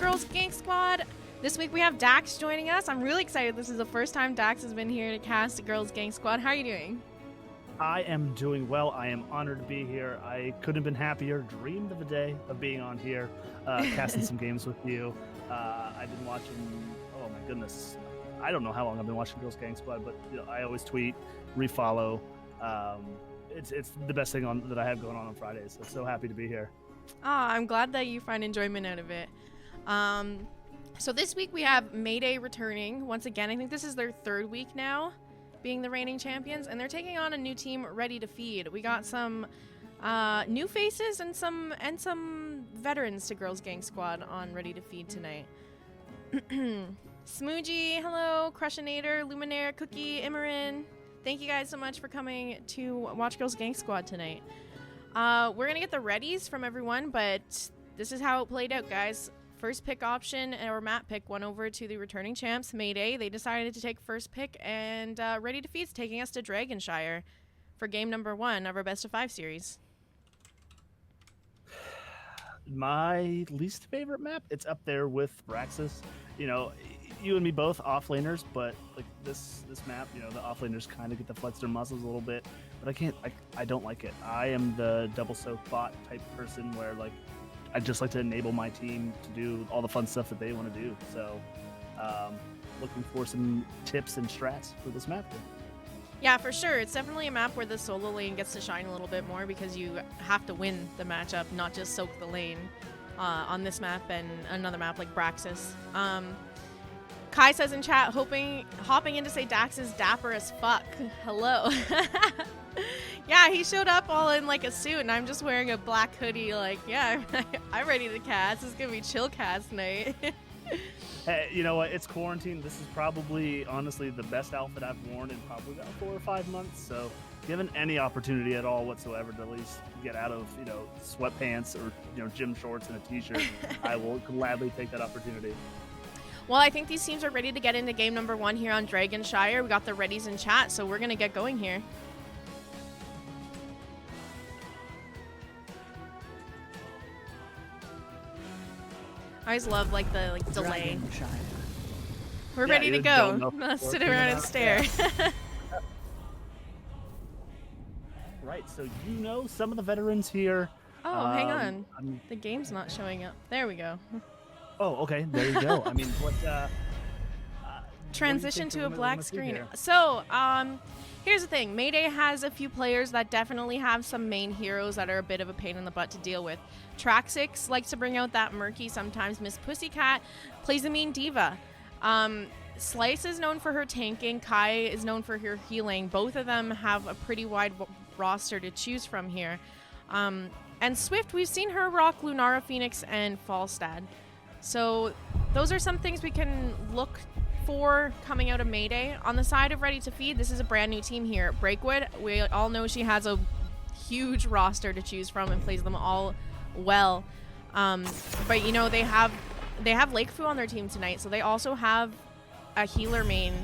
Girls Gank Squad. This week we have Daxx joining us. I'm really excited. This is the first time Daxx has been here to cast a Girls Gank Squad. How are you doing? I am doing well. I am honored to be here. I couldn't have been happier. Dreamed of a day of being on here, casting some games with you. I've been watching, oh my goodness, I don't know how long I've been watching Girls Gank Squad, but you know, I always tweet, refollow. It's the best thing that I have going on Fridays. So happy to be here. I'm glad that you find enjoyment out of it. So this week we have Mayday returning once again. I think this is their third week now being the reigning champions, and they're taking on a new team, Rdy2Feed. We got some new faces and some veterans to Girls Gank Squad on Rdy2Feed tonight. Smoogie, hello, Crushinator, Luminaire, Cookie, Immerin. Thank you guys so much for coming to watch Girls Gank Squad tonight. We're gonna get the readies from everyone, but this is how it played out, guys. First pick option or map pick went over to the returning champs, Mayday. They decided to take first pick, and Rdy2Feed's taking us to Dragonshire for game number 1 of our best of 5 series. My least favorite map, it's up there with Traxex. You know, you and me both offlaners, but like this map, you know, the offlaners kind of get to flex their muscles a little bit, but I don't like it. I am the double soak bot type person where like I just like to enable my team to do all the fun stuff that they want to do. So looking for some tips and strats for this map. Yeah, for sure. It's definitely a map where the solo lane gets to shine a little bit more because you have to win the matchup, not just soak the lane on this map and another map like Traxex. Kai says in chat, hopping in to say Daxx is dapper as fuck. Hello. Yeah, he showed up all in like a suit, and I'm just wearing a black hoodie. Like, yeah, I'm ready to cast. It's gonna be chill cast night. Hey, you know what? It's quarantine. This is probably, honestly, the best outfit I've worn in probably about 4 or 5 months. So, given any opportunity at all whatsoever to at least get out of, you know, sweatpants or, you know, gym shorts and a t-shirt, I will gladly take that opportunity. Well, I think these teams are ready to get into game number 1 here on Dragonshire. We got the readies in chat, so we're gonna get going here. I always love like the delay. We're ready to go. Let's sit around and stare. Right, so you know some of the veterans here. Oh, hang on. The game's not showing up. There we go. Oh, okay. There you go. I mean, what? Transition to a black screen. So, here's the thing. Mayday has a few players that definitely have some main heroes that are a bit of a pain in the butt to deal with. Traxex likes to bring out that murky, sometimes Miss Pussycat, plays a mean diva. Slice is known for her tanking. Kai is known for her healing. Both of them have a pretty wide roster to choose from here. And Swyft, we've seen her rock Lunara Phoenix and Falstad. So those are some things we can look for coming out of Mayday. On the side of Rdy2Feed, this is a brand new team here. Breakwood, we all know she has a huge roster to choose from and plays them all well. But you know, they have Lakefu on their team tonight, so they also have a healer main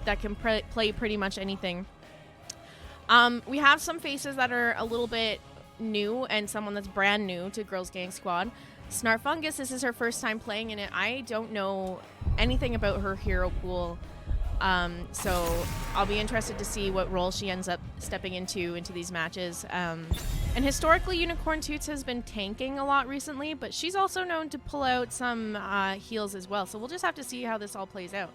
that can play pretty much anything. We have some faces that are a little bit new and someone that's brand new to Girls Gank Squad. Snarfungus, this is her first time playing in it. I don't know anything about her hero pool, so I'll be interested to see what role she ends up stepping into these matches. And historically, Unicorn Toots has been tanking a lot recently, but she's also known to pull out some heals as well. So we'll just have to see how this all plays out.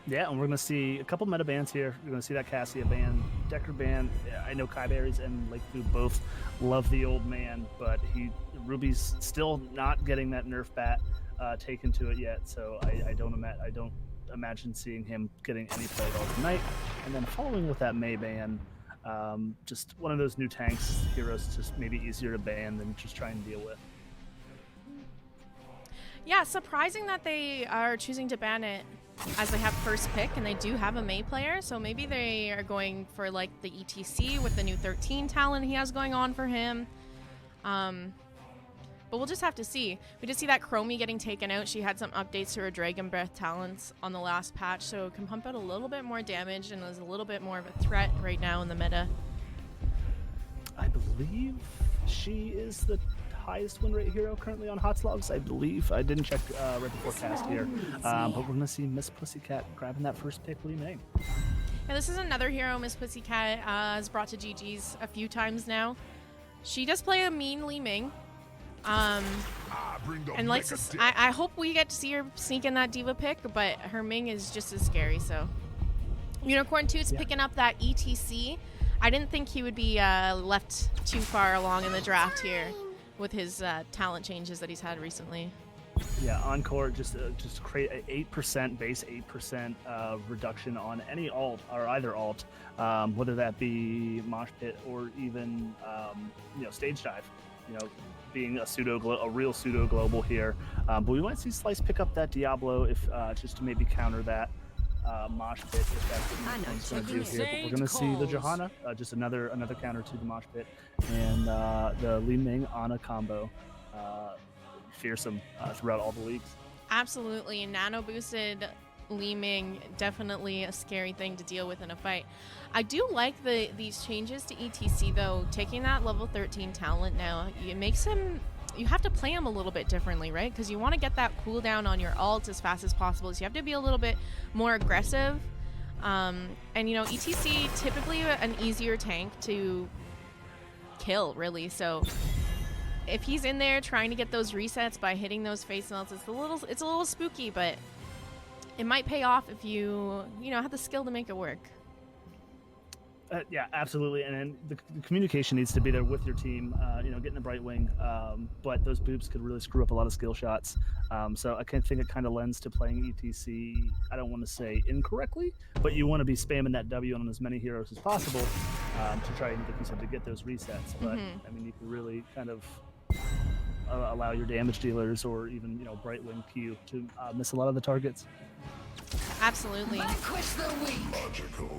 Yeah, and we're going to see a couple meta bans here. We're going to see that Cassia ban, Decker ban. I know Kiyeberries and Lakefu both love the old man, but Ruby's still not getting that nerf bat taken to it yet. So I don't imagine seeing him getting any play at all tonight. And then following with that May ban, just one of those new tanks heroes, just maybe easier to ban than just try and deal with. Yeah, surprising that they are choosing to ban it as they have first pick, and they do have a May player, so maybe they are going for like the ETC with the new 13 talent he has going on for him. But we'll just have to see. We did see that Chromie getting taken out. She had some updates to her Dragon Breath talents on the last patch, so can pump out a little bit more damage and is a little bit more of a threat right now in the meta. I believe she is the highest win rate hero currently on Hot Slogs, I believe. I didn't check right before cast here, but we're gonna see Miss Pussycat grabbing that first pick, Li Ming. And this is another hero Miss Pussycat has brought to GG's a few times now. She does play a mean Li Ming. And likes to, I hope we get to see her sneak in that diva pick, but her Ming is just as scary. So Unicorn Toots picking up that ETC. I didn't think he would be left too far along in the draft here with his talent changes that he's had recently. Yeah, Encore just create an 8% base 8% reduction on any alt or either alt, whether that be Mosh Pit or even Stage Dive. Being a real pseudo global here, but we might see Slice pick up that Diablo if just to maybe counter that Mosh Pit if that's what he's going to do here. But we're going to see the Johanna, just another counter to the Mosh Pit, and the Li Ming Ana combo. Fearsome throughout all the leagues. Absolutely. Nano boosted Li Ming, definitely a scary thing to deal with in a fight. I do like these changes to ETC though. Taking that level 13 talent now, it makes him, you have to play him a little bit differently, right? Because you want to get that cooldown on your ult as fast as possible. So you have to be a little bit more aggressive. And ETC typically an easier tank to kill, really. So if he's in there trying to get those resets by hitting those face melts, it's a little spooky, but it might pay off if you have the skill to make it work. Yeah, absolutely, and the communication needs to be there with your team. Getting the Bright Wing, but those boobs could really screw up a lot of skill shots. So I think it kind of lends to playing ETC. I don't want to say incorrectly, but you want to be spamming that W on as many heroes as possible to try and, like you said, to get those resets. But I mean, you can really kind of allow your damage dealers or even Bright Wing Q to miss a lot of the targets. Absolutely.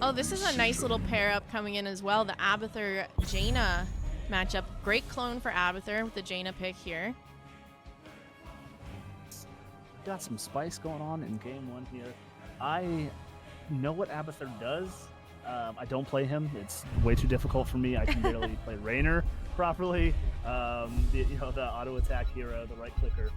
Oh, this is a nice little pair up coming in as well. The Abathur Jaina matchup. Great clone for Abathur with the Jaina pick here. Got some spice going on in game one here. I know what Abathur does. I don't play him. It's way too difficult for me. I can barely play Raynor properly. The auto attack hero, the right clicker.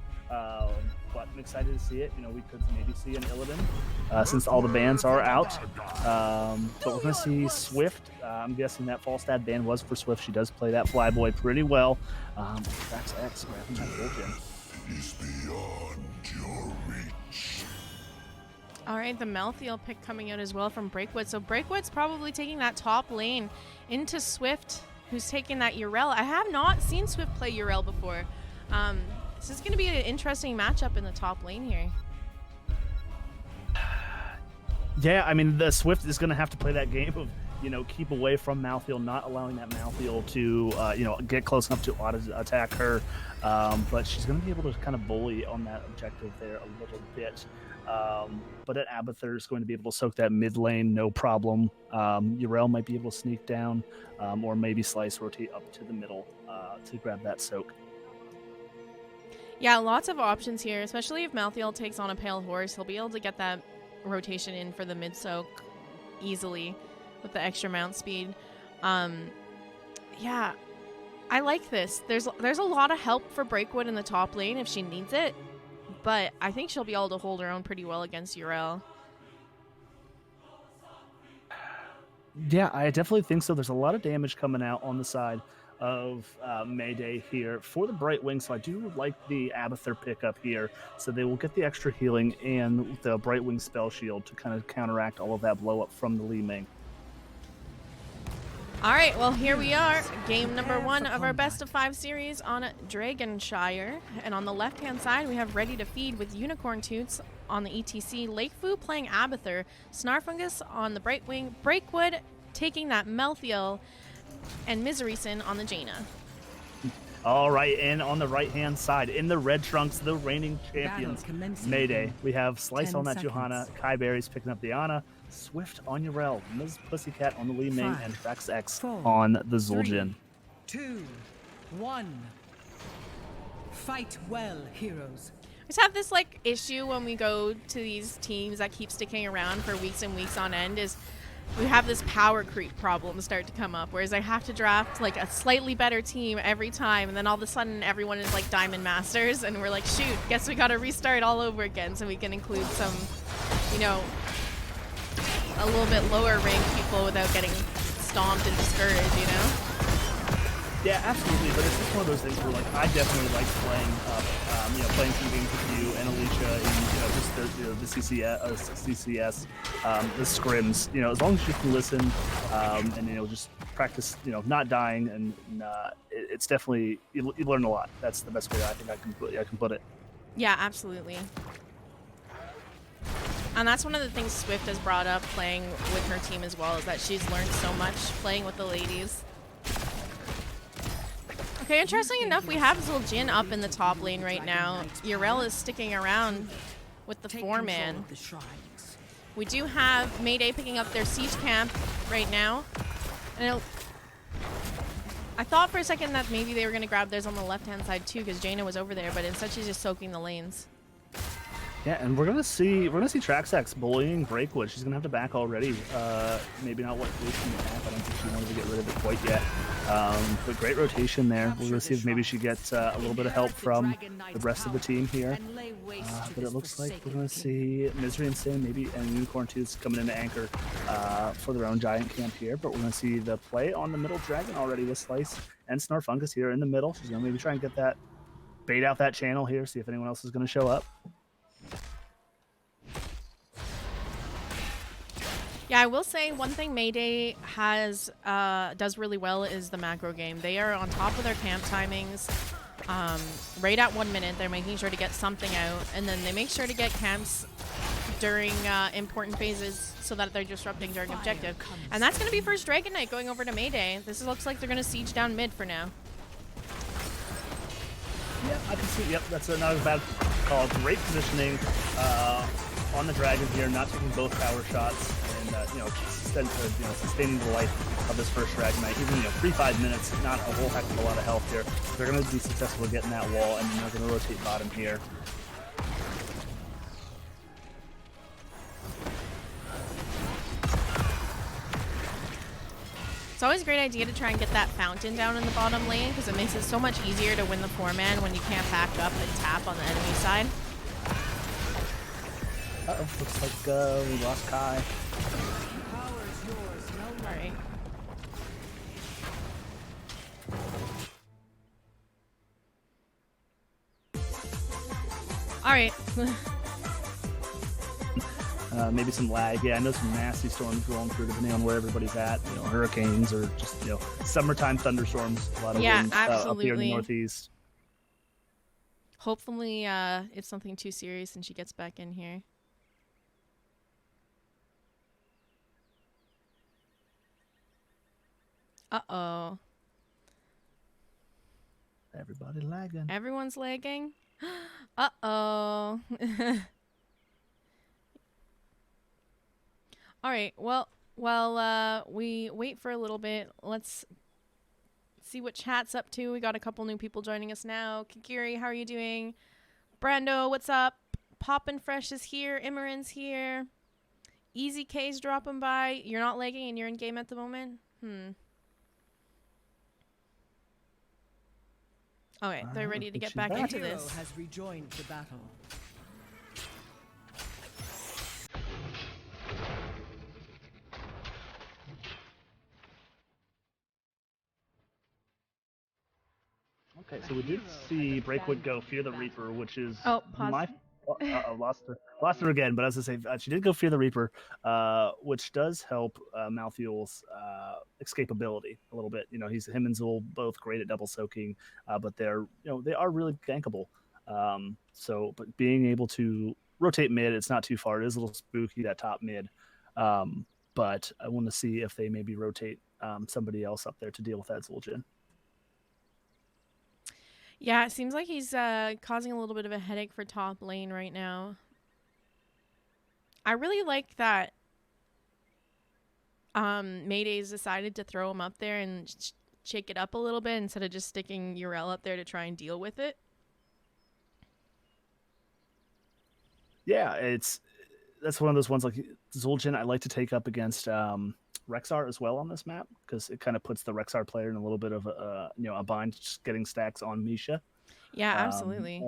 But I'm excited to see it. We could maybe see an Illidan since all the bans are out. But we're going to see Swyft. I'm guessing that Falstad ban was for Swyft. She does play that Flyboy pretty well. Traxex grabbing that Vulcan. Is beyond your reach. All right, the Malthael pick coming out as well from Breakwood. So Breakwood's probably taking that top lane into Swyft, who's taking that Urel. I have not seen Swyft play Urel before. This is going to be an interesting matchup in the top lane here. Yeah, I mean, the Swyft is going to have to play that game of, keep away from Malthael, not allowing that Malthael to, get close enough to auto attack her. But she's going to be able to kind of bully on that objective there a little bit. But at Abathur is going to be able to soak that mid lane, no problem. Urel might be able to sneak down, or maybe Slice rotate up to the middle to grab that soak. Yeah, lots of options here, especially if Malthael takes on a Pale Horse. He'll be able to get that rotation in for the mid soak easily with the extra mount speed. Yeah, I like this. There's a lot of help for Breakwood in the top lane if she needs it, but I think she'll be able to hold her own pretty well against Urel. Yeah, I definitely think so. There's a lot of damage coming out on the side of Mayday here for the Bright Wing, so I do like the Abathur pickup here. So they will get the extra healing and the Bright Wing spell shield to kind of counteract all of that blow up from the Li Ming. All right, well, here we are. Game number 1 of our best of 5 series on Dragonshire. And on the left-hand side, we have Rdy2Feed with Unicorn Toots on the ETC. Lakefu playing Abathur. Snarfungus on the Bright Wing. Breakwood taking that Malthael. And Myserysyn on the Jaina. All right, and on the right-hand side, in the red trunks, the reigning champions, Mayday. We have Slice on that Johanna, Kiyeberries picking up the Ana, Swyft on Urel, Ms. Pussycat on the Li Ming, and Traxex on the Zul'jin. 3, 2, 1. Fight well, heroes. We just have this issue when we go to these teams that keep sticking around for weeks and weeks on end is we have this power creep problem start to come up, whereas I have to draft like a slightly better team every time, and then all of a sudden everyone is like Diamond Masters, and we're like, shoot, guess we gotta restart all over again so we can include some, you know, a little bit lower ranked people without getting stomped and discouraged, you know? Yeah, absolutely. But it's just one of those things where, like, I definitely like playing, playing some games with you and Alicia, and just the CCS, the scrims. As long as you can listen, and just practice, not dying, and it's definitely you learn a lot. That's the best way I think I can put it. Yeah, absolutely. And that's one of the things Swyft has brought up playing with her team as well, is that she's learned so much playing with the ladies. Okay, interesting enough, we have Zul'jin up in the top lane right now. Yrel is sticking around with the 4-man. We do have Mayday picking up their siege camp right now. And I thought for a second that maybe they were going to grab theirs on the left-hand side too, because Jaina was over there, but instead she's just soaking the lanes. Yeah, and we're gonna see Traxex bullying Breakwood. She's gonna have to back already. Maybe not what rotation to back. I don't think she wanted to get rid of it quite yet. But great rotation there. We're gonna see if maybe she gets a little bit of help from the rest of the team here. But it looks like we're gonna see Myserysyn maybe and Unicorn 2 coming into anchor for their own giant camp here. But we're gonna see the play on the middle dragon already with Slice and Snarfungus here in the middle. She's gonna maybe try and get that bait out that channel here. See if anyone else is gonna show up. Yeah, I will say one thing Mayday does really well is the macro game. They are on top of their camp timings. Right at 1 minute, they're making sure to get something out, and then they make sure to get camps during important phases so that they're disrupting during objective. And that's going to be first Dragon Knight going over to Mayday. This looks like they're going to siege down mid for now. Yep, I can see. Yep, that's not a bad call. Great positioning on the dragon here, not taking both power shots, and sustaining the life of this first Dragon Knight. Even 3-5 minutes, not a whole heck of a lot of health here. They're going to be successful at getting that wall, and then they're going to rotate bottom here. It's always a great idea to try and get that fountain down in the bottom lane, because it makes it so much easier to win the 4-man when you can't back up and tap on the enemy side. Uh-oh, looks like we lost Kai. Alright. Alright. Maybe some lag. Yeah, I know some nasty storms rolling through depending on where everybody's at. Hurricanes or just, summertime thunderstorms. A lot of winds up here in the northeast. Hopefully it's something too serious and she gets back in here. Uh-oh. Everybody lagging. Everyone's lagging? Uh-oh. All right. Well, we wait for a little bit. Let's see what chat's up to. We got a couple new people joining us now. Kikiri, how are you doing? Brando, what's up? Poppin' Fresh is here. Immeren's here. Easy K's dropping by. You're not lagging and you're in game at the moment? Okay, they're ready to get back into this. Has rejoined the battle. Okay, so we did see Breakwood go Fear the Reaper, which is pause. Lost her again, but as I say, she did go Fear the Reaper, which does help Malthuel's escapability a little bit. Him and Zul both great at double soaking, but they are really gankable. But being able to rotate mid, it's not too far. It is a little spooky, that top mid. But I want to see if they maybe rotate somebody else up there to deal with that Zul'jin. Yeah, it seems like he's causing a little bit of a headache for top lane right now. I really like that Mayday's decided to throw him up there and shake it up a little bit instead of just sticking Yrel up there to try and deal with it. Yeah, it's that's one of those ones like Zul'jin I like to take up against Rexxar as well on this map because it kind of puts the Rexxar player in a little bit of a bind, just getting stacks on Misha. Yeah, absolutely.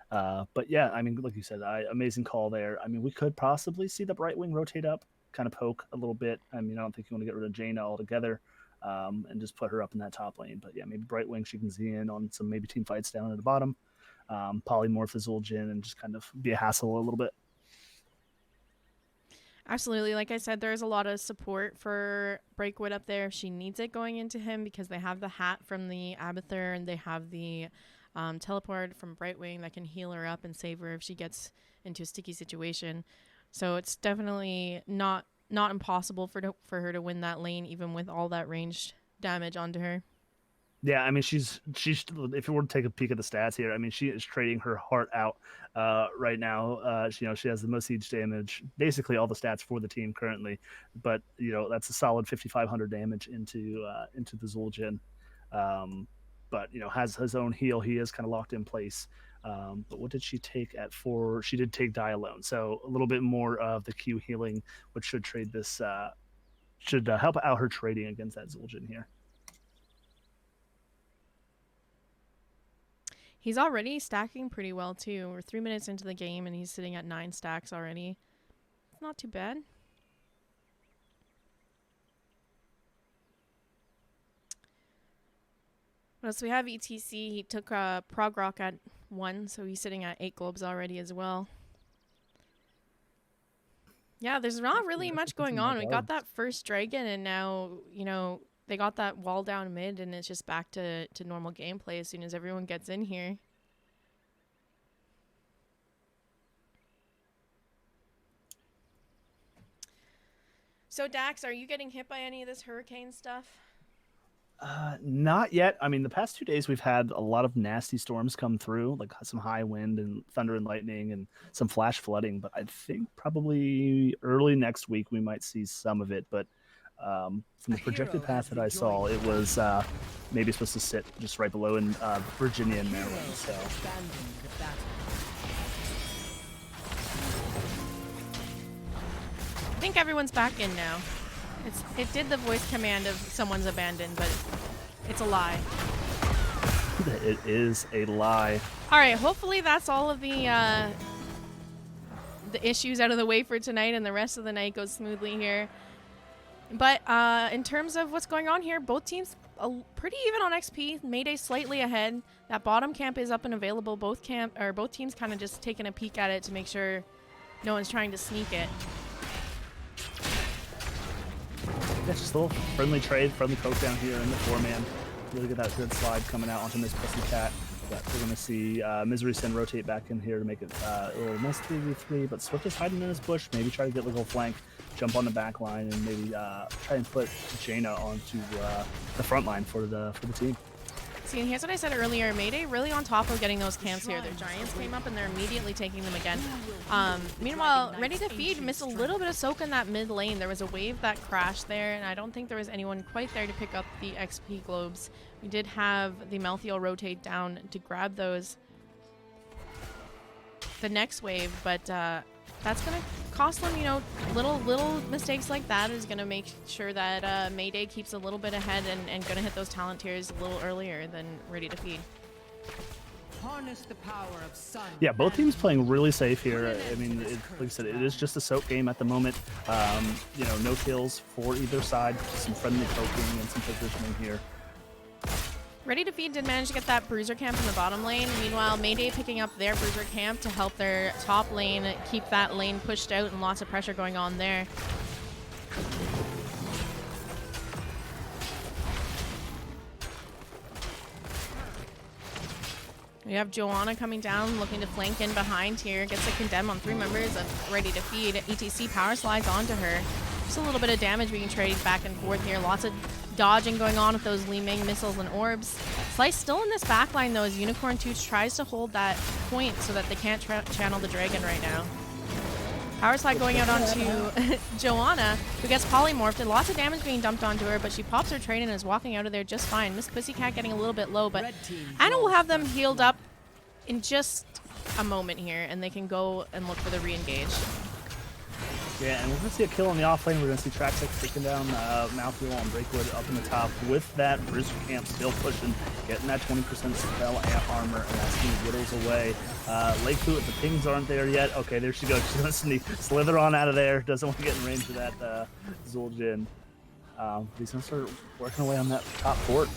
But yeah, I mean, like you said, amazing call there. I mean, we could possibly see the Brightwing rotate up, kind of poke a little bit. I mean, I don't think you want to get rid of Jaina altogether and just put her up in that top lane. But yeah, maybe Brightwing, she can Z in on some maybe team fights down at the bottom. Polymorph the Zul'jin and just kind of be a hassle a little bit. Absolutely. Like I said, there's a lot of support for Breakwood up there if she needs it going into him because they have the hat from the Abathur and they have the teleport from Brightwing that can heal her up and save her if she gets into a sticky situation. So it's definitely not impossible for her to win that lane even with all that ranged damage onto her. Yeah, I mean, she's if you were to take a peek at the stats here, I mean, she is trading her heart out right now. She has the most siege damage, basically all the stats for the team currently, but that's a solid 5,500 damage into the Zul'jin. But has his own heal. He is kind of locked in place. But what did she take at 4? She did take Die Alone, so a little bit more of the Q healing, which should trade this should help out her trading against that Zul'jin here. He's already stacking pretty well, too. We're 3 minutes into the game, and he's sitting at 9 stacks already. It's not too bad. What else we have? ETC. He took Prog Rock at 1, so he's sitting at 8 globes already as well. Yeah, there's not really much going on. We got that first dragon, and now, they got that wall down mid, and it's just back to normal gameplay as soon as everyone gets in here. So, Daxx, are you getting hit by any of this hurricane stuff? Not yet. I mean, the past 2 days we've had a lot of nasty storms come through, like some high wind and thunder and lightning and some flash flooding. But I think probably early next week we might see some of it. But from the projected path that I saw, it was maybe supposed to sit just right below in Virginia and Maryland. So. I think everyone's back in now. It did the voice command of someone's abandoned, but it's a lie. It is a lie. All right, hopefully that's all of the issues out of the way for tonight, and the rest of the night goes smoothly here. But in terms of what's going on here, both teams pretty even on XP. Mayday slightly ahead. That bottom camp is up and available. Both teams kind of just taking a peek at it to make sure no one's trying to sneak it. Yeah, just a little friendly trade, friendly poke down here in the 4-man. Really get that good slide coming out onto Miss Pussycat. But we're going to see Myserysyn rotate back in here to make it a little nice 3v3. But Swyft is hiding in his bush. Maybe try to get a little flank, jump on the back line, and maybe try and put Jaina onto the front line for the team. See, and here's what I said earlier. Mayday really on top of getting those camps here. Their Giants came up and they're immediately taking them again. Meanwhile, Rdy2Feed missed a little bit of soak in that mid lane. There was a wave that crashed there, and I don't think there was anyone quite there to pick up the XP globes. We did have the Malthael rotate down to grab those the next wave, but that's going to cost them, little mistakes like that is going to make sure that Mayday keeps a little bit ahead and going to hit those talent tiers a little earlier than Rdy2Feed. Harness the power of sun. Yeah, both teams playing really safe here. I mean, like I said, it is just a soak game at the moment. No kills for either side. Just some friendly poking and some positioning here. Rdy2Feed did manage to get that bruiser camp in the bottom lane. Meanwhile, Mayday picking up their bruiser camp to help their top lane keep that lane pushed out and lots of pressure going on there. We have Joanna coming down, looking to flank in behind here. Gets a condemn on 3 members of Rdy2Feed. ETC power slides onto her. Just a little bit of damage being traded back and forth here. Lots of dodging going on with those Li Ming missiles and orbs. Slice still in this backline though as Unicorn2 tries to hold that point so that they can't channel the dragon right now. Power slide going out onto Joanna, who gets polymorphed, and lots of damage being dumped onto her, but she pops her trade and is walking out of there just fine. Miss Pussycat getting a little bit low, but Anna will have them healed up in just a moment here, and they can go and look for the re-engage. Yeah, and we're going to see a kill on the off lane. We're going to see Traxex taking down Mouthfeel on Breakwood up in the top with that Bruiser Camp still pushing, getting that 20% spell armor, and that's he whittles away. Lakefu, if the pings aren't there yet, okay, there she goes. She's going to slither on out of there. Doesn't want to get in range of that Zul'jin. He's going to start working away on that top fort.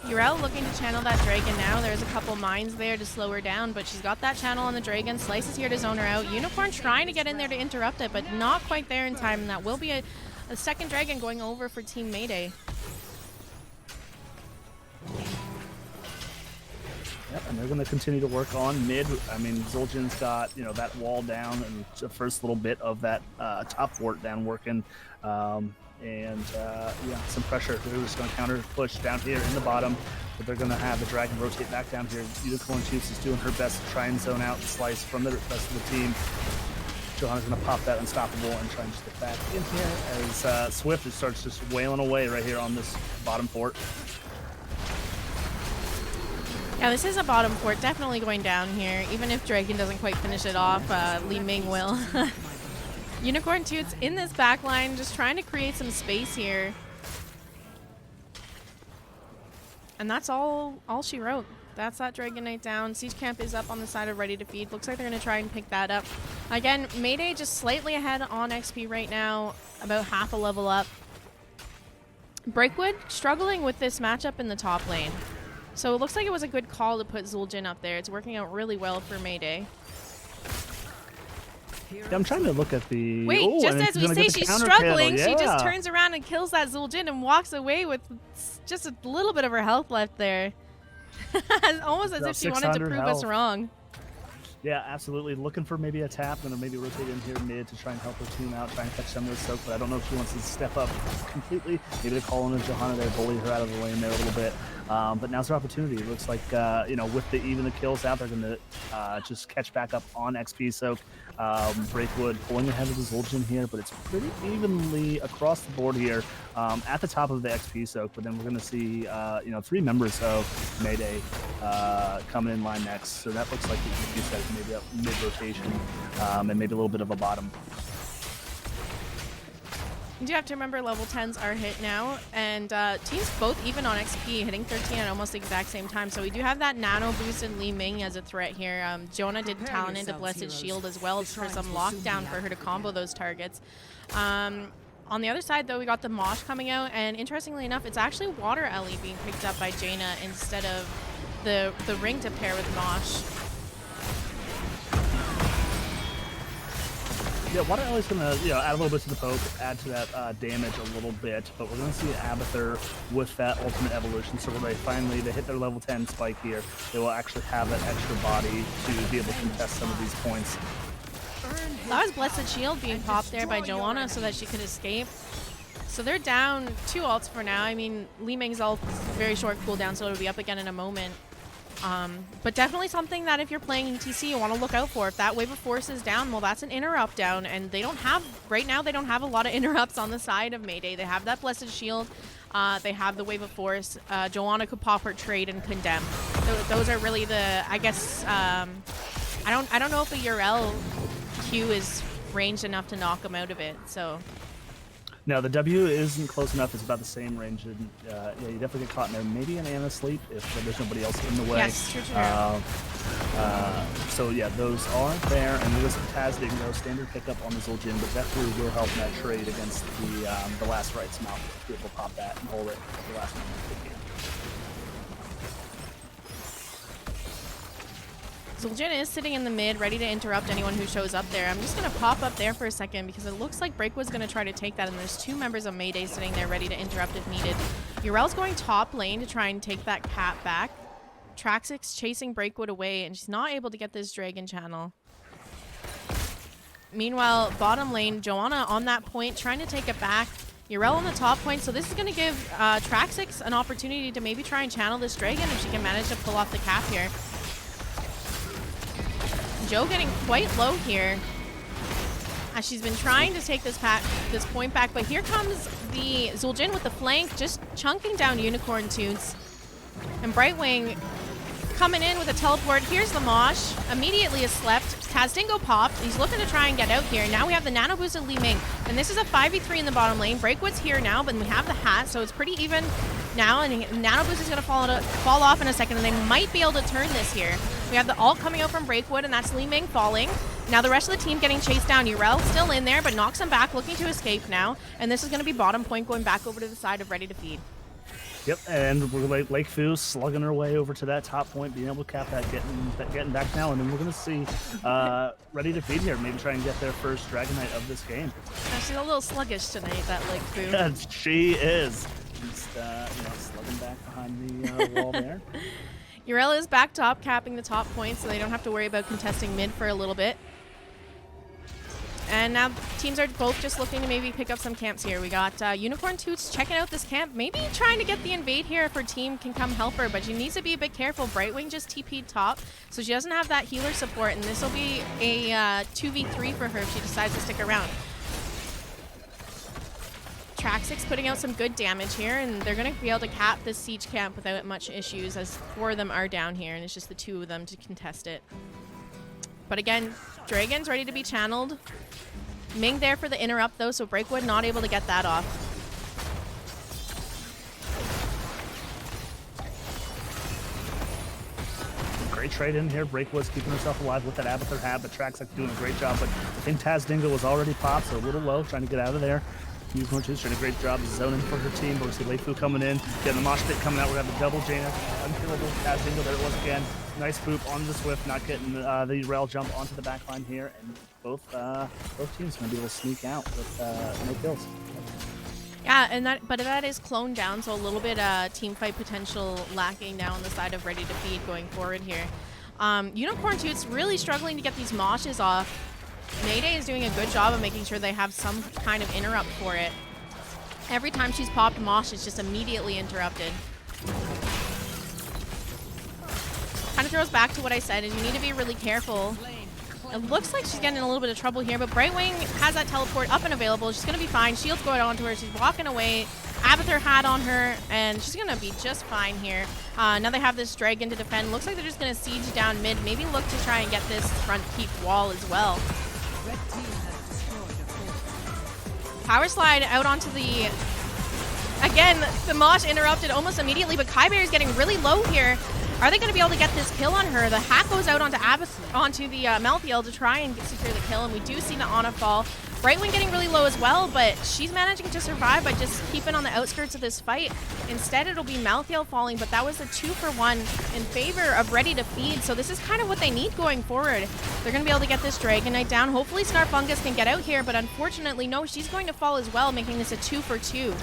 Yrel looking to channel that Dragon now. There's a couple mines there to slow her down, but she's got that channel on the Dragon. Slice is here to zone her out. Unicorn trying to get in there to interrupt it, but not quite there in time. And that will be a second Dragon going over for Team Mayday. Yep, and they're going to continue to work on mid. I mean, Zul'jin's got, you know, that wall down and the first little bit of that top fort down working. Yeah, some pressure. They're just going to counter push down here in the bottom, but they're going to have the Dragon rotate back down here. UnicornFarts is doing her best to try and zone out and slice from the rest of the team. Johanna's going to pop that unstoppable and try and just get back in here as Swyft starts just wailing away right here on this bottom fort. Yeah, this is a bottom fort, definitely going down here. Even if Dragon doesn't quite finish it off, Li Ming will. UnicornFarts in this back line, just trying to create some space here. And that's all she wrote. That's that Dragon Knight down. Siege Camp is up on the side of Rdy2Feed. Looks like they're going to try and pick that up. Again, Mayday just slightly ahead on XP right now, about half a level up. Breakwood struggling with this matchup in the top lane. So it looks like it was a good call to put Zul'jin up there. It's working out really well for Mayday. Yeah, I'm trying to look at the... Wait, just as we say she's struggling, she just turns around and kills that Zul'jin and walks away with just a little bit of her health left there. Almost as if she wanted to prove us wrong. Yeah, absolutely. Looking for maybe a tap and maybe rotate in here mid to try and help her team out, try and catch some of the soak, but I don't know if she wants to step up completely. Maybe to call in a Johanna there, bully her out of the lane there a little bit. But now's her opportunity. It looks like, you know, with even the kills out, they're going to just catch back up on XP soak. Breakwood pulling ahead of the Zul'jin here, but it's pretty evenly across the board here at the top of the XP soak. But then we're going to see, you know, 3 members of Mayday coming in line next. So that looks like the XP set is maybe a mid-rotation and maybe a little bit of a bottom. You do have to remember level 10s are hit now, and teams both even on XP, hitting 13 at almost the exact same time. So we do have that nano boost in Li Ming as a threat here. Jonah did talent into Blessed Shield as well for some lockdown for her to combo those targets. On the other side, though, we got the Mosh coming out, and interestingly enough, it's actually Water Ellie being picked up by Jaina instead of the ring to pair with Mosh. Yeah, Water Ellie's going to, you know, add a little bit to the poke, add to that damage a little bit, but we're going to see Abathur with that ultimate evolution. So when they hit their level 10 spike here, they will actually have that extra body to be able to contest some of these points. That was Blessed Shield being popped there by Johanna so that she could escape. So they're down 2 ults for now. I mean, Li Ming's ult is very short cooldown, so it'll be up again in a moment. But definitely something that if you're playing ETC, you want to look out for. If that wave of force is down, well, that's an interrupt down, and they don't have, right now, they don't have a lot of interrupts on the side of Mayday. They have that Blessed Shield, they have the wave of force. Johanna could pop her trade and condemn. Those are really the, I guess, I don't know if a Yrel Q is ranged enough to knock them out of it, so... No, the W isn't close enough. It's about the same range. And, yeah, you definitely get caught in there. Maybe an Ana sleep if there's nobody else in the way. Yes, true. So, yeah, those are there. And there was a Taz Dingo standard pickup on the Zul'jin, but definitely will help that trade against the last rights mouth. Be able to pop that and hold it for the last one. Zul'jin is sitting in the mid, ready to interrupt anyone who shows up there. I'm just going to pop up there for a second because it looks like Breakwood's going to try to take that, and there's 2 members of Mayday sitting there ready to interrupt if needed. Yrel's going top lane to try and take that cat back. Traxex chasing Breakwood away, and she's not able to get this Dragon channel. Meanwhile, bottom lane, Johanna on that point, trying to take it back. Yrel on the top point, so this is going to give Traxex an opportunity to maybe try and channel this Dragon if she can manage to pull off the cap here. Jo getting quite low here as she's been trying to take this point back, but here comes the Zul'jin with the flank, just chunking down UnicornFarts. And Brightwing coming in with a teleport. Here's the Mosh, immediately is slept. Tazdingo popped. He's looking to try and get out here. Now we have the Nano Boost of Li Ming. And this is a 5v3 in the bottom lane. Breakwood's here now, but we have the hat, so it's pretty even now. And Nano Boost is going to fall off in a second, and they might be able to turn this here. We have the ult coming out from Breakwood, and that's Li Ming falling. Now the rest of the team getting chased down. Urel still in there, but knocks him back, looking to escape now. And this is going to be bottom point going back over to the side of Rdy2Feed. Yep, and we're Lakefu slugging her way over to that top point, being able to cap that, getting back now, and then we're going to see Rdy2Feed here, maybe try and get their first Dragonite of this game. She's a little sluggish tonight, that Lakefu. Yeah, she is. Just, slugging back behind the wall there. Urel is back top, capping the top point, so they don't have to worry about contesting mid for a little bit. And now teams are both just looking to maybe pick up some camps here. We got Unicorn Toots checking out this camp, maybe trying to get the invade here if her team can come help her, but she needs to be a bit careful. Brightwing just TP'd top, so she doesn't have that healer support, and this will be a 2v3 for her if she decides to stick around. Traxex putting out some good damage here, and they're going to be able to cap this siege camp without much issues, as 4 of them are down here, and it's just the 2 of them to contest it. But again, Dragon's ready to be channeled. Ming there for the interrupt though, so Breakwood not able to get that off. Great trade in here. Breakwood's keeping herself alive with that Abathur hat, but Traxex doing a great job. But I think Tazdingo was already popped, so a little low, trying to get out of there. Unicorn Toots doing a great job zoning for her team, but we see Lakefu coming in, getting the mosh pit coming out. We're going to have the double Jaina, unkillable Tazdingo. There it was again. Nice boop on the Swyft, not getting the rail jump onto the back line here, and both teams going to be able to sneak out with no kills. Yeah, and that is cloned down, so a little bit team fight potential lacking now on the side of Rdy2Feed going forward here. Unicorn Toots really struggling to get these moshes off. Mayday is doing a good job of making sure they have some kind of interrupt for it. Every time she's popped mosh, it's just immediately interrupted. Kind of throws back to what I said, and you need to be really careful. It looks like she's getting in a little bit of trouble here, but Brightwing has that teleport up and available. She's going to be fine. Shield's going onto her. She's walking away. Abathur hat on her, and she's going to be just fine here. Now they have this dragon to defend. Looks like they're just going to siege down mid. Maybe look to try and get this front keep wall as well. Power slide out onto the... Again, the mosh interrupted almost immediately, but Kiyeberries getting really low here. Are they going to be able to get this kill on her? The hat goes out onto the Malthael to try and secure the kill, and we do see the Ana fall. Brightwing getting really low as well, but she's managing to survive by just keeping on the outskirts of this fight. Instead, it'll be Malthael falling, but that was a 2-for-1 in favor of Rdy2Feed, so this is kind of what they need going forward. They're going to be able to get this Dragonite down. Hopefully Snarfungus can get out here, but unfortunately, no, she's going to fall as well, making this a 2-for-2.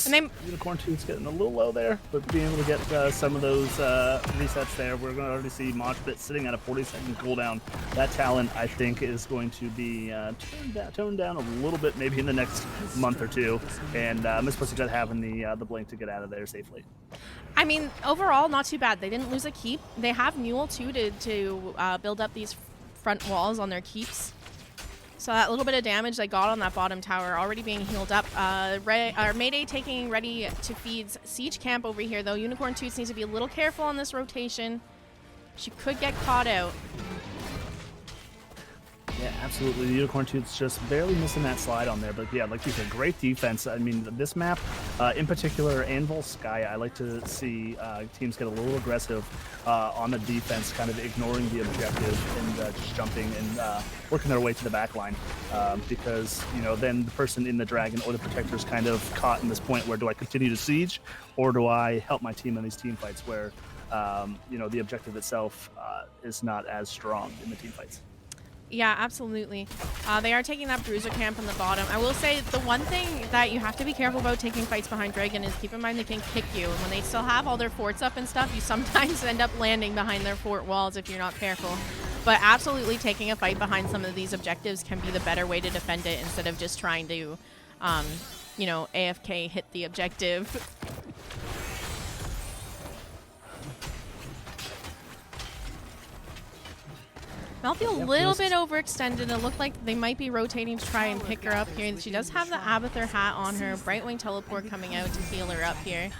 And Unicorn Toots getting a little low there, but being able to get some of those resets there. We're going to already see Mosh Pit sitting at a 40-second cooldown. That talent, I think, is going to be toned down a little bit, maybe in the next month or two. And Miss Pussycat having the blink to get out of there safely. I mean, overall, not too bad. They didn't lose a keep. They have Mule, too, to build up these front walls on their keeps. So that little bit of damage they got on that bottom tower already being healed up. Mayday taking Rdy2Feed's siege camp over here, though. Unicorn Toots needs to be a little careful on this rotation. She could get caught out. Yeah, absolutely. The Unicorn Toots just barely missing that slide on there. But yeah, like you said, great defense. I mean, this map, in particular, Anvil Sky, I like to see teams get a little aggressive on the defense, kind of ignoring the objective and just jumping and working their way to the back line. Because, you know, then the person in the dragon or the protector is kind of caught in this point where do I continue to siege or do I help my team in these team fights where, you know, the objective itself is not as strong in the team fights. Yeah, absolutely. They are taking that bruiser camp on the bottom. I will say the one thing that you have to be careful about taking fights behind Dragon is keep in mind they can kick you. And when they still have all their forts up and stuff, you sometimes end up landing behind their fort walls if you're not careful. But absolutely taking a fight behind some of these objectives can be the better way to defend it instead of just trying to, you know, AFK hit the objective. Malthael a little bit overextended. It looked like they might be rotating to try and pick her up here. She does have the Abathur hat on her. Brightwing teleport coming out to heal her up here.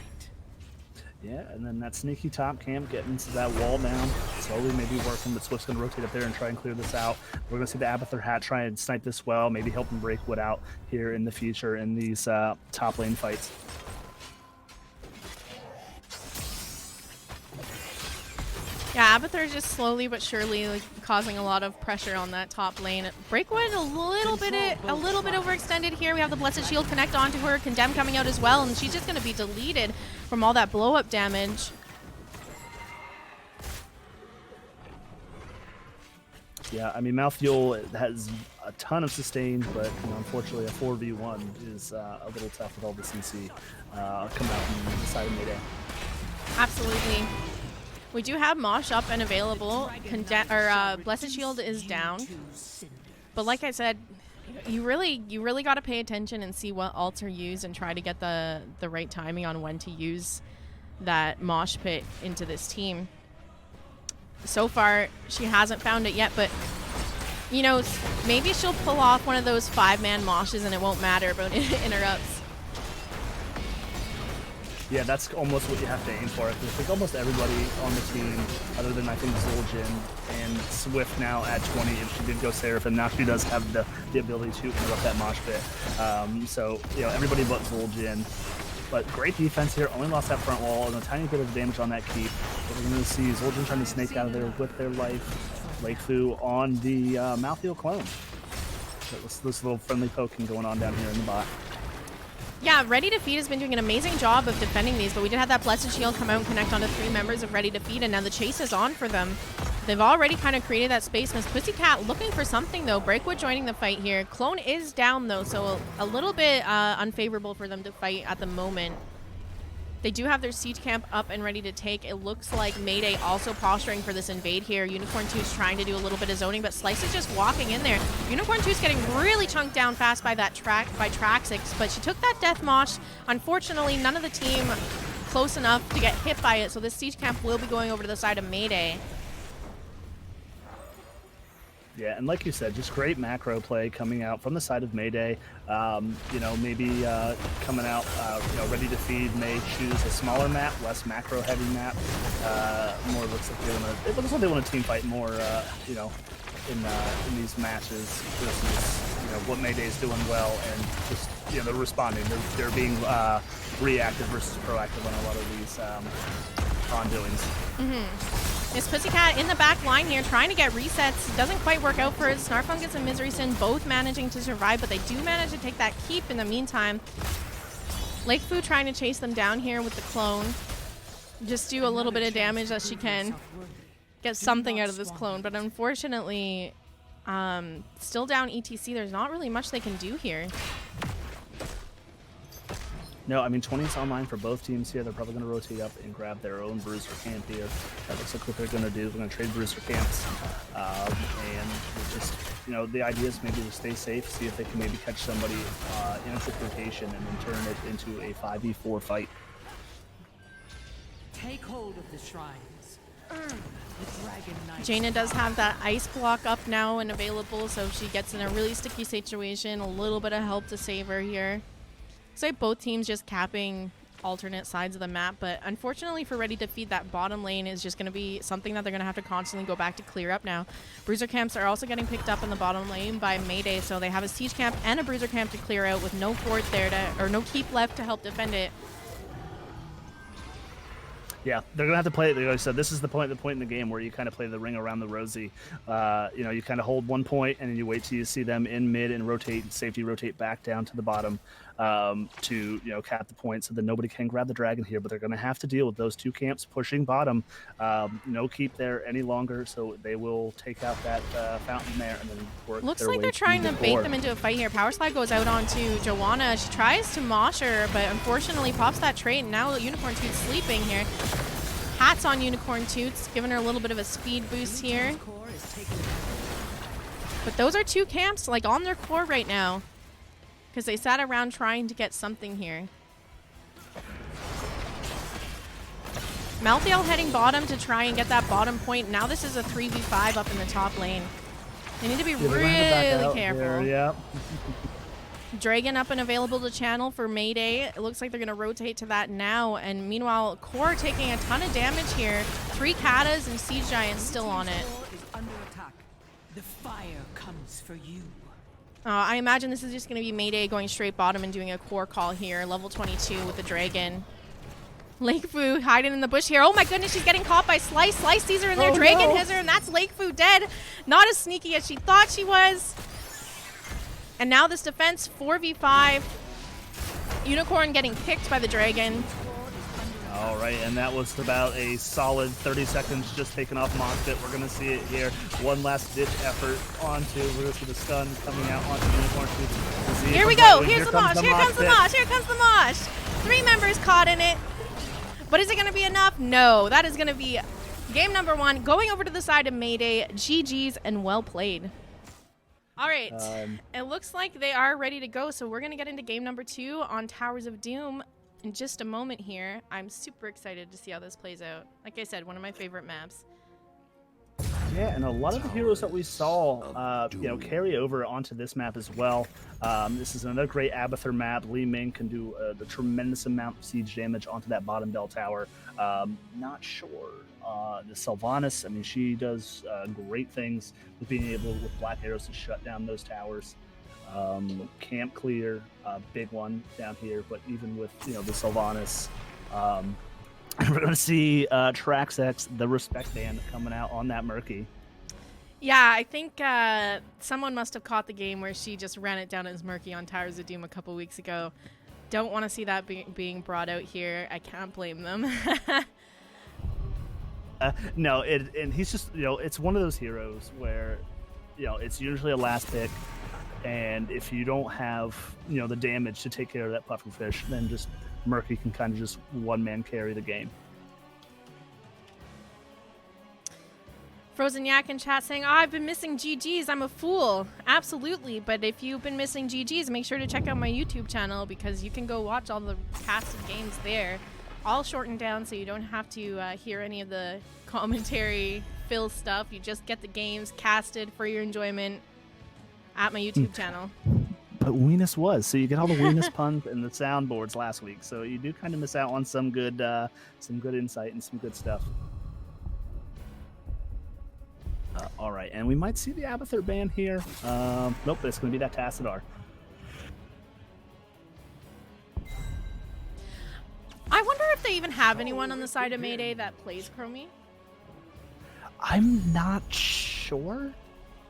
Yeah, and then that sneaky top camp getting into that wall down, slowly maybe working, but Swift's going to rotate up there and try and clear this out. We're going to see the Abathur Hat try and snipe this well, maybe help him Breakwood out here in the future in these top lane fights. Yeah, Abathur is just slowly but surely like, causing a lot of pressure on that top lane. Breakwood a little bit overextended here. We have the Blessed Shield connect onto her, Condemn coming out as well, and she's just going to be deleted from all that blow-up damage. Yeah, I mean, Malthuel has a ton of sustain, but unfortunately a 4v1 is a little tough with all the CC coming out on the side of Mayday. Absolutely. We do have Mosh up and available. Blessed Shield is down. But like I said, you really got to pay attention and see what ults are used and try to get the right timing on when to use that Mosh Pit into this team. So far, she hasn't found it yet, but maybe she'll pull off one of those 5-man moshes and it won't matter about interrupts. Yeah, that's almost what you have to aim for. I think almost everybody on the team, other than I think Zul'jin and Swyft now at 20, if she did go Seraphim, now she does have the ability to interrupt that mosh pit. So, everybody but Zul'jin. But great defense here, only lost that front wall, and a tiny bit of damage on that keep. But we're going to see Zul'jin trying to snake out of there with their life. Lakefu on the Malthuel clone. So this little friendly poking going on down here in the bot. Yeah, Rdy2Feed has been doing an amazing job of defending these, but we did have that Blessed Shield come out and connect onto 3 members of Rdy2Feed, and now the chase is on for them. They've already kind of created that space. Miss Pussycat looking for something, though. Breakwood joining the fight here. Clone is down, though, so a little bit unfavorable for them to fight at the moment. They do have their siege camp up and ready to take. It looks like Mayday also posturing for this invade here. Unicorn2's trying to do a little bit of zoning, but Slice is just walking in there. Unicorn2's getting really chunked down fast by that by Traxex, but she took that death mosh. Unfortunately, none of the team close enough to get hit by it, so this siege camp will be going over to the side of Mayday. Yeah, and like you said, just great macro play coming out from the side of Mayday. Maybe coming out, Rdy2Feed may choose a smaller map, less macro-heavy map. More looks like they want to team fight more, in these matches versus what Mayday's doing well, and just they're responding. They're being reactive versus proactive on a lot of these on-doings. Mm-hmm. Miss Pussycat in the back line here, trying to get resets. Doesn't quite work out for it. Snarfungus and Myserysyn both managing to survive, but they do manage to take that keep in the meantime. Lakefu trying to chase them down here with the clone. Just do a little bit of damage as she can. Get something out of this clone, but unfortunately, still down ETC. There's not really much they can do here. No, I mean, 20's online for both teams here. They're probably going to rotate up and grab their own Bruiser camp here. That looks like what they're going to do. They're going to trade Bruiser camps. And just, the idea is maybe to stay safe, see if they can maybe catch somebody in a quick rotation and then turn it into a 5v4 fight. Take hold of the shrines. Jaina does have that ice block up now and available, so if she gets in a really sticky situation, a little bit of help to save her here. Looks like both teams just capping alternate sides of the map, but unfortunately for Rdy2Feed, that bottom lane is just going to be something that they're going to have to constantly go back to clear up now. Bruiser camps are also getting picked up in the bottom lane by Mayday, so they have a siege camp and a bruiser camp to clear out with no fort there or no keep left to help defend it. Yeah, they're gonna have to play it. Like I said, this is the point in the game where you kind of play the ring around the rosy. You kind of hold 1 point and then you wait till you see them in mid and safety rotate back down to the bottom to cap the point so that nobody can grab the dragon here. But they're gonna have to deal with those 2 camps pushing bottom. No keep there any longer, so they will take out that fountain there and then work. Looks their like way they're trying to bait board. them into a fight here. Power Slide goes out onto Joanna. She tries to mosh her, but unfortunately pops that trait, and now Unicorn2's sleeping here. Hats on Unicorn2's, giving her a little bit of a speed boost here. But those are 2 camps on their core right now, because they sat around trying to get something here. Malthuel heading bottom to try and get that bottom point. Now this is a 3v5 up in the top lane. They need to be really careful. Here, yeah. Dragon up and available to channel for Mayday. It looks like they're going to rotate to that now. And meanwhile, Core taking a ton of damage here. 3 Katas and Siege Giants still on it. Is under attack. The fire comes for you. I imagine this is just going to be Mayday going straight bottom and doing a Core call here. Level 22 with the Dragon. Lakefu hiding in the bush here. Oh my goodness, she's getting caught by Slice. Slice sees her in there. Dragon has her, and that's Lakefu dead. Not as sneaky as she thought she was. And now this defense, 4v5. Unicorn getting picked by the Dragon. All right, and that was about a solid 30 seconds just taken off Mockbit. We're going to see it here. One last ditch effort onto, we're going to see the stun coming out onto Unicorn. Here we go. Here's the mosh. Here comes the mosh. Here comes the mosh. 3 members caught in it. But is it going to be enough? No. That is going to be game number 1. Going over to the side of Mayday. GG's and well played. All right. It looks like they are ready to go. So we're going to get into game number 2 on Towers of Doom in just a moment here. I'm super excited to see how this plays out. Like I said, one of my favorite maps. Yeah, and a lot of the heroes that we saw, carry over onto this map as well. This is another great Abathur map. Li Ming can do the tremendous amount of siege damage onto that bottom bell tower. Not sure. The Sylvanas, I mean, she does great things with being able, with black arrows, to shut down those towers. Camp clear, big one down here, but even with, the Sylvanas, we're going to see Traxex, the respect band, coming out on that Murky. Yeah, I think someone must have caught the game where she just ran it down as Murky on Towers of Doom a couple weeks ago. Don't want to see that being brought out here. I can't blame them. No, and he's just, it's one of those heroes where, it's usually a last pick. And if you don't have, the damage to take care of that pufferfish, then just Murky can kind of just one-man carry the game. Frozen Yak in chat saying, I've been missing GGs. I'm a fool. Absolutely. But if you've been missing GGs, make sure to check out my YouTube channel because you can go watch all the casted games there. All shortened down so you don't have to hear any of the commentary fill stuff. You just get the games casted for your enjoyment at my YouTube channel. But Weenus was, so you get all the Weenus puns and the soundboards last week, so you do kind of miss out on some good insight and some good stuff. All right, and we might see the Abathur band here. Nope, it's going to be that Tassadar. I wonder if they even have anyone on the side of Mayday that plays Chromie. I'm not sure.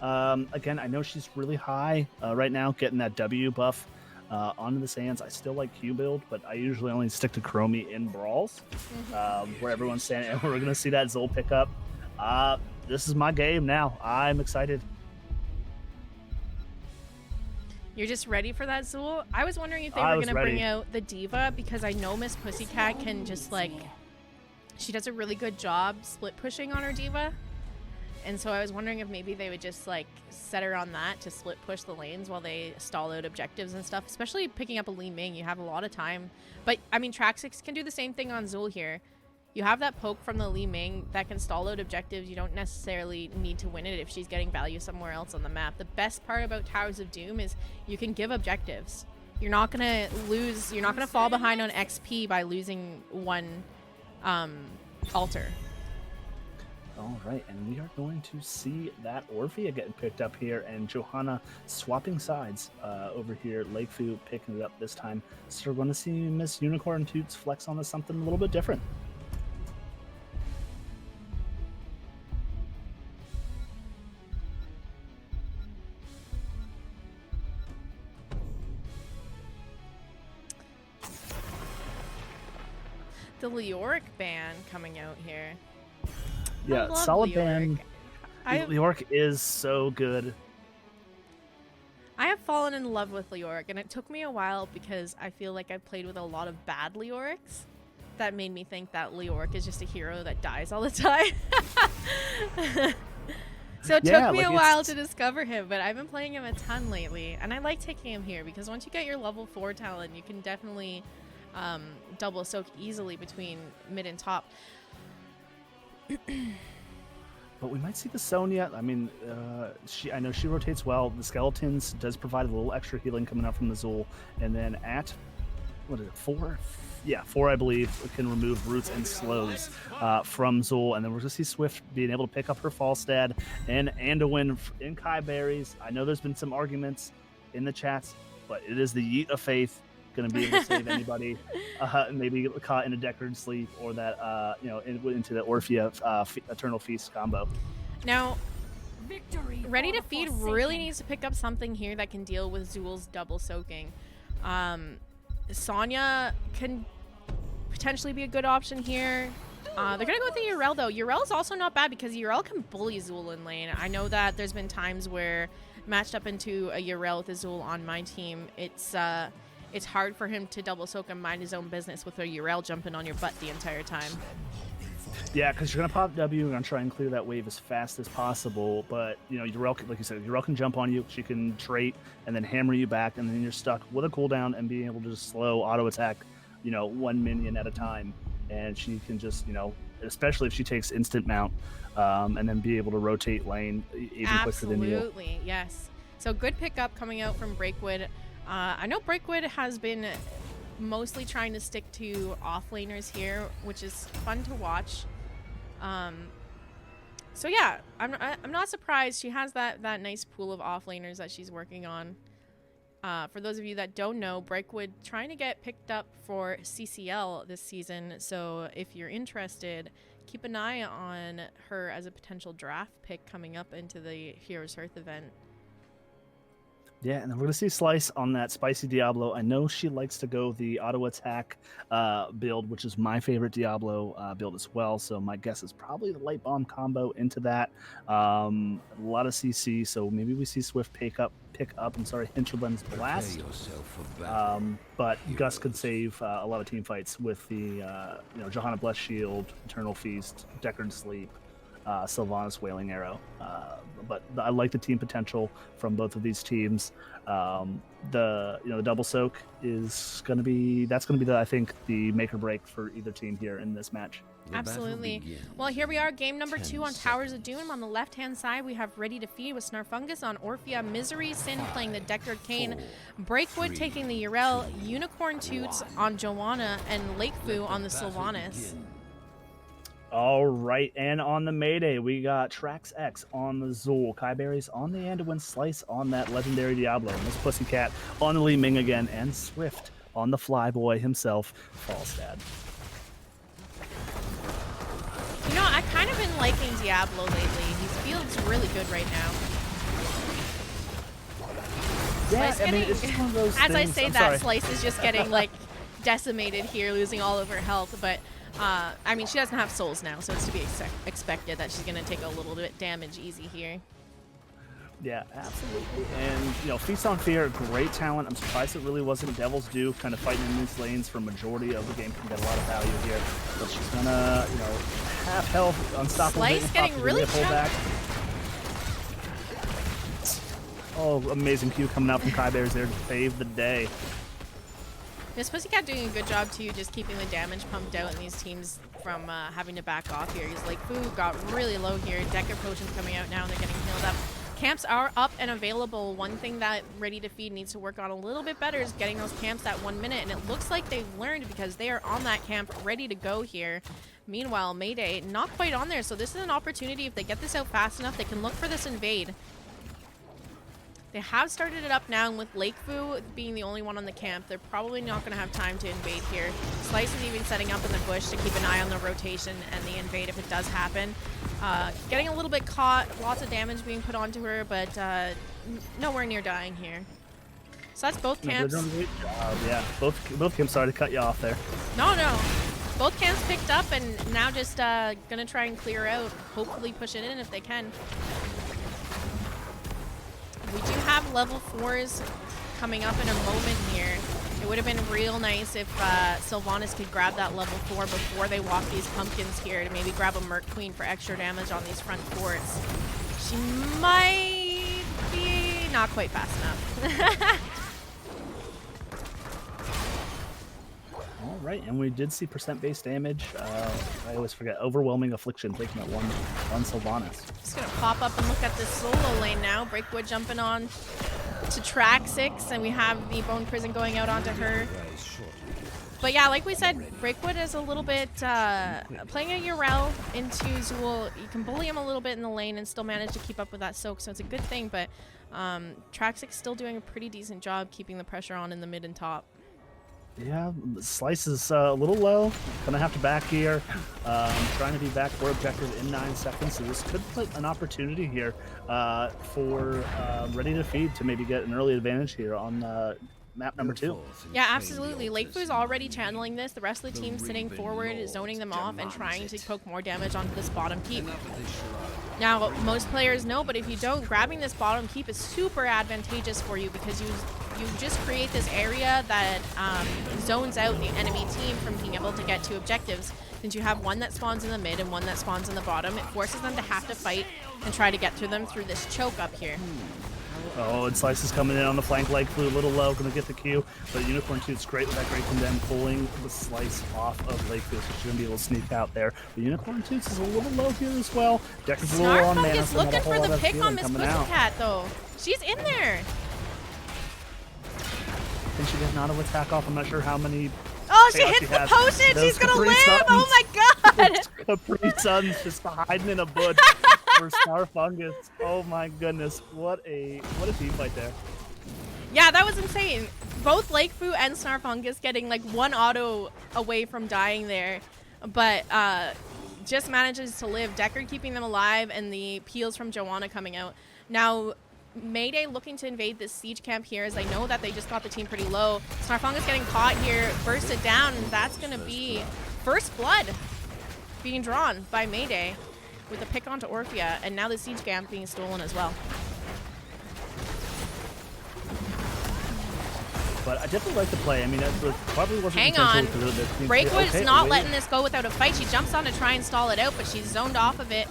Again, I know she's really high right now, getting that W buff onto the sands. I still like Q build, but I usually only stick to Chromie in brawls, where everyone's standing, and we're going to see that Zol pick up. This is my game now. I'm excited. You're just ready for that, Zool? I was wondering if they were going to bring out the Diva, because I know Miss Pussycat can just, she does a really good job split pushing on her Diva. And so I was wondering if maybe they would just, set her on that to split push the lanes while they stall out objectives and stuff. Especially picking up a Li Ming, you have a lot of time. But, I mean, Traxex can do the same thing on Zool here. You have that poke from the Li Ming that can stall out objectives. You don't necessarily need to win it if she's getting value somewhere else on the map. The best part about Towers of Doom is you can give objectives. You're not going to lose. You're not going to fall behind on XP by losing one altar. All right, and we are going to see that Orphea getting picked up here, and Johanna swapping sides over here. Lakefu picking it up this time. So we're going to see MissUnicornFarts flex on to something a little bit different. The Leoric ban coming out here. Yeah, solid ban. Leoric is so good. I have fallen in love with Leoric, and it took me a while because I feel like I've played with a lot of bad Leorics. That made me think that Leoric is just a hero that dies all the time. So it took me a while to discover him, but I've been playing him a ton lately, and I like taking him here because once you get your level 4 talent, you can definitely double soak easily between mid and top. But we might see the Sonya. I mean, I know she rotates well. The Skeletons does provide a little extra healing coming out from the Zul. And then at, what is it, 4? Yeah, 4, I believe, can remove roots and slows from Zul. And then we're going to see Swyft being able to pick up her Falstad and Anduin in Kiyeberries. I know there's been some arguments in the chats, but it is the Yeet of Faith going to be able to save anybody, maybe get caught in a Deckard sleep or that, into the Orphea Eternal Feast combo. Now, Rdy2Feed really needs to pick up something here that can deal with Zul's double soaking. Sonya can potentially be a good option here. They're going to go with the Yrel, though. Yrel's also not bad because Yrel can bully Zul in lane. I know that there's been times where matched up into a Yrel with a Zul on my team, it's hard for him to double soak and mind his own business with a Yrel jumping on your butt the entire time. Yeah, because you're going to pop W, you're going to try and clear that wave as fast as possible, but, Yrel, like you said, Yrel can jump on you, she can trait, and then hammer you back, and then you're stuck with a cooldown and being able to just slow auto-attack, 1 minion at a time, and she can just, especially if she takes instant mount, and then be able to rotate lane even quicker than you. Absolutely, yes. So good pickup coming out from Breakwood. I know Breakwood has been mostly trying to stick to offlaners here, which is fun to watch. So yeah, I'm not surprised. She has that nice pool of offlaners that she's working on. For those of you that don't know, Breakwood trying to get picked up for CCL this season. So if you're interested, keep an eye on her as a potential draft pick coming up into the Heroes Hearth event. Yeah, and then we're going to see Slice on that Spicy Diablo. I know she likes to go the auto attack build, which is my favorite Diablo build as well. So my guess is probably the Light Bomb combo into that. A lot of CC, so maybe we see Swyft pick up Hinterland's Blast. But Gus could save a lot of team fights with the Johanna Bless Shield, Eternal Feast, Deckard Sleep, Sylvanas Wailing Arrow. But I like the team potential from both of these teams. The double soak is going to be I think the make or break for either team here in this match. Absolutely. Well, here we are, game number 2 on Towers of Doom. On the left-hand side, we have Rdy2Feed with Snarfungus on Orphea, Myserysyn playing the Deckard Cain, Breakwood taking the Yrel, Unicorn Toots on Joanna, and Lakefu on the Sylvanas. All right, and on the Mayday, we got Traxex on the Zul, Kiyeberries on the Anduin, Slice on that legendary Diablo, Miss Pussycat on the Li Ming again, and Swyft on the Flyboy himself, Falstad. I've kind of been liking Diablo lately. He feels really good right now. Yeah, it's just one of those as things. I say that, Slice is just getting decimated here, losing all of her health, but she doesn't have souls now, so it's to be expected that she's going to take a little bit damage easy here. Yeah, absolutely. And, Feast on Fear, great talent. I'm surprised it really wasn't Devil's Due, kind of fighting in these lanes for majority of the game. Can get a lot of value here. But she's going to, half health, unstoppable. Slice getting really back. Oh, amazing Q coming out from Kiyeberries there to save the day. Miss Pussycat doing a good job, too, just keeping the damage pumped out in these teams from having to back off here. He's like, Fu got really low here. Deckard Potion's coming out now, and they're getting healed up. Camps are up and available. One thing that Rdy2Feed needs to work on a little bit better is getting those camps at 1 minute, and it looks like they've learned because they are on that camp ready to go here. Meanwhile, Mayday not quite on there, so this is an opportunity. If they get this out fast enough, they can look for this invade. They have started it up now, and with Lakefu being the only one on the camp, they're probably not going to have time to invade here. Slice is even setting up in the bush to keep an eye on the rotation and the invade if it does happen. Getting a little bit caught, lots of damage being put onto her, but nowhere near dying here. So that's both camps. Yeah, both camps. Sorry to cut you off there. No. Both camps picked up, and now just going to try and clear out, hopefully push it in if they can. We do have level 4s coming up in a moment here. It would have been real nice if Sylvanas could grab that level 4 before they walk these pumpkins here to maybe grab a Merc Queen for extra damage on these front forts. She might be not quite fast enough. All right, and we did see percent base damage. I always forget. Overwhelming Affliction taking that one on Sylvanas. Just gonna pop up and look at this solo lane now. Breakwood jumping on to Traxex, and we have the Bone Prison going out onto her. But yeah, like we said, Breakwood is a little bit playing a Urel into Zool. You can bully him a little bit in the lane and still manage to keep up with that soak, so it's a good thing. But Traxex still doing a pretty decent job keeping the pressure on in the mid and top. Yeah, Slice is a little low. Gonna have to back here. Trying to be back for objective in 9 seconds. So this could put an opportunity here for Rdy2Feed to maybe get an early advantage here on map number 2. Yeah, absolutely. Lakefu's already channeling this. The rest of the team sitting forward, zoning them off, and trying to poke more damage onto this bottom keep. Now, most players know, but if you don't, grabbing this bottom keep is super advantageous for you because you just create this area that zones out the enemy team from being able to get to objectives. Since you have one that spawns in the mid and one that spawns in the bottom, it forces them to have to fight and try to get to them through this choke up here. Oh, and Slice is coming in on the flank. Lakefu a little low, gonna get the Q, but Unicorn Tooth's great with that Great Condemn, pulling the Slice off of Lakefu, so she's gonna be able to sneak out there. But Unicorn Tooth is a little low here as well. Decker's a little on mana, Snarfungus so not a looking whole for lot the of pick healing on Miss coming out. Pussycat, though. She's in there. I think she got an auto attack off. I'm not sure how many. Oh, she hits the potion. She's gonna live. Oh my god. Capri Sun's just hiding in a bush for Snarfungus. Oh my goodness, what a team fight there. Yeah, that was insane. Both Lakefu and Snarfungus getting like one auto away from dying there, but just manages to live. Decker keeping them alive, and the peels from Joanna coming out. Now, Mayday looking to invade this siege camp here, as they know that they just got the team pretty low. Snarfungus getting caught here, bursted down, and that's going to be first blood being drawn by Mayday with a pick onto Orphea, and now the siege camp being stolen as well. But I definitely like the play. I mean, that probably wasn't Hang on. intentional. Breakwood's okay, not letting this go without a fight. She jumps on to try and stall it out, but she's zoned off of it.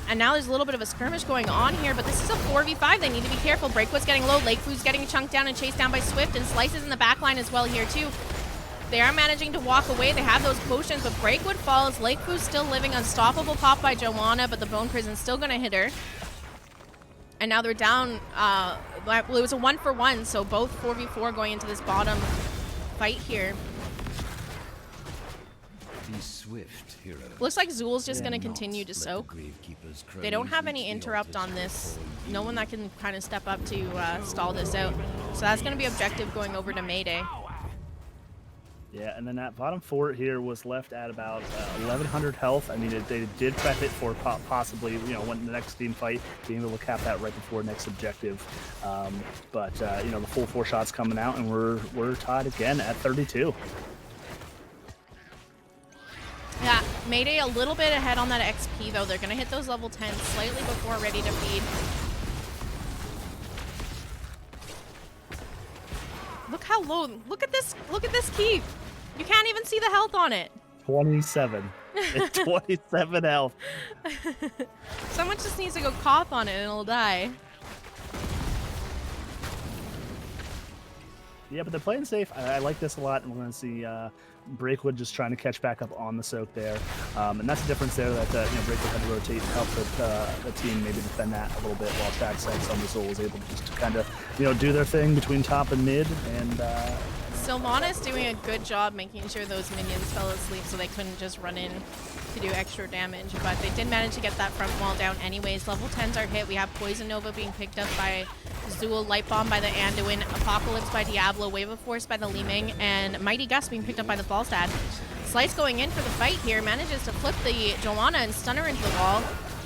And now there's a little bit of a skirmish going on here, but this is a 4v5. They need to be careful. Breakwood's getting low. Lakefu's getting chunked down and chased down by Swyft, and Slice is in the back line as well here too. They are managing to walk away. They have those potions, but Breakwood falls. Lakefu's still living. Unstoppable pop by Joanna, but the Bone Prison's still going to hit her. And now they're down. Well, it was a 1-for-1, so both 4v4 going into this bottom fight here. Swift hero. Looks like Zool's just going to continue to soak. They don't have any interrupt on this. No one that can kind of step up to stall this out. So that's going to be objective going over to Mayday. Yeah, and then that bottom fort here was left at about 1,100 health. I mean, they did prep it for possibly, you know, when the next team fight, being able to cap that right before next objective. But you know, the full 4 shots coming out, and we're tied again at 32. Yeah, Mayday a little bit ahead on that XP though. They're gonna hit those level 10s slightly before Rdy2Feed. Look how low. Look at this keep. You can't even see the health on it. 27. 27 health. Someone just needs to go cough on it and it'll die. Yeah, but they're playing safe. I like this a lot, and we're going to see Breakwood just trying to catch back up on the soak there. And that's the difference there, that you know, Breakwood had to rotate and help the team maybe defend that a little bit, while Traxex on the Soul was able to just kind of, you know, do their thing between top and mid. And Sylvanas doing a good job making sure those minions fell asleep so they couldn't just run in to do extra damage, but they did manage to get that front wall down anyways. Level 10s are hit. We have Poison Nova being picked up by Zool, Light Bomb by the Anduin, Apocalypse by Diablo, Wave of Force by the Liming, and Mighty Gust being picked up by the Falstad. Slice going in for the fight here, manages to flip the Joanna and stun her into the wall,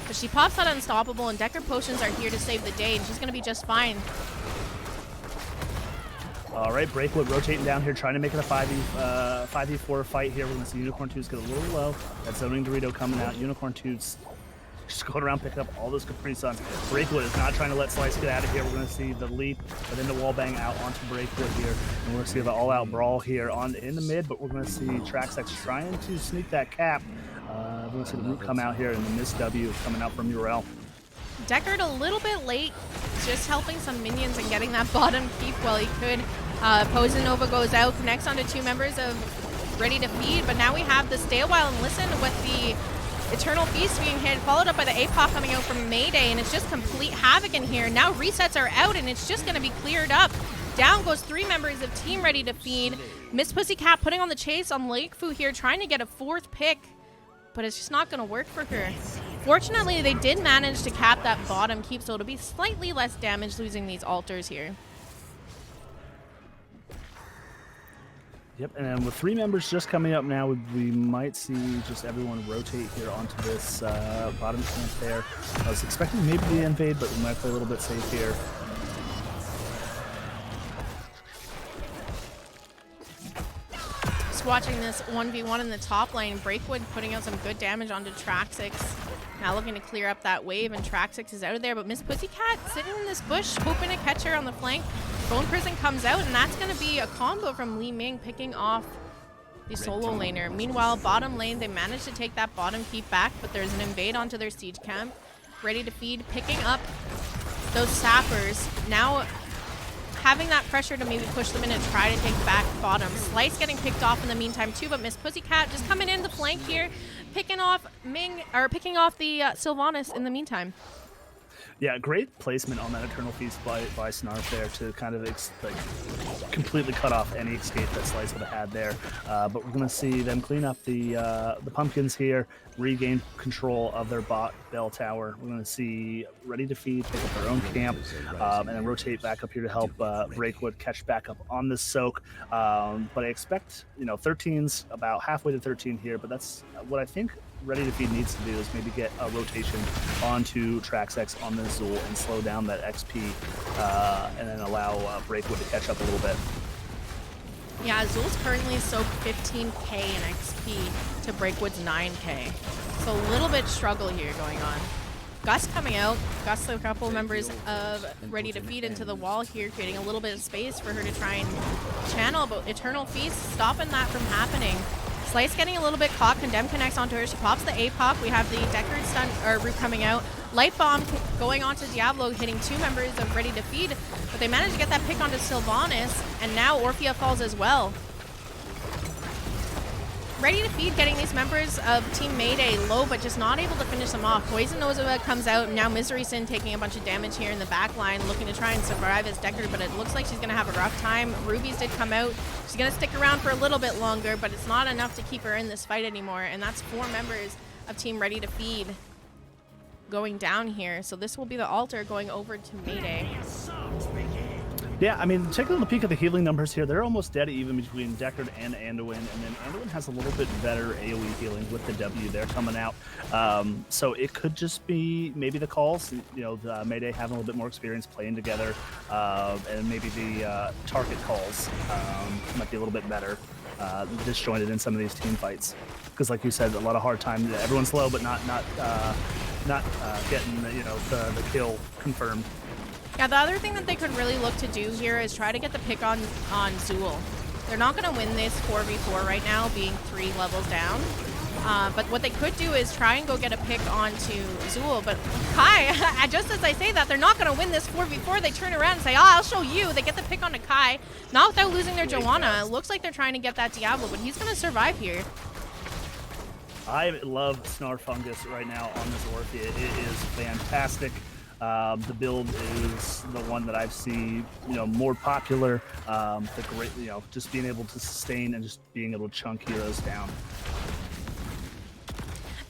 but she pops out Unstoppable, and Decker Potions are here to save the day, and she's going to be just fine. all right, Breakwood rotating down here, trying to make it a 5v4 fight here. We're going to see Unicorn 2's get a little low. That Zoning Dorito coming out. Unicorn 2's just going around picking up all those Capri Suns. Breakwood is not trying to let Slice get out of here. We're going to see the leap, but then the wall bang out onto Breakwood here. And we're going to see the all-out brawl here in the mid, but we're going to see Traxex trying to sneak that cap. We're going to see the root come out here, and the Miss W coming out from Urel. Deckard a little bit late, just helping some minions and getting that bottom keep while he could. Poison Nova goes out, connects onto 2 members of Rdy2Feed, but now we have the Stay a While and Listen with the Eternal Feast being hit, followed up by the APOC coming out from Mayday, and it's just complete havoc in here. Now resets are out, and it's just going to be cleared up. Down goes 3 members of Team Rdy2Feed. Miss Pussycat putting on the chase on Lakefu here, trying to get a 4th pick, but it's just not going to work for her. Fortunately, they did manage to cap that bottom keep, so it'll be slightly less damage losing these altars here. Yep, and then with 3 members just coming up now, we might see just everyone rotate here onto this bottom camp there. I was expecting maybe the invade, but we might play a little bit safe here. Just watching this 1v1 in the top lane, Breakwood putting out some good damage onto Traxex. Now looking to clear up that wave, and Traxex is out of there, but Miss Pussycat sitting in this bush, hoping to catch her on the flank. Bone Prison comes out, and that's going to be a combo from Li Ming picking off the solo laner. Meanwhile, bottom lane, they managed to take that bottom keep back, but there's an invade onto their siege camp. Rdy2Feed picking up those sappers. Now having that pressure to maybe push them in and try to take back bottom. Slice getting picked off in the meantime too, but Miss Pussycat just coming in the flank here, picking off the Sylvanas in the meantime. Yeah, great placement on that Eternal Feast by Snarf there to kind of completely cut off any escape that Slice would have had there. But we're going to see them clean up the pumpkins here, regain control of their bot bell tower. We're going to see Rdy2Feed pick up their own camp and then rotate back up here to help Breakwood catch back up on this soak. But I expect, 13's about halfway to 13 here, but that's what I think Rdy2Feed needs to do is maybe get a rotation onto Traxex on the Zool and slow down that XP and then allow Breakwood to catch up a little bit. Yeah, Zool's currently soaked 15k in XP to Breakwood's 9k. So a little bit struggle here going on. Gus coming out. Gus, a couple members of Rdy2Feed into the wall here, creating a little bit of space for her to try and channel, but Eternal Feast stopping that from happening. Slice getting a little bit caught. Condemn connects onto her. She pops the APOC. We have the Deckard stun root coming out. Light Bomb going onto Diablo, hitting 2 members of Rdy2Feed, but they managed to get that pick onto Sylvanas, and now Orphea falls as well. Rdy2Feed getting these members of Team Mayday low, but just not able to finish them off. Poison Nova comes out, and now Myserysyn taking a bunch of damage here in the back line, looking to try and survive as Deckard, but it looks like she's going to have a rough time. Rubies did come out. She's going to stick around for a little bit longer, but it's not enough to keep her in this fight anymore, and that's 4 members of Team Rdy2Feed going down here. So this will be the altar going over to Mayday. Yeah, I mean, taking a peek at the healing numbers here, they're almost dead even between Deckard and Anduin, and then Anduin has a little bit better AoE healing with the W there coming out. So it could just be maybe the calls, the Mayday having a little bit more experience playing together, and maybe the target calls might be a little bit better, disjointed in some of these team fights. Because like you said, a lot of hard time. Everyone's low, but not getting the kill confirmed. Yeah, the other thing that they could really look to do here is try to get the pick on Zool. They're not going to win this 4v4 right now, being 3 levels down. But what they could do is try and go get a pick onto Zool. But Kai, just as I say that, they're not going to win this 4v4. They turn around and say, I'll show you. They get the pick onto Kai, not without losing their Joanna. It looks like they're trying to get that Diablo, but he's going to survive here. I love Snarfungus right now on this Orphea. It is fantastic. The build is the one that I've seen, more popular. The great, just being able to sustain and just being able to chunk heroes down.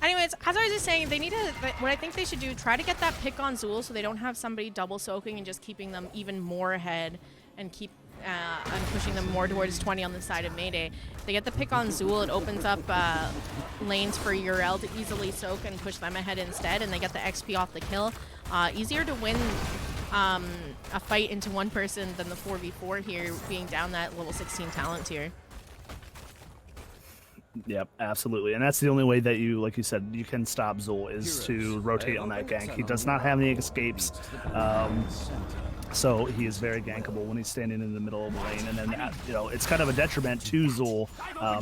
Anyways, as I was just saying, they need to, what I think they should do, try to get that pick on Zool so they don't have somebody double soaking and just keeping them even more ahead and keep and pushing them more towards 20 on the side of Mayday. If they get the pick on Zool, it opens up lanes for Urel to easily soak and push them ahead instead, and they get the XP off the kill. Easier to win a fight into one person than the 4v4 here, being down that level 16 talent tier. Yep, absolutely. And that's the only way that you, like you said, you can stop Zool is to rotate on that gank. He does not have any escapes. So he is very gankable when he's standing in the middle of the lane. And then, it's kind of a detriment to Zool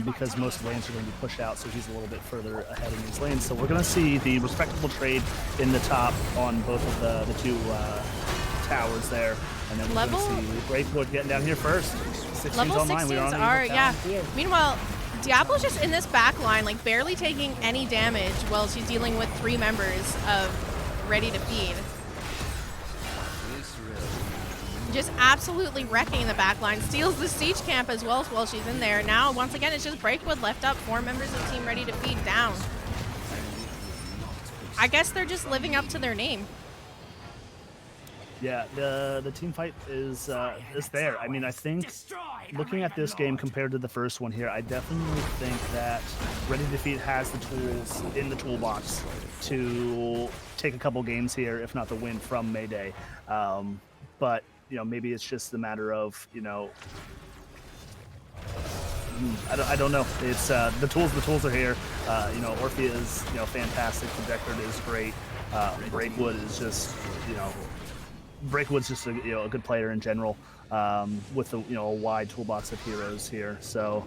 because most lanes are going to be pushed out, so he's a little bit further ahead in these lanes. So we're going to see the respectable trade in the top on both of the 2 towers there. And then we're going to see Breakwood getting down here first. 16's Level online. 16s are, yeah. Meanwhile, Diablo's just in this back line, like barely taking any damage while she's dealing with 3 members of Rdy2Feed. Just absolutely wrecking the back line. Steals the siege camp as well while she's in there. Now, once again, it's just Breakwood left up. 4 members of Team Rdy2Feed down. I guess they're just living up to their name. Yeah, the team fight is there. I mean, I think looking at this game compared to the first one here, I definitely think that Rdy2Feed has the tools in the toolbox to take a couple games here, if not the win from Mayday. But maybe it's just a matter of I don't know. It's the tools are here. Orphea is fantastic. Projector is great. Breakwood is just Breakwood's just a good player in general, with a wide toolbox of heroes here. So,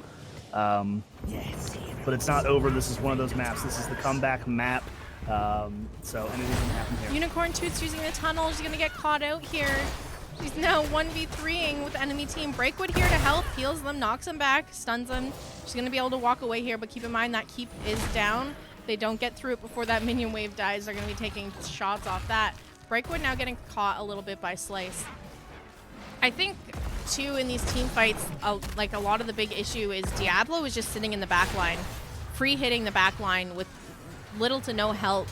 but it's not over. This is one of those maps. This is the comeback map. So anything can happen here. Unicorn Toots using the tunnel. She's gonna get caught out here. She's now 1v3ing with the enemy team. Breakwood here to help, heals them, knocks them back, stuns them. She's gonna be able to walk away here, but keep in mind that keep is down. If they don't get through it before that minion wave dies, they're gonna be taking shots off that. Breakwood now getting caught a little bit by Slice. I think, too, in these team fights, like a lot of the big issue is Diablo is just sitting in the back line, free hitting the back line with little to no help.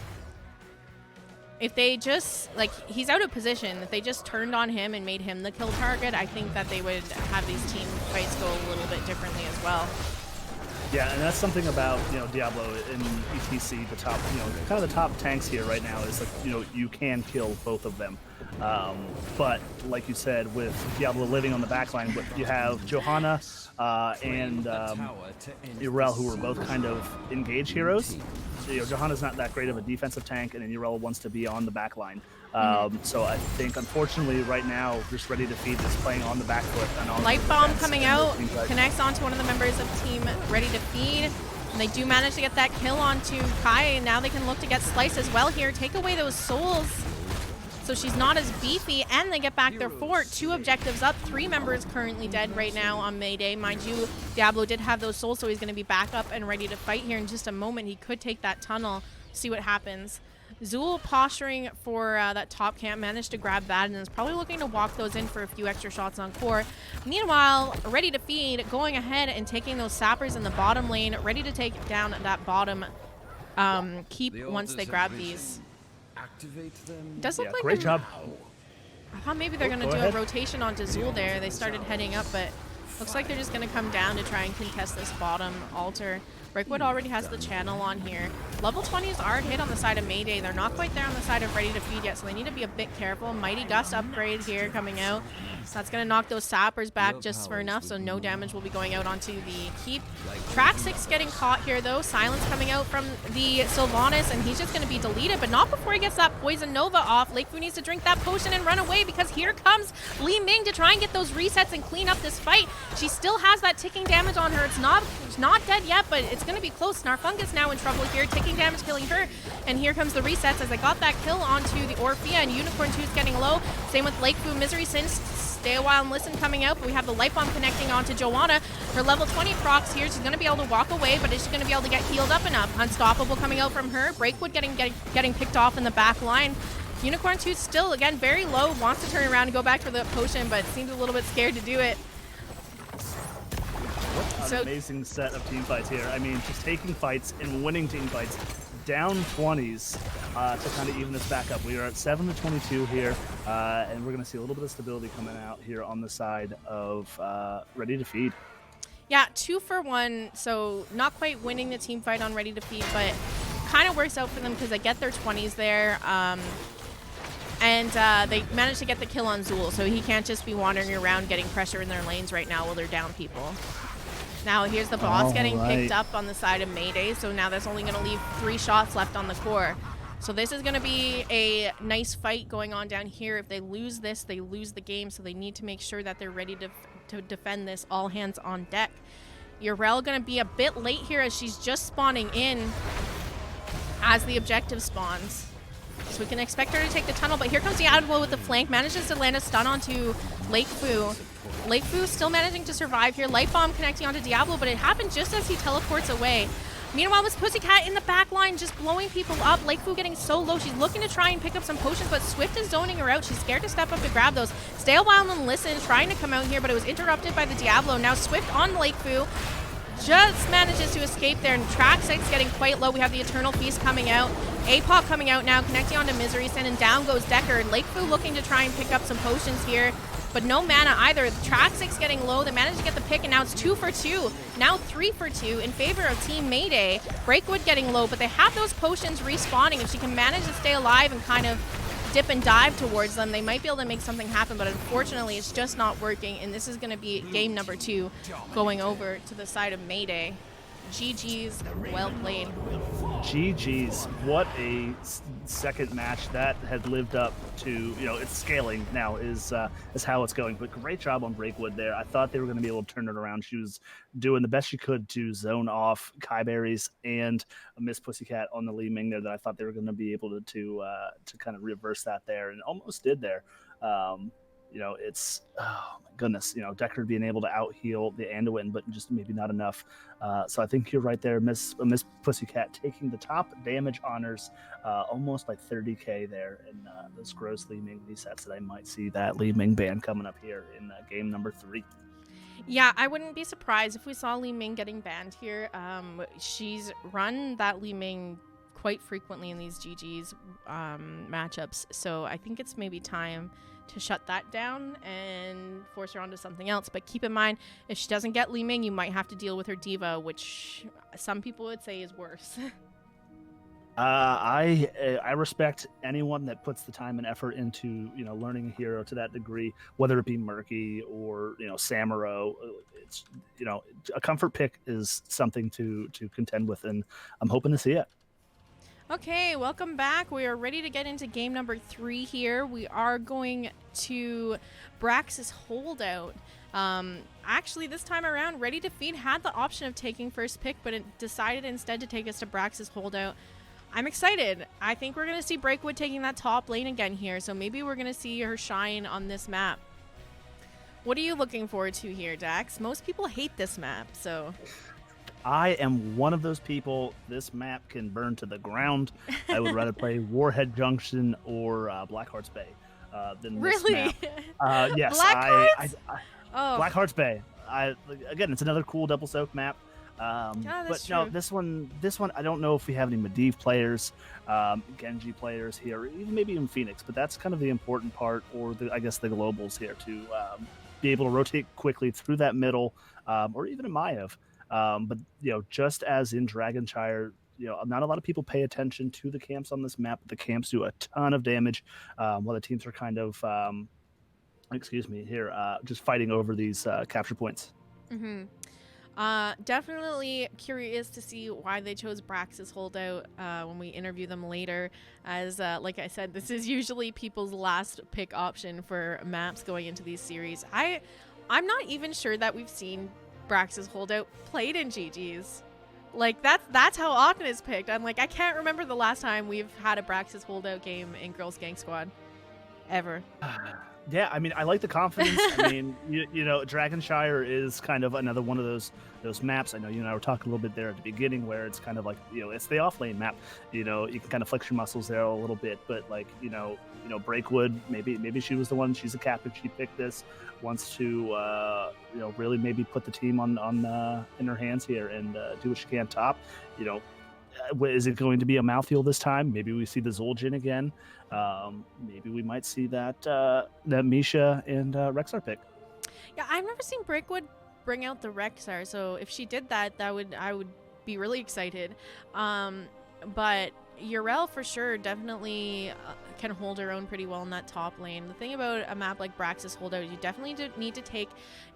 If they just, he's out of position. If they just turned on him and made him the kill target, I think that they would have these team fights go a little bit differently as well. Yeah, and that's something about Diablo in ETC. The top, kind of the top tanks here right now is you can kill both of them. But like you said, with Diablo living on the backline, you have Johanna and Urel, who are both kind of engaged heroes. So, Johanna's not that great of a defensive tank, and then Urel wants to be on the backline. So I think, unfortunately, right now, just Rdy2Feed is playing on the back foot. And Light Bomb coming out, connects onto one of the members of Team Rdy2Feed. And they do manage to get that kill onto Kai, and now they can look to get Slice as well here. Take away those souls, so she's not as beefy, and they get back their fort. 2 objectives up, 3 members currently dead right now on Mayday. Mind you, Diablo did have those souls, so he's going to be back up and ready to fight here in just a moment. He could take that tunnel, see what happens. Zool posturing for that top camp, managed to grab that, and is probably looking to walk those in for a few extra shots on core. Meanwhile, Rdy2Feed going ahead and taking those sappers in the bottom lane, ready to take down that bottom keep once they grab these. Does look like great job. I thought maybe they're going to do a rotation onto Zool there. They started heading up, but looks like they're just going to come down to try and contest this bottom altar. Breakwood already has the channel on here. Level 20s are hit on the side of Mayday. They're not quite there on the side of Rdy2Feed yet, so they need to be a bit careful. Mighty Gust upgrade here coming out. So that's going to knock those sappers back just for enough, so no damage will be going out onto the keep. Traxex getting caught here, though. Silence coming out from the Sylvanas, and he's just going to be deleted, but not before he gets that Poison Nova off. Lakefu needs to drink that potion and run away, because here comes Li Ming to try and get those resets and clean up this fight. She still has that ticking damage on her. It's not dead yet, but it's going to be close. Snarfungus now in trouble here, taking damage, killing her. And here comes the resets as they got that kill onto the Orphea, and Unicorn 2 is getting low. Same with Lakefu. Myserysyn, stay a while and listen coming out, but we have the Light Bomb connecting onto Joanna. Her level 20 procs here. She's going to be able to walk away, but is she going to be able to get healed up enough? Unstoppable coming out from her. Breakwood getting picked off in the back line. Unicorn 2 still, again, very low. Wants to turn around and go back for the potion, but seems a little bit scared to do it. What an amazing set of team fights here. I mean, just taking fights and winning team fights. Down 20s to kind of even this back up. We are at 7-22 here, and we're going to see a little bit of stability coming out here on the side of Rdy2Feed. Yeah, 2 for 1, so not quite winning the team fight on Rdy2Feed, but kind of works out for them because they get their 20s there, and they managed to get the kill on Zool, so he can't just be wandering around getting pressure in their lanes right now while they're down people. Now here's the boss getting picked up on the side of Mayday, so now that's only going to leave 3 shots left on the core. So this is going to be a nice fight going on down here. If they lose this, they lose the game, so they need to make sure that they're ready to defend this, all hands on deck. Urel going to be a bit late here as she's just spawning in as the objective spawns. So we can expect her to take the tunnel, but here comes Diablo with the flank. Manages to land a stun onto Lakefu. Lakefu still managing to survive here. Light Bomb connecting onto Diablo, but it happened just as he teleports away. Meanwhile, Miss Pussycat in the back line just blowing people up. Lakefu getting so low. She's looking to try and pick up some potions, but Swyft is zoning her out. She's scared to step up to grab those. Stay a while and listen, trying to come out here, but it was interrupted by the Diablo. Now Swyft on Lakefu. Just manages to escape there, and Traxex getting quite low. We have the Eternal Feast coming out. APOC coming out now, connecting onto Myserysyn, and down goes Decker. Lakefu looking to try and pick up some potions here, but no mana either. Traxex getting low. They managed to get the pick, and now it's 2 for 2. Now 3 for 2 in favor of Team Mayday. Breakwood getting low, but they have those potions respawning. If she can manage to stay alive and kind of dip and dive towards them, they might be able to make something happen, but unfortunately it's just not working, and this is going to be game number 2 going over to the side of Mayday. GG's, well played. GG's. What a second match that had lived up to, it's scaling now is how it's going. But great job on Breakwood there. I thought they were going to be able to turn it around. She was doing the best she could to zone off Kiyeberries and Miss Pussycat on the Li Ming there that I thought they were going to be able to kind of reverse that there, and almost did there. It's, oh my goodness, Decker being able to out heal the Anduin, but just maybe not enough. So I think you're right there, Miss Pussycat taking the top damage honors almost by 30k there in those gross Li Ming resets that I might see that Li Ming ban coming up here in game number 3. Yeah, I wouldn't be surprised if we saw Li Ming getting banned here. She's run that Li Ming quite frequently in these GG's matchups, so I think it's maybe time to shut that down and force her onto something else. But keep in mind, if she doesn't get Li Ming, you might have to deal with her diva, which some people would say is worse. I respect anyone that puts the time and effort into learning a hero to that degree, whether it be Murky or Samuro. It's a comfort pick is something to contend with, and I'm hoping to see it. Okay, welcome back. We are ready to get into game number 3 here. We are going to Brax's Holdout. Actually, this time around, Rdy2Feed had the option of taking first pick, but it decided instead to take us to Brax's Holdout. I'm excited. I think we're going to see Breakwood taking that top lane again here, so maybe we're going to see her shine on this map. What are you looking forward to here, Daxx? Most people hate this map, so... I am one of those people. This map can burn to the ground. I would rather play Warhead Junction or Blackheart's Bay than this map. Yes, Blackheart's Bay. Again, it's another cool double soak map. But true. No, this one, I don't know if we have any Medivh players, Genji players here, even maybe even Phoenix. But that's kind of the important part, or I guess the globals here to be able to rotate quickly through that middle, or even a Maiev. But just as in Dragonshire, not a lot of people pay attention to the camps on this map. The camps do a ton of damage, while the teams are kind of, just fighting over these capture points. Mm-hmm. Definitely curious to see why they chose Brax's Holdout when we interview them later. As like I said, this is usually people's last pick option for maps going into these series. I'm not even sure that we've seen Brax's Holdout played in GG's. Like that's how often it's picked. I'm like, I can't remember the last time we've had a Brax's Holdout game in Girls Gang Squad ever. Yeah, I mean, I like the confidence. I mean, Dragonshire is kind of another one of those maps. I know you and I were talking a little bit there at the beginning, where it's kind of like, it's the off lane map. You can kind of flex your muscles there a little bit, but like, Breakwood, maybe she was the one. She's a captain. She picked this. Wants to, really maybe put the team on in her hands here and do what she can top. Is it going to be a mouthfeel this time? Maybe we see the Zul'jin again. Maybe we might see that Misha and Rexar pick. Yeah, I've never seen Breakwood bring out the Rexar, so if she did that, I would be really excited. But Yrel for sure definitely can hold her own pretty well in that top lane. The thing about a map like Brax's Holdout, you definitely need to take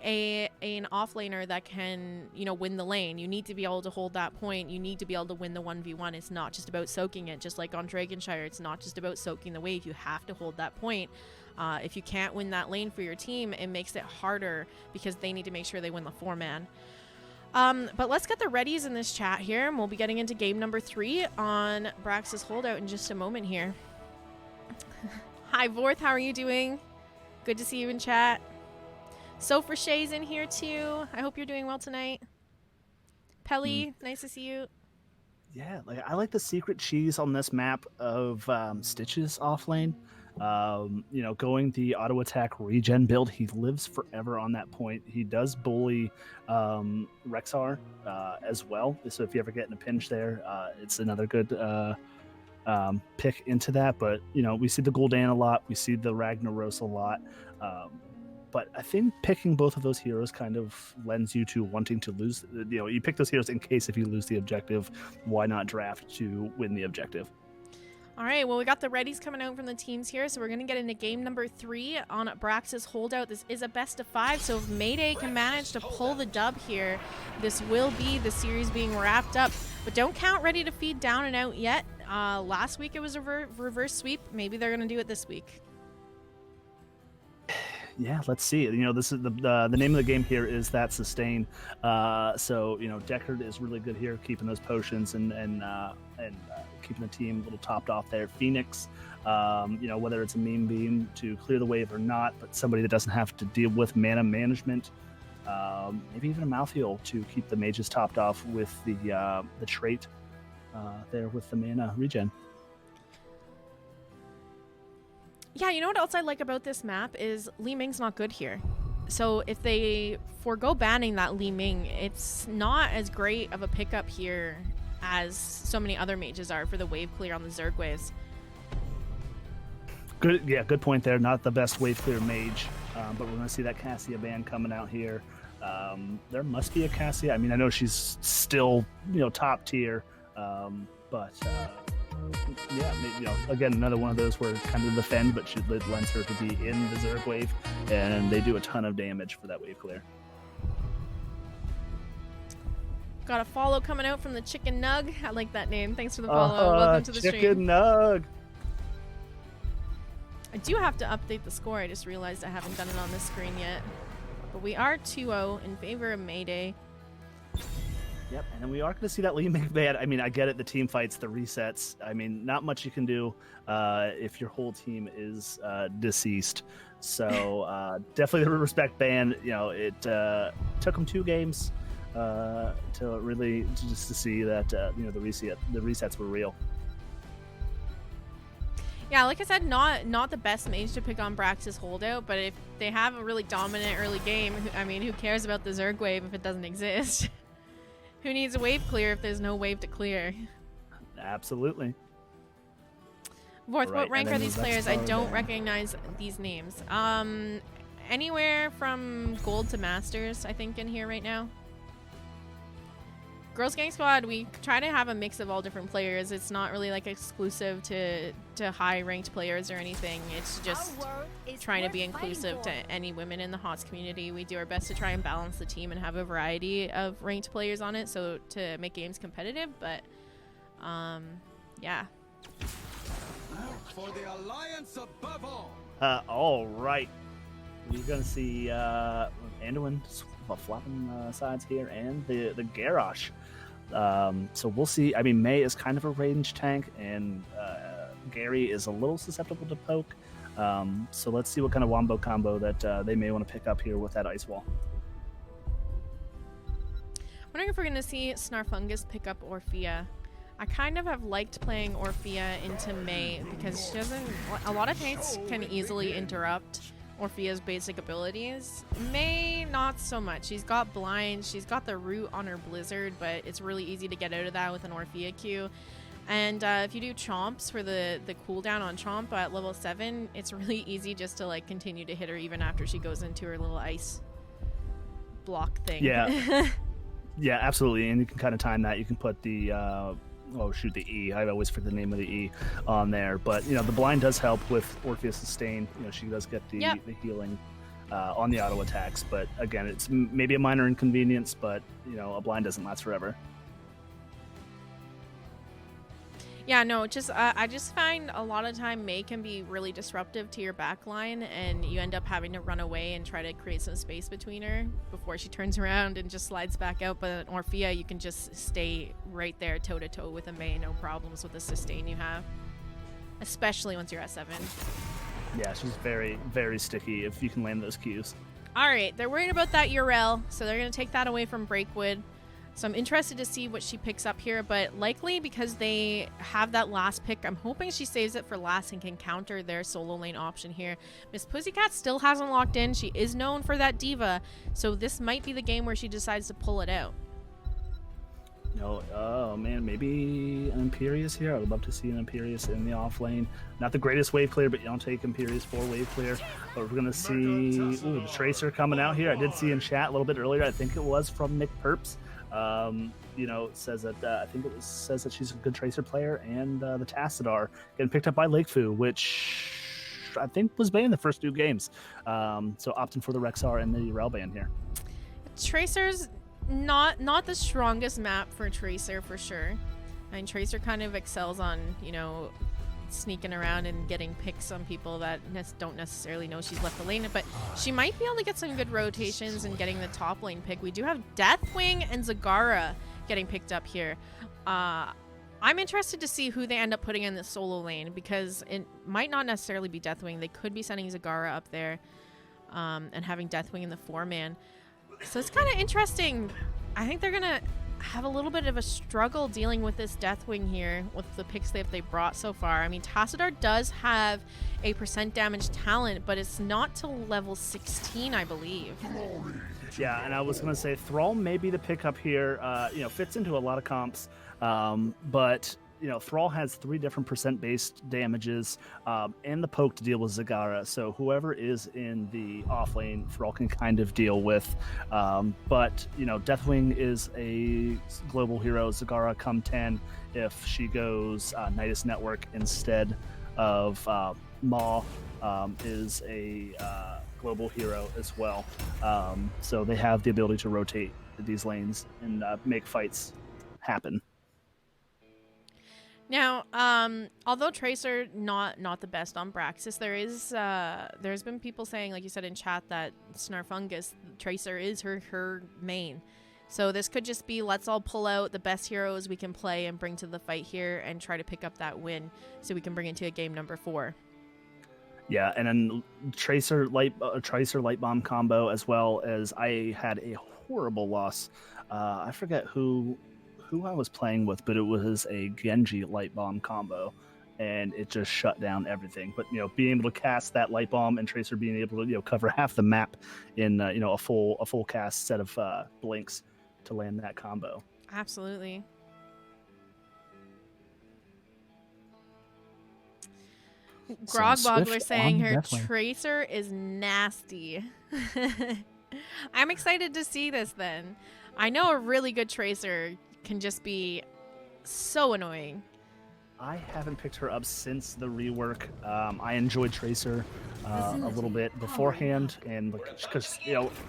an offlaner that can, win the lane. You need to be able to hold that point. You need to be able to win the 1v1. It's not just about soaking it. Just like on Dragonshire, it's not just about soaking the wave. You have to hold that point. If you can't win that lane for your team, it makes it harder because they need to make sure they win the 4-man. But let's get the readies in this chat here, and we'll be getting into game number 3 on Brax's Holdout in just a moment here. Hi, Vorth. How are you doing? Good to see you in chat. Sofer Shay's in here too. I hope you're doing well tonight. Pelly, nice to see you. Yeah, like I like the secret cheese on this map of Stitches off lane. You know, going the auto attack regen build, he lives forever on that point. He does bully Rexar as well. So if you ever get in a pinch there, it's another good pick into that. But you know, we see the Gul'dan a lot, we see the Ragnaros a lot. But I think picking both of those heroes kind of lends you to wanting to lose. You know, you pick those heroes in case if you lose the objective. Why not draft to win the objective? All right, well, we got the readies coming out from the teams here, so we're going to get into game number 3 on Brax's holdout. This is a best of 5, so if Mayday can manage to pull the dub here, this will be the series being wrapped up. But don't count Rdy2Feed down and out yet. Last week it was a reverse sweep. Maybe they're going to do it this week. Yeah, let's see. You know, this is the name of the game here is that sustain. So you know, Deckard is really good here, keeping those potions and keeping the team a little topped off there. Phoenix, you know, whether it's a meme beam to clear the wave or not, but somebody that doesn't have to deal with mana management. Maybe even a Malthael to keep the mages topped off with the trait there with the mana regen. Yeah, you know what else I like about this map is Li Ming's not good here. So if they forego banning that Li Ming, it's not as great of a pickup here as so many other mages are for the wave clear on the Zerg waves. Good, yeah, good point there. Not the best wave clear mage, but we're going to see that Cassia ban coming out here. There must be a Cassia. I mean, I know she's still, you know, top tier, but yeah, you know, again, another one of those where kind of defend, but she lends her to be in the Zerg wave, and they do a ton of damage for that wave clear. Got a follow coming out from the Chicken Nug. I like that name. Thanks for the follow. Welcome to the stream. Chicken Nug. I do have to update the score. I just realized I haven't done it on this screen yet. But we are 2-0 in favor of Mayday. Yep, and then we are going to see that Li Ming ban. I mean, I get it, the team fights, the resets. I mean, not much you can do if your whole team is deceased. So definitely the respect ban. You know, it took them 2 games to really just to see that you know, the resets were real. Yeah, like I said, not the best mage to pick on Brax's holdout, but if they have a really dominant early game, I mean, who cares about the Zerg wave if it doesn't exist? Who needs a wave clear if there's no wave to clear? Absolutely. Vorth, what rank are these players? I don't recognize these names. Anywhere from gold to masters, I think, in here right now. Girls Gang Squad, we try to have a mix of all different players. It's not really like exclusive to high ranked players or anything. It's just trying to be inclusive to any women in the HOTS community. We do our best to try and balance the team and have a variety of ranked players on it, so to make games competitive. But yeah. For the alliance above all. All right. We're gonna see Anduin flopping sides here, and the Garrosh. So we'll see. I mean, May is kind of a range tank, and Gary is a little susceptible to poke. So let's see what kind of wombo combo that they may want to pick up here with that ice wall. Wondering if we're going to see Snarfungus pick up Orphea. I kind of have liked playing Orphea into May because she doesn't. A lot of tanks can easily interrupt Orphea's basic abilities. May, not so much. She's got blind, she's got the root on her blizzard, but it's really easy to get out of that with an Orphea Q. And if you do chomps for the cooldown on chomp at level 7, it's really easy just to like continue to hit her even after she goes into her little ice block thing. Yeah. Yeah, absolutely. And you can kind of time that. You can put the the E. I always forget the name of the E on there. But, you know, the blind does help with Orpheus sustain. You know, she does get the healing on the auto attacks. But, again, it's maybe a minor inconvenience, but, you know, a blind doesn't last forever. Yeah, no, just I just find a lot of time May can be really disruptive to your backline, and you end up having to run away and try to create some space between her before she turns around and just slides back out. But Orphea, you can just stay right there toe-to-toe with a May, no problems with the sustain you have. especially once you're at 7. Yeah, she's very, very sticky if you can land those Qs. All right, they're worried about that URL, so they're going to take that away from Breakwood. So I'm interested to see what she picks up here, but likely because they have that last pick, I'm hoping she saves it for last and can counter their solo lane option here. Miss Pussycat still hasn't locked in. She is known for that diva, so this might be the game where she decides to pull it out. No, oh man, maybe an Imperious here. I would love to see an Imperious in the off lane. Not the greatest wave clear, but you don't take Imperious for wave clear. But we're gonna see the Tracer coming out here. I did see in chat a little bit earlier. I think it was from Nick Perps. You know, says that I think it says that she's a good Tracer player, and the Tassadar getting picked up by Lakefu, which I think was banned the first 2 games. So opting for the Rexar and the Rel ban here. Tracer's not the strongest map for Tracer for sure. I mean, Tracer kind of excels on, you know, sneaking around and getting picks on people that don't necessarily know she's left the lane, but she might be able to get some good rotations and getting the top lane pick. We do have Deathwing and Zagara getting picked up here. I'm interested to see who they end up putting in the solo lane, because it might not necessarily be Deathwing. They could be sending Zagara up there and having Deathwing in the 4-man. So it's kind of interesting. I think they're going to have a little bit of a struggle dealing with this Deathwing here with the picks that they've brought so far. I mean, Tassadar does have a % damage talent, but it's not till level 16, I believe. Yeah, and I was going to say Thrall may be the pickup here. You know, fits into a lot of comps, but you know, Thrall has 3 different % damages and the poke to deal with Zagara. So whoever is in the off lane, Thrall can kind of deal with. But you know, Deathwing is a global hero. Zagara come 10 if she goes Nidus Network instead of Maw is a global hero as well. So they have the ability to rotate these lanes and make fights happen. Now, although Tracer not the best on Braxis, there's been people saying, like you said in chat, that Snarfungus Tracer is her main. So this could just be, let's all pull out the best heroes we can play and bring to the fight here and try to pick up that win, so we can bring it to a game number 4. Yeah, and then Tracer light bomb combo, as well as I had a horrible loss. I forget who I was playing with, but it was a Genji light bomb combo, and it just shut down everything. But you know, being able to cast that light bomb and Tracer being able to cover half the map in a full cast set of blinks to land that combo. Absolutely. Grogboggler saying her Tracer is nasty. I'm excited to see this then. I know a really good Tracer can just be so annoying. I haven't picked her up since the rework. I enjoyed Tracer a little bit beforehand, and because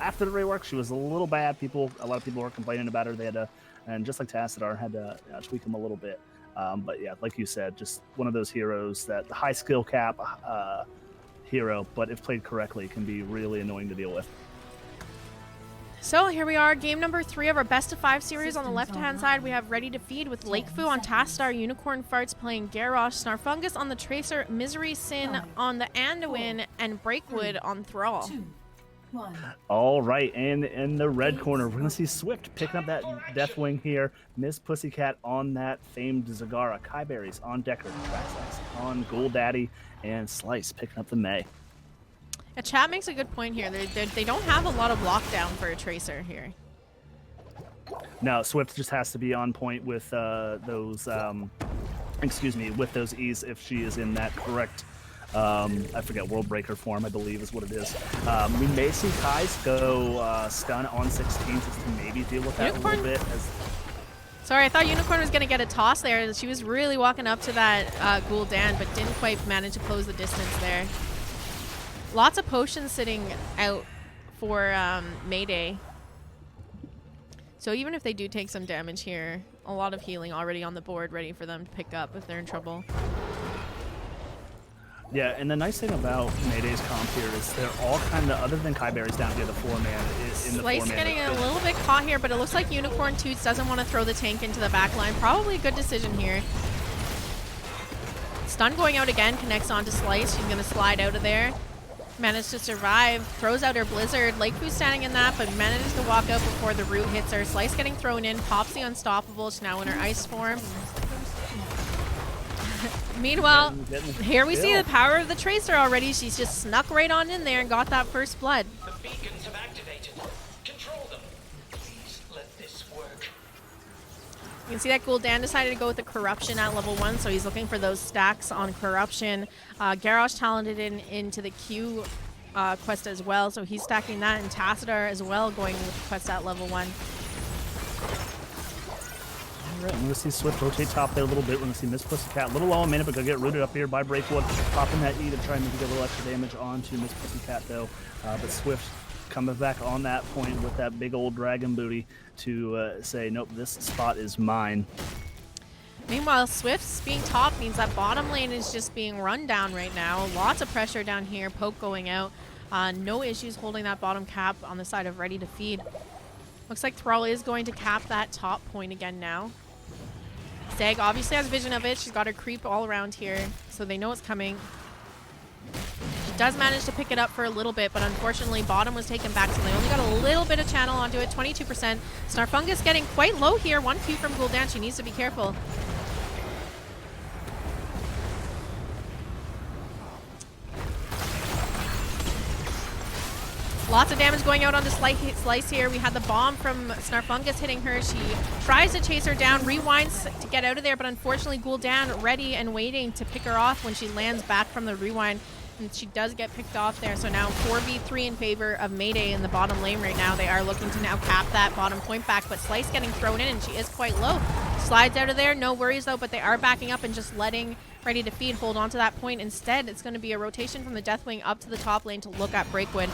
after the rework she was a little bad. A lot of people were complaining about her. They had to, and just like Tassadar, had to tweak them a little bit. But yeah, like you said, just one of those heroes that the high skill cap hero, but if played correctly, can be really annoying to deal with. So here we are, game number 3 of our best of 5 series. On the left-hand side, we have Rdy2Feed with Lakefu on Tassadar, Unicornfarts playing Garrosh, Snarfungus on the Tracer, Myserysyn on the Anduin, and Breakwood on Thrall. All right, and in the red corner, we're going to see Swyft picking up that Deathwing here. Miss Pussycat on that famed Zagara. Kiyeberries on Decker. Traxex on Ghoul and Slice picking up the Mei. Chat makes a good point here. They don't have a lot of lockdown for a Tracer here. No, Swyft just has to be on point with those E's if she is in that correct, I forget, World Breaker form, I believe is what it is. We may see Kai's go stun on 16 just to maybe deal with that a little bit. Sorry, I thought Unicorn was going to get a toss there. She was really walking up to that Gul'dan, but didn't quite manage to close the distance there. Lots of potions sitting out for Mayday. So even if they do take some damage here, a lot of healing already on the board ready for them to pick up if they're in trouble. Yeah, and the nice thing about Mayday's comp here is they're all kind of, other than Kiyeberries down here, the 4-man is in the 4-man. Slice getting a little bit caught here, but it looks like Unicorn Toots doesn't want to throw the tank into the back line. Probably a good decision here. Stun going out again, connects onto Slice. She's going to slide out of there. Managed to survive, throws out her Blizzard. Lakefu standing in that, but manages to walk out before the root hits her. Slice getting thrown in, pops the Unstoppable. She's now in her ice form. Meanwhile, here we see the power of the Tracer already. She's just snuck right on in there and got that first blood. The beacons have activated. Control them. Please let this work. You can see that Gul'dan decided to go with the Corruption at level 1, so he's looking for those stacks on Corruption. Garrosh talented into the Q quest as well, so he's stacking that, and Tassadar as well going with the quest at level 1. All right, we're going to see Swyft rotate top there a little bit. We're going to see Miss Pussycat a little low in a minute, but going to get rooted up here by Breakwood. Popping that E to try and get a little extra damage onto Miss Pussycat, though. But Swyft coming back on that point with that big old dragon booty to say, nope, this spot is mine. Meanwhile, Swift's being top means that bottom lane is just being run down right now. Lots of pressure down here. Poke going out. No issues holding that bottom cap on the side of Rdy2Feed. Looks like Thrall is going to cap that top point again now. Stag obviously has vision of it. She's got her creep all around here, so they know it's coming. She does manage to pick it up for a little bit, but unfortunately bottom was taken back, so they only got a little bit of channel onto it, 22%. Snarfungus getting quite low here. 1 Q from Gul'dan. She needs to be careful. Lots of damage going out on the Slice here. We had the bomb from Snarfungus hitting her. She tries to chase her down, rewinds to get out of there, but unfortunately Gul'dan ready and waiting to pick her off when she lands back from the rewind. And she does get picked off there. So now 4v3 in favor of Mayday in the bottom lane right now. They are looking to now cap that bottom point back, but Slice getting thrown in, and she is quite low. Slides out of there, no worries though, but they are backing up and just letting Rdy2Feed hold on to that point. Instead, it's going to be a rotation from the Deathwing up to the top lane to look at Breakwood.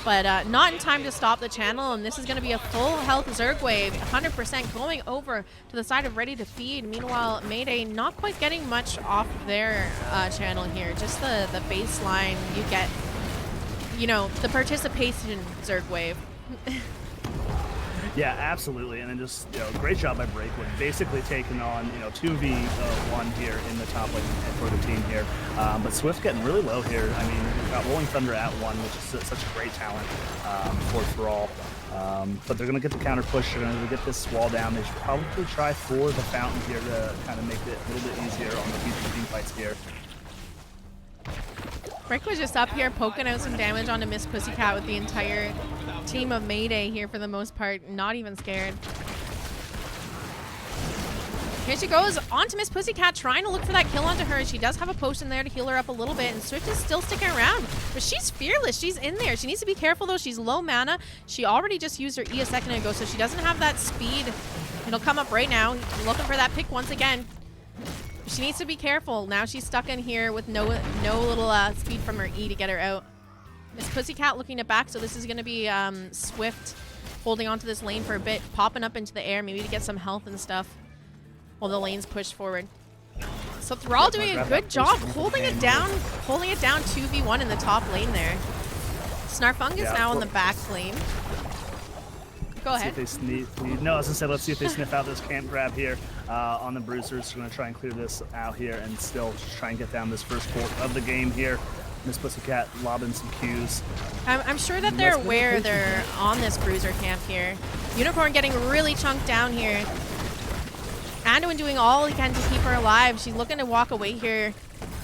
But not in time to stop the channel, and this is going to be a full health Zerg wave, 100% going over to the side of Rdy2Feed. Meanwhile, Mayday not quite getting much off their channel here. Just the baseline you get, you know, the participation Zerg wave. Yeah, absolutely, and then just, you know, great job by Breakwood, basically taking on, you know, 2v1 here in the top lane for the team here. But Swyft getting really low here. I mean, we've got Rolling Thunder at 1, which is such a great talent for Thrall. But they're going to get the counter push. They're going to get this wall down. They should probably try for the fountain here to kind of make it a little bit easier on the future team fights here. Breakwood's just up here poking out some damage onto Miss Pussycat with the entire team of Mayday here for the most part, not even scared. Here she goes onto Miss Pussycat, trying to look for that kill onto her. She does have a potion there to heal her up a little bit, and Swyft is still sticking around. But she's fearless. She's in there. She needs to be careful, though. She's low mana. She already just used her E a second ago, so she doesn't have that speed. It'll come up right now. Looking for that pick once again. She needs to be careful. Now she's stuck in here with no little speed from her E to get her out. Miss Pussycat looking to back, so this is going to be Swyft holding onto this lane for a bit, popping up into the air, maybe to get some health and stuff while the lane's pushed forward. So Thrall doing a good job holding it down 2v1 in the top lane there. Snarfungus now in the back lane. Go ahead. See if they no, as I said, let's see if they sniff out this camp grab here on the Bruisers. We're going to try and clear this out here and still just try and get down this first fort of the game here. Miss Pussycat lobbing some Qs. I'm sure that they're aware they're on this Bruiser camp here. Unicorn getting really chunked down here. Anduin doing all he can to keep her alive. She's looking to walk away here.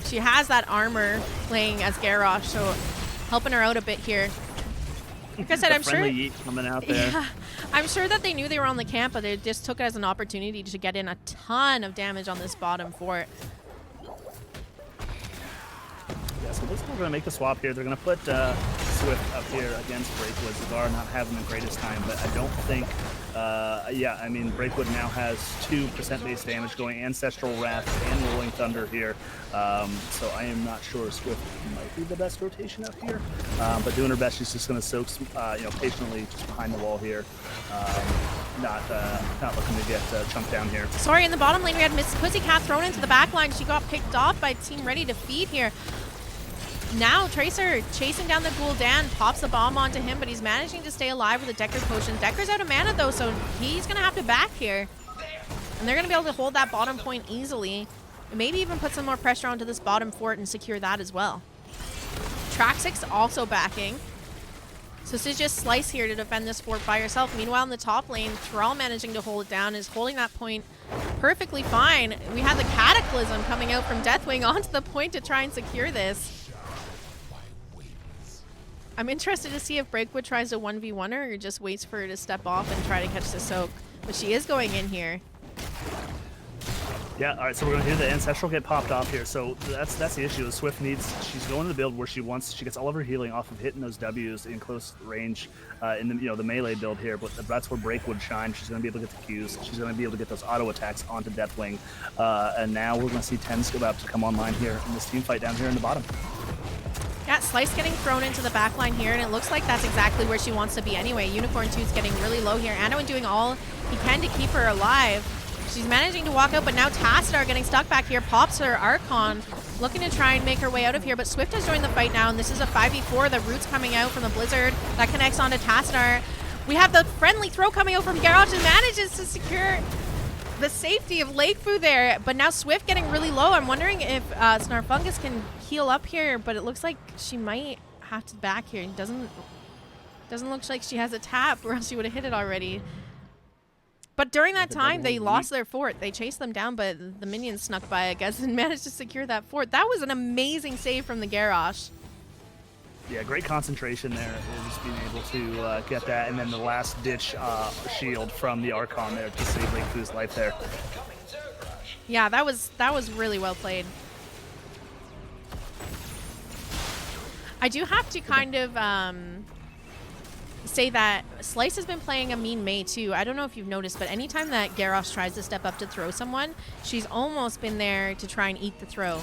She has that armor playing as Garrosh, so helping her out a bit here. Like I said, I'm sure. Yeet coming out there. Yeah, I'm sure that they knew they were on the camp, but they just took it as an opportunity to get in a ton of damage on this bottom fort. Yeah, so they're still going to make the swap here. They're going to put Swyft up here against Breakwood. Zagar not having the greatest time, but I don't think. Yeah, I mean, Breakwood now has 2% base damage going, Ancestral Wrath and Rolling Thunder here. So I am not sure Swyft might be the best rotation up here. But doing her best, she's just going to soak, you know, patiently just behind the wall here. Not looking to get chunked down here. Sorry, in the bottom lane we had Miss Pussycat thrown into the back line. She got picked off by Team Rdy2Feed here. Now Tracer chasing down the Gul'dan, pops the bomb onto him, but he's managing to stay alive with a Decker potion. Decker's out of mana though, so he's going to have to back here. And they're going to be able to hold that bottom point easily. maybe even put some more pressure onto this bottom fort and secure that as well. Traxex also backing. So this is just Slice here to defend this fort by herself. Meanwhile, in the top lane, Thrall managing to hold it down, is holding that point perfectly fine. We have the Cataclysm coming out from Deathwing onto the point to try and secure this. I'm interested to see if Breakwood tries to 1v1 her or just waits for her to step off and try to catch the soak. But she is going in here. Yeah, all right, so we're going to hear the Ancestral get popped off here. So that's the issue. Swyft needs, she's going to the build where she gets all of her healing off of hitting those W's in close range in the, the melee build here. But that's where Breakwood shines. She's going to be able to get the Qs. She's going to be able to get those auto attacks onto Deathwing. And now we're going to see Tens about to come online here in this team fight down here in the bottom. Yeah, Slice getting thrown into the back line here, and it looks like that's exactly where she wants to be anyway. Unicorn2's getting really low here. Anduin doing all he can to keep her alive. She's managing to walk out, but now Tassadar getting stuck back here, pops her Archon, looking to try and make her way out of here, but Swyft has joined the fight now, and this is a 5v4. The roots coming out from the Blizzard. That connects onto Tassadar. We have the friendly throw coming out from Garrosh and manages to secure the safety of Lakefu there, but now Swyft getting really low. I'm wondering if Snarfungus can heal up here, but it looks like she might have to back here. It doesn't look like she has a tap, or else she would have hit it already. But during that time, they lost their fort. They chased them down, but the minions snuck by, I guess, and managed to secure that fort. That was an amazing save from the Garrosh. Yeah, great concentration there, just being able to get that, and then the last-ditch shield from the Archon there to save Lakefu's life there. Yeah, that was really well played. I do have to kind of say that Slice has been playing a mean Mei too. I don't know if you've noticed, but anytime that Garrosh tries to step up to throw someone, she's almost been there to try and eat the throw.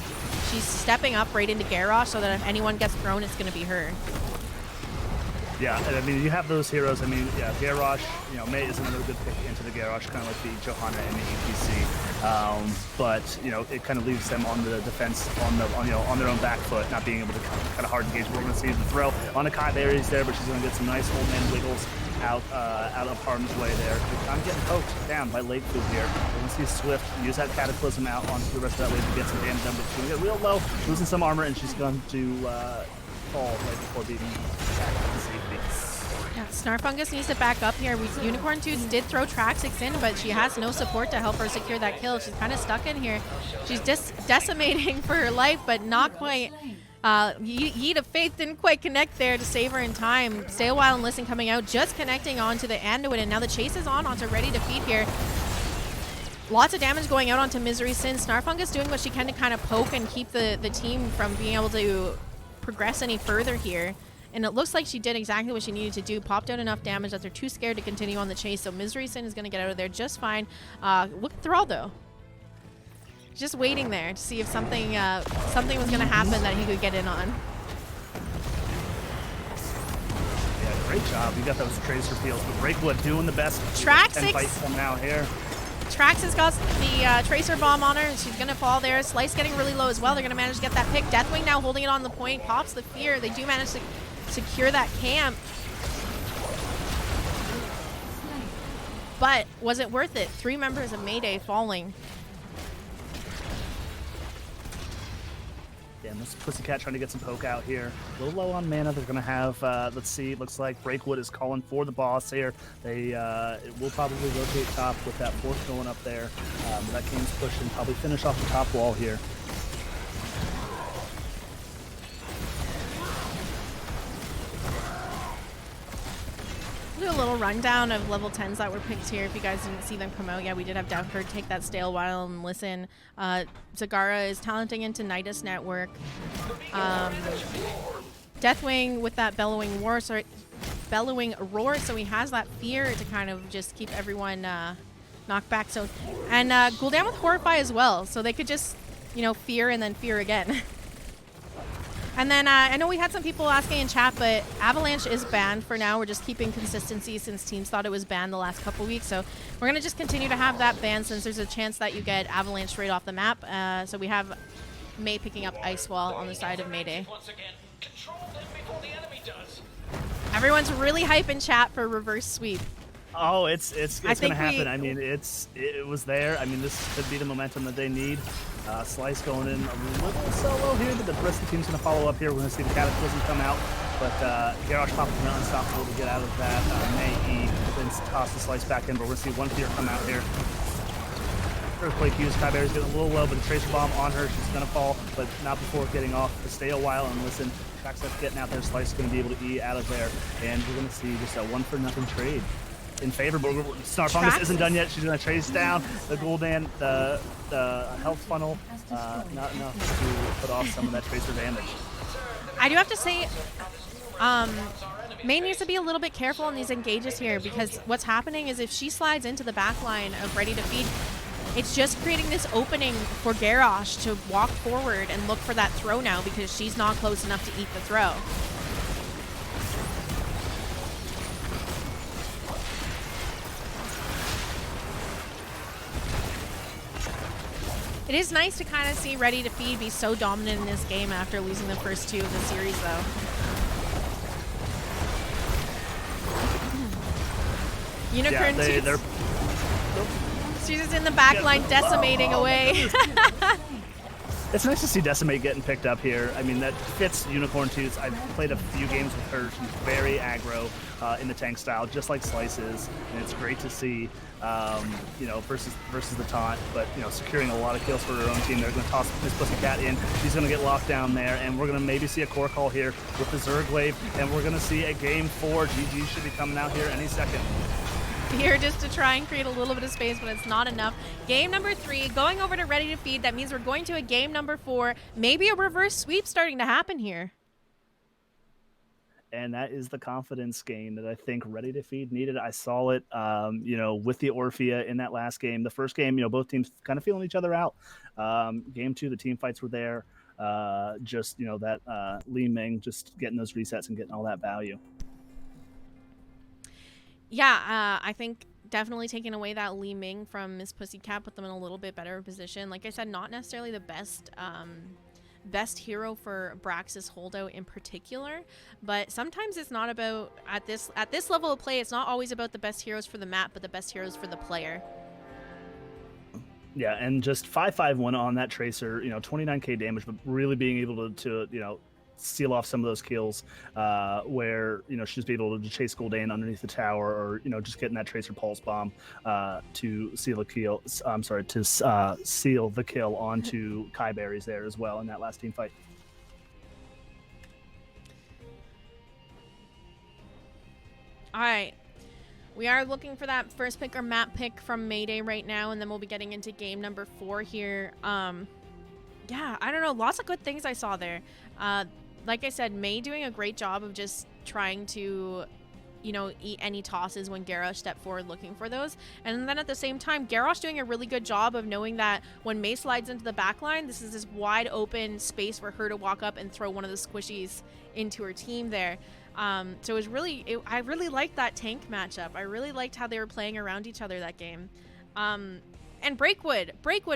She's stepping up right into Garrosh so that if anyone gets thrown, it's going to be her. Yeah, and I mean, you have those heroes. I mean, yeah, Garrosh, Mei is another good pick into the Garrosh, kind of like the Johanna and the EPC. But, it kind of leaves them on the defense, on their own back foot, not being able to kind of hard engage. We're going to see the throw on the Kiyeberries there, but she's going to get some nice old man wiggles out of harm's way there. I'm getting poked down by Lakefu here. We're going to see Swyft use that Cataclysm out onto the rest of that wave to get some damage done, but she's going to get real low, losing some armor, and she's going to fall right before being back to safety. Yeah, Snarfungus needs to back up here. Unicorn2 did throw Traxex in, but she has no support to help her secure that kill. She's kind of stuck in here. She's just decimating for her life, but not quite. Yeet of Faith didn't quite connect there to save her in time. Stay a while and listen coming out, just connecting onto the Anduin, and now the chase is onto Rdy2Feed here. Lots of damage going out onto Myserysyn. Snarfungus doing what she can to kind of poke and keep the team from being able to progress any further here. And it looks like she did exactly what she needed to do. Popped out enough damage that they're too scared to continue on the chase. So Myserysyn is going to get out of there just fine. Look at Thrall, though. Just waiting there to see if something was going to happen that he could get in on. Yeah, great job. You got those tracer peels. But Breakwood doing the best. Traxex coming out here. Traxx has got the Tracer Bomb on her, and she's going to fall there. Slice getting really low as well. They're going to manage to get that pick. Deathwing now holding it on the point. Pops the Fear. They do manage to secure that camp. But was it worth it? 3 members of Mayday falling. Yeah, and this Pussycat trying to get some poke out here. A little low on mana. They're going to have, let's see, it looks like Breakwood is calling for the boss here. They will probably rotate top with that fourth going up there. But that game's pushing, probably finish off the top wall here. Do a little rundown of level 10s that were picked here if you guys didn't see them come out. Yeah, we did have Doubtford take that stale while and listen. Zagara is talenting into Nidus Network. Deathwing with that bellowing roar, so he has that fear to kind of just keep everyone knocked back. So, and Gul'dan with Horrify as well, so they could just, fear and then fear again. And then I know we had some people asking in chat, but Avalanche is banned for now. We're just keeping consistency since teams thought it was banned the last couple weeks. So we're going to just continue to have that ban since there's a chance that you get Avalanche straight off the map. So we have Mei picking up Ice Wall on the side of Mayday. Everyone's really hype in chat for reverse sweep. Oh, it's gonna happen. I mean, we- it was there. I mean, this could be the momentum that they need. Slice going in a little solo here, but the rest of the team's gonna follow up here. We're gonna see the Cataclysm come out, but Garrosh popping the Unstoppable to get out of that. May then toss the Slice back in, but we're gonna see one Fear come out here. Earthquake use. Kiyeberries getting a little low, but a Tracer Bomb on her. She's gonna fall, but not before getting off. To stay a while and listen. Traxex getting out there. Slice is gonna be able to E out of there, and we're gonna see just a 1-for-0 trade in favor, but Snarfungus isn't done yet. She's going to chase down the Gul'dan, the health funnel, not enough to put off some of that tracer damage. I do have to say, May needs to be a little bit careful on these engages here, because what's happening is if she slides into the back line of Rdy2Feed, it's just creating this opening for Garrosh to walk forward and look for that throw now, because she's not close enough to eat the throw. It is nice to kind of see Rdy2Feed be so dominant in this game after losing the first two of the series, though. Unicorn they're she's just in the back line decimating away. It's nice to see Decimate getting picked up here. I mean, that fits Unicorn Toots. I've played a few games with her. She's very aggro in the tank style, just like Slice is, and it's great to see, you know, versus the taunt, but, you know, securing a lot of kills for her own team. They're going to toss Miss Pussycat in. She's going to get locked down there, and we're going to maybe see a core call here with the Zerg wave, and we're going to see a game 4. GG should be coming out here any second. Here just to try and create a little bit of space, but it's not enough. Game number 3, going over to Rdy2Feed. That means we're going to a game number 4. Maybe a reverse sweep starting to happen here. And that is the confidence gain that I think Rdy2Feed needed. I saw it, you know, with the Orphea in that last game. The first game, you know, both teams kind of feeling each other out. Game 2, the team fights were there. Just, you know, that Li Ming just getting those resets and getting all that value. Yeah, I think definitely taking away that Li Ming from Miss Pussycat put them in a little bit better position. Like I said, not necessarily the best hero for Brax's holdout in particular, but sometimes it's not about at this level of play. It's not always about the best heroes for the map, but the best heroes for the player. Yeah, and just 551 on that Tracer, you know, 29k damage, but really being able to you know, seal off some of those kills where, you know, she's be able to chase Gul'dan underneath the tower, or, you know, just getting that Tracer Pulse Bomb to seal the kill. I'm sorry, to seal the kill onto Kiyeberries there as well in that last team fight. All right. We are looking for that first pick or map pick from Mayday right now, and then we'll be getting into game number 4 here. Yeah, I don't know. Lots of good things I saw there. Like I said, May doing a great job of just trying to, you know, eat any tosses when Garrosh stepped forward looking for those. And then at the same time, Garrosh doing a really good job of knowing that when May slides into the back line, this is this wide open space for her to walk up and throw one of the squishies into her team there. So it was really, I really liked that tank matchup. I really liked how they were playing around each other that game. And Breakwood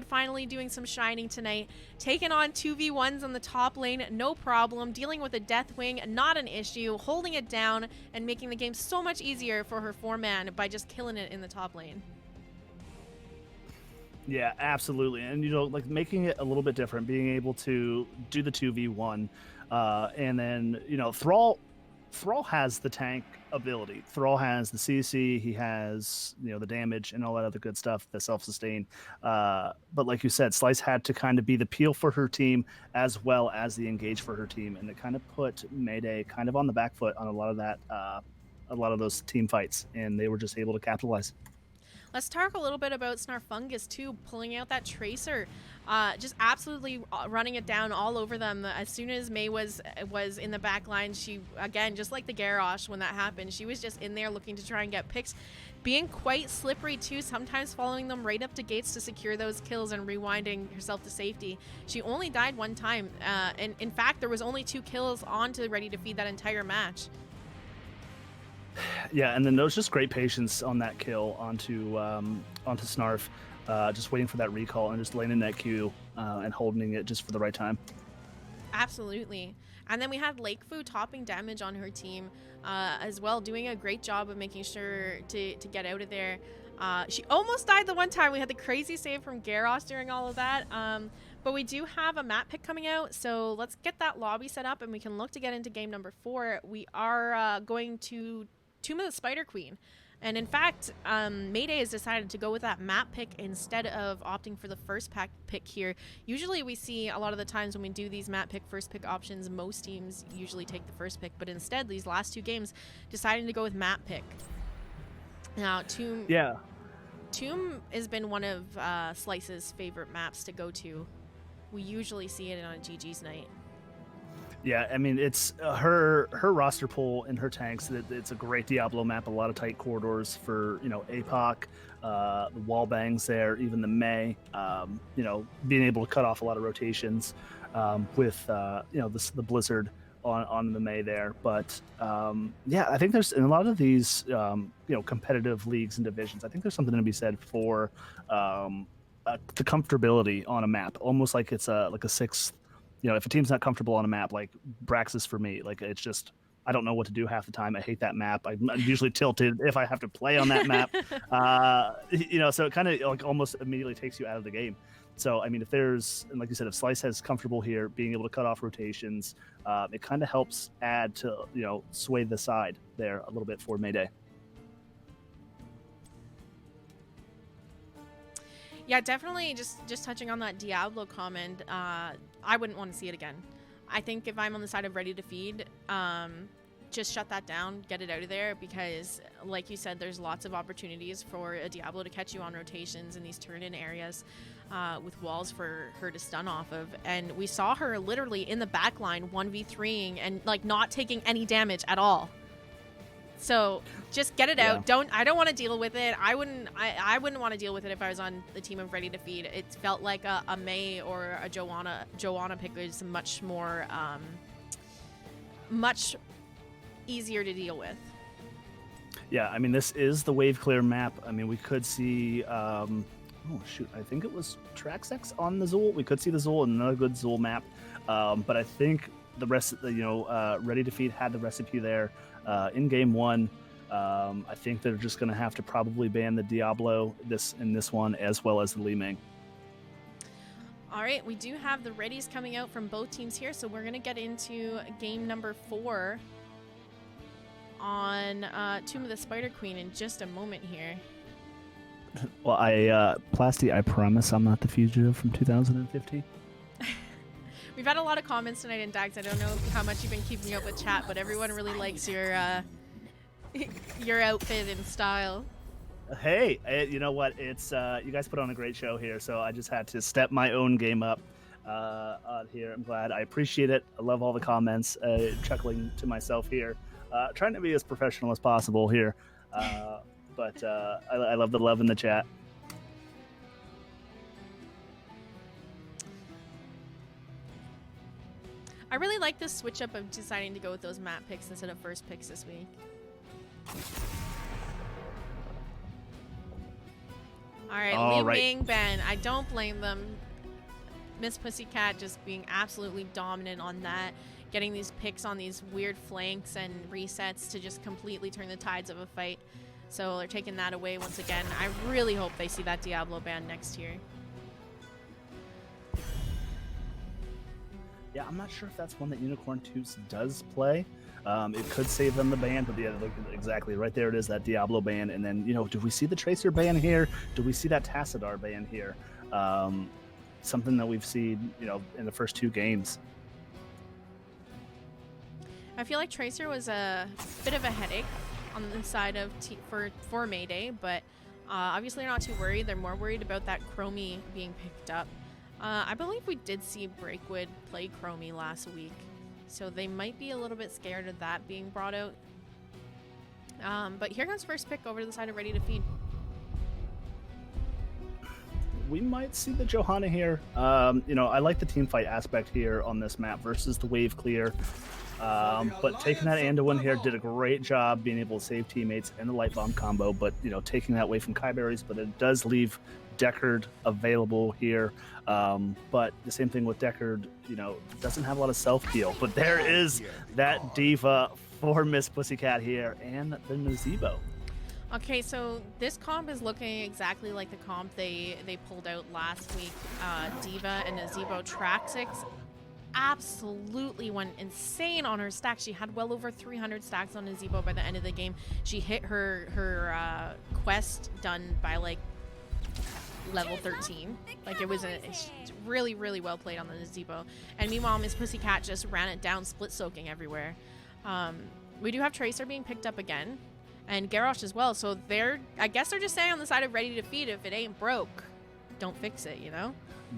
finally doing some shining tonight, taking on 2v1s on the top lane, no problem, dealing with a Deathwing, not an issue, holding it down, and making the game so much easier for her 4-man by just killing it in the top lane. Yeah, absolutely. And, you know, like making it a little bit different, being able to do the 2v1, and then, you know, Thrall has the tank ability. Thrall has the CC, he has, you know, the damage and all that other good stuff, the self-sustain. But like you said, Slice had to kind of be the peel for her team as well as the engage for her team, and it kind of put Mayday kind of on the back foot on a lot of that, a lot of those team fights, and they were just able to capitalize. Let's talk a little bit about Snarfungus too, pulling out that Tracer, just absolutely running it down all over them. As soon as May was in the back line, she, again, just like the Garrosh when that happened, she was just in there looking to try and get picks, being quite slippery too, sometimes following them right up to gates to secure those kills and rewinding herself to safety. She only died one time, and in fact, there was only 2 kills onto Rdy2Feed that entire match. Yeah, and then there was just great patience on that kill onto Snarf, just waiting for that recall and just laying in that Q and holding it just for the right time. Absolutely. And then we had Lakefu topping damage on her team as well, doing a great job of making sure to get out of there. She almost died the one time. We had the crazy save from Garros during all of that. But we do have a map pick coming out, so let's get that lobby set up and we can look to get into game number 4. We are going to Tomb of the Spider Queen. And in fact, Mayday has decided to go with that map pick instead of opting for the first pack pick here. Usually we see a lot of the times when we do these map pick, first pick options, most teams usually take the first pick. But instead, these last 2 games, deciding to go with map pick. Now, Tomb has been one of Slice's favorite maps to go to. We usually see it on a GG's night. Yeah, I mean, it's her roster pool and her tanks. It's a great Diablo map. A lot of tight corridors for APOC, the wall bangs there, even the Mei. Being able to cut off a lot of rotations with the Blizzard on the Mei there. But I think there's in a lot of these competitive leagues and divisions. I think there's something to be said for the comfortability on a map, almost like it's like a sixth. If a team's not comfortable on a map, like Braxis for me, like it's just I don't know what to do half the time. I hate that map. I'm usually tilted if I have to play on that map. So it kind of like almost immediately takes you out of the game. So I mean, if there's, and like you said, if Slice has comfortable here, being able to cut off rotations, it kind of helps add to sway the side there a little bit for Mayday. Yeah, definitely. Just touching on that Diablo comment, I wouldn't want to see it again. I think if I'm on the side of Rdy2Feed, just shut that down, get it out of there, because like you said, there's lots of opportunities for a Diablo to catch you on rotations in these turn-in areas with walls for her to stun off of. And we saw her literally in the back line 1v3ing and like not taking any damage at all. So just get it out. I don't want to deal with it. I wouldn't want to deal with it if I was on the team of Rdy2Feed. It felt like a Mei or a Joanna pick is much more much easier to deal with. Yeah, I mean, this is the wave clear map. I mean, we could see I think it was Traxex on the Zool. We could see the Zool and another good Zool map. But I think the rest of the Rdy2Feed had the recipe there. In game 1, I think they're just going to have to probably ban the Diablo in this one as well as the Li Ming. All right, we do have the readies coming out from both teams here, so we're going to get into game number 4 on Tomb of the Spider Queen in just a moment here. Well, Plasty, I promise I'm not the fugitive from 2015. We've had a lot of comments tonight in Daxx. I don't know how much you've been keeping up with chat, but everyone really likes your outfit and style. Hey, you know what? It's you guys put on a great show here, so I just had to step my own game up on here. I'm glad. I appreciate it. I love all the comments. Chuckling to myself here, trying to be as professional as possible here. But I love the love in the chat. I really like this switch up of deciding to go with those map picks instead of first picks this week. All right, Li Ming ban. I don't blame them. Miss Pussycat just being absolutely dominant on that, getting these picks on these weird flanks and resets to just completely turn the tides of a fight. So they're taking that away once again. I really hope they see that Diablo ban next year. Yeah, I'm not sure if that's one that Unicorn 2 does play. It could save them the ban, but yeah, look, exactly, right there it is, that Diablo ban. And then, do we see the Tracer ban here? Do we see that Tassadar ban here? Something that we've seen, in the first 2 games. I feel like Tracer was a bit of a headache on the side of for Mayday, but obviously they're not too worried. They're more worried about that Chromie being picked up. I believe we did see Breakwood play Chromie last week, so they might be a little bit scared of that being brought out. But here comes first pick over to the side of Rdy2Feed. We might see the Johanna here. I like the team fight aspect here on this map versus the wave clear. But taking that Anduin here did a great job being able to save teammates and the Light Bomb combo, but, taking that away from Kiyeberries, but it does leave Deckard available here. But the same thing with Deckard, doesn't have a lot of self-heal, but there is that diva for Miss Pussycat here and the Nazebo. Okay, so this comp is looking exactly like the comp they pulled out last week. Diva and Nazebo. Traxex absolutely went insane on her stacks. She had well over 300 stacks on Nazebo by the end of the game. She hit her quest done by like level 13. Like it was really, really well played on the Nazebo. And meanwhile, Miss Pussycat just ran it down, split soaking everywhere. We do have Tracer being picked up again, and Garrosh as well. So I guess they're just saying on the side of Rdy2Feed, if it ain't broke, don't fix it,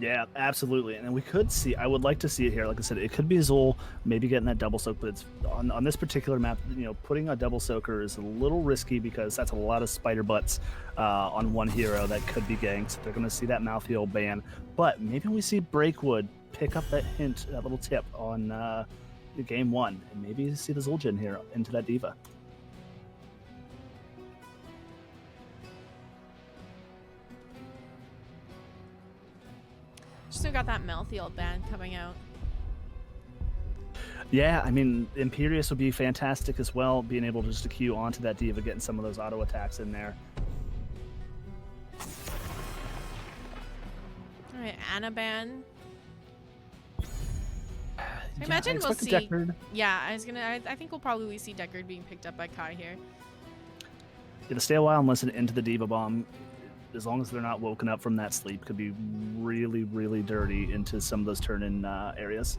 Yeah, absolutely. And we could see, I would like to see it here. Like I said, it could be Zul maybe getting that double soak, but it's on this particular map, putting a double soaker is a little risky because that's a lot of spider butts on one hero that could be ganked. They're going to see that mouth heal ban. But maybe we see Breakwood pick up that hint, that little tip on the game one, and maybe see the Zul'jin here into that diva. Still got that Malthiel ban coming out. Yeah, I mean, Imperius would be fantastic as well, being able just to queue onto that diva, getting some of those auto attacks in there. All right, Anna ban. I imagine we'll see. Deckard. Yeah, I think we'll probably see Deckard being picked up by Kai here. Yeah, to stay a while and listen into the diva bomb, as long as they're not woken up from that sleep, could be really, really dirty into some of those turn-in areas.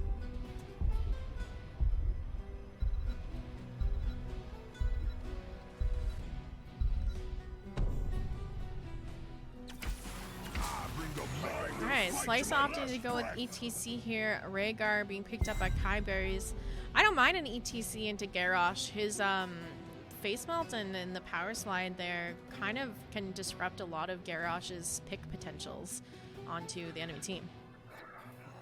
Alright, Slice opting to go with ETC here. Rhaegar being picked up by Kiyeberries. I don't mind an ETC into Garrosh. His face melt and the power slide there kind of can disrupt a lot of Garrosh's pick potentials onto the enemy team.